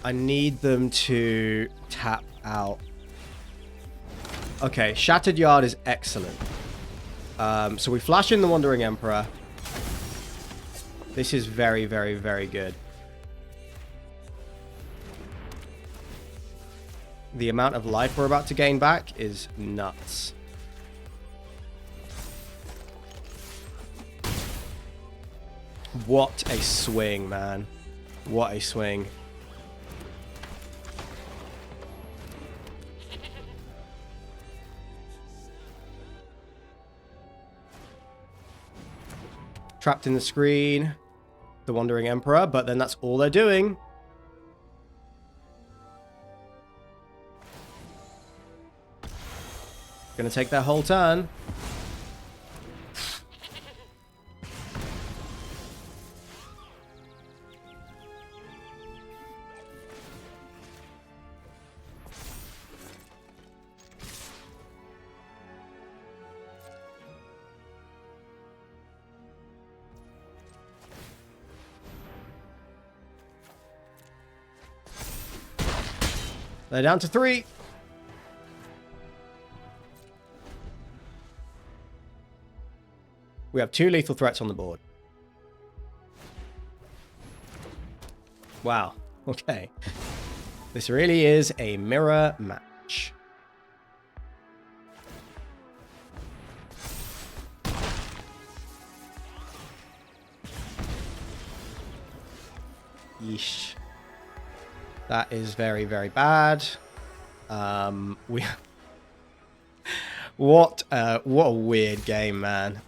I need them to tap out. Okay, Shattered Yard is excellent. So we flash in the Wandering Emperor. This is very, very, very good. The amount of life we're about to gain back is nuts. What a swing, man. What a swing. Trapped in the screen. The Wandering Emperor, but then that's all they're doing. Gonna take their whole turn. They're down to 3. We have 2 lethal threats on the board. Wow. Okay. This really is a mirror match. Yeesh. That is very, very bad. What a weird game, man.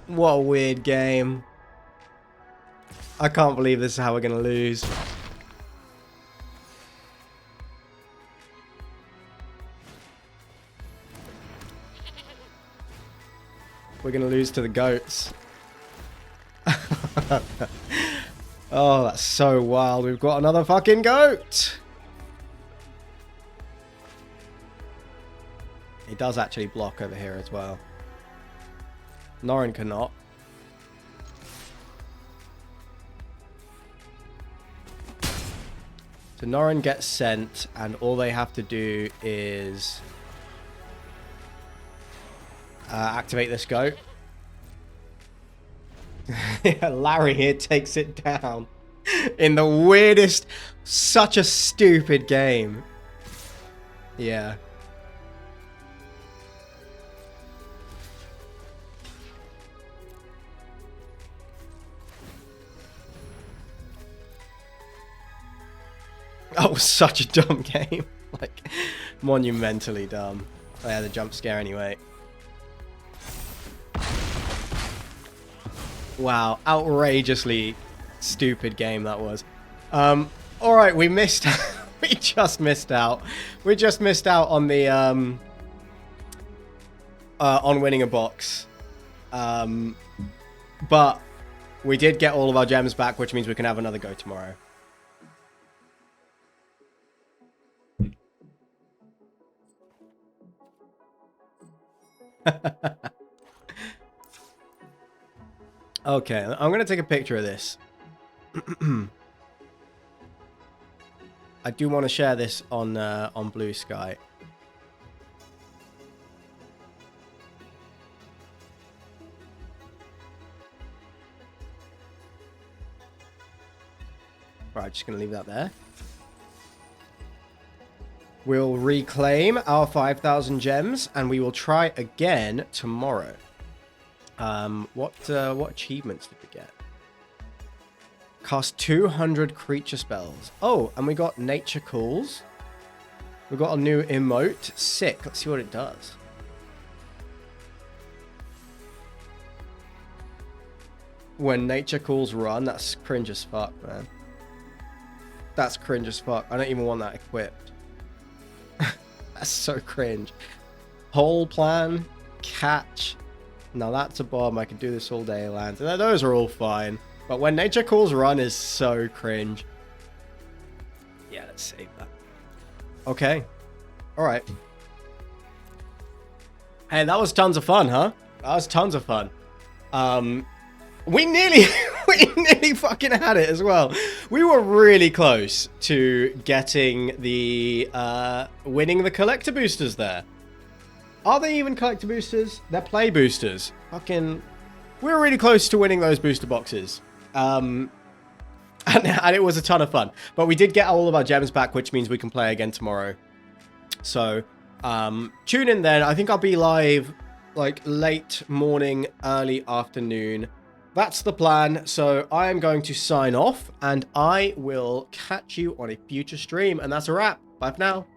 What a weird game. I can't believe this is how we're gonna lose. We're gonna lose to the goats. Oh, that's so wild. We've got another fucking goat. He does actually block over here as well. Norrin cannot. So Norrin gets sent, and all they have to do is activate this goat. Larry here takes it down in the weirdest, such a stupid game. Yeah. That was such a dumb game. Like, monumentally dumb. I had a jump scare anyway. Wow, outrageously stupid game that was. Alright, we missed we just missed out. We just missed out on the on winning a box. But we did get all of our gems back, which means we can have another go tomorrow. Okay, I'm going to take a picture of this. I do want to share this on Blue Sky. Right, just going to leave that there. We'll reclaim our 5,000 gems, and we will try again tomorrow. What achievements did we get? Cast 200 creature spells. Oh, and we got Nature Calls. We got a new emote. Sick. Let's see what it does. When Nature Calls run, that's cringe as fuck, man. That's cringe as fuck. I don't even want that equipped. That's so cringe. Whole plan, catch. Now that's a bomb. I can do this all day, Lance. Those are all fine. But when Nature Calls run is so cringe. Yeah, let's save that. Okay. All right. Hey, that was tons of fun, huh? That was tons of fun. We nearly fucking had it as well. We were really close to getting the winning the collector boosters there. Are they even collector boosters? They're play boosters. Fucking, we're really close to winning those booster boxes. And it was a ton of fun. But we did get all of our gems back, which means we can play again tomorrow. So tune in then. I think I'll be live like late morning, early afternoon. That's the plan. So I am going to sign off, and I will catch you on a future stream. And that's a wrap. Bye for now.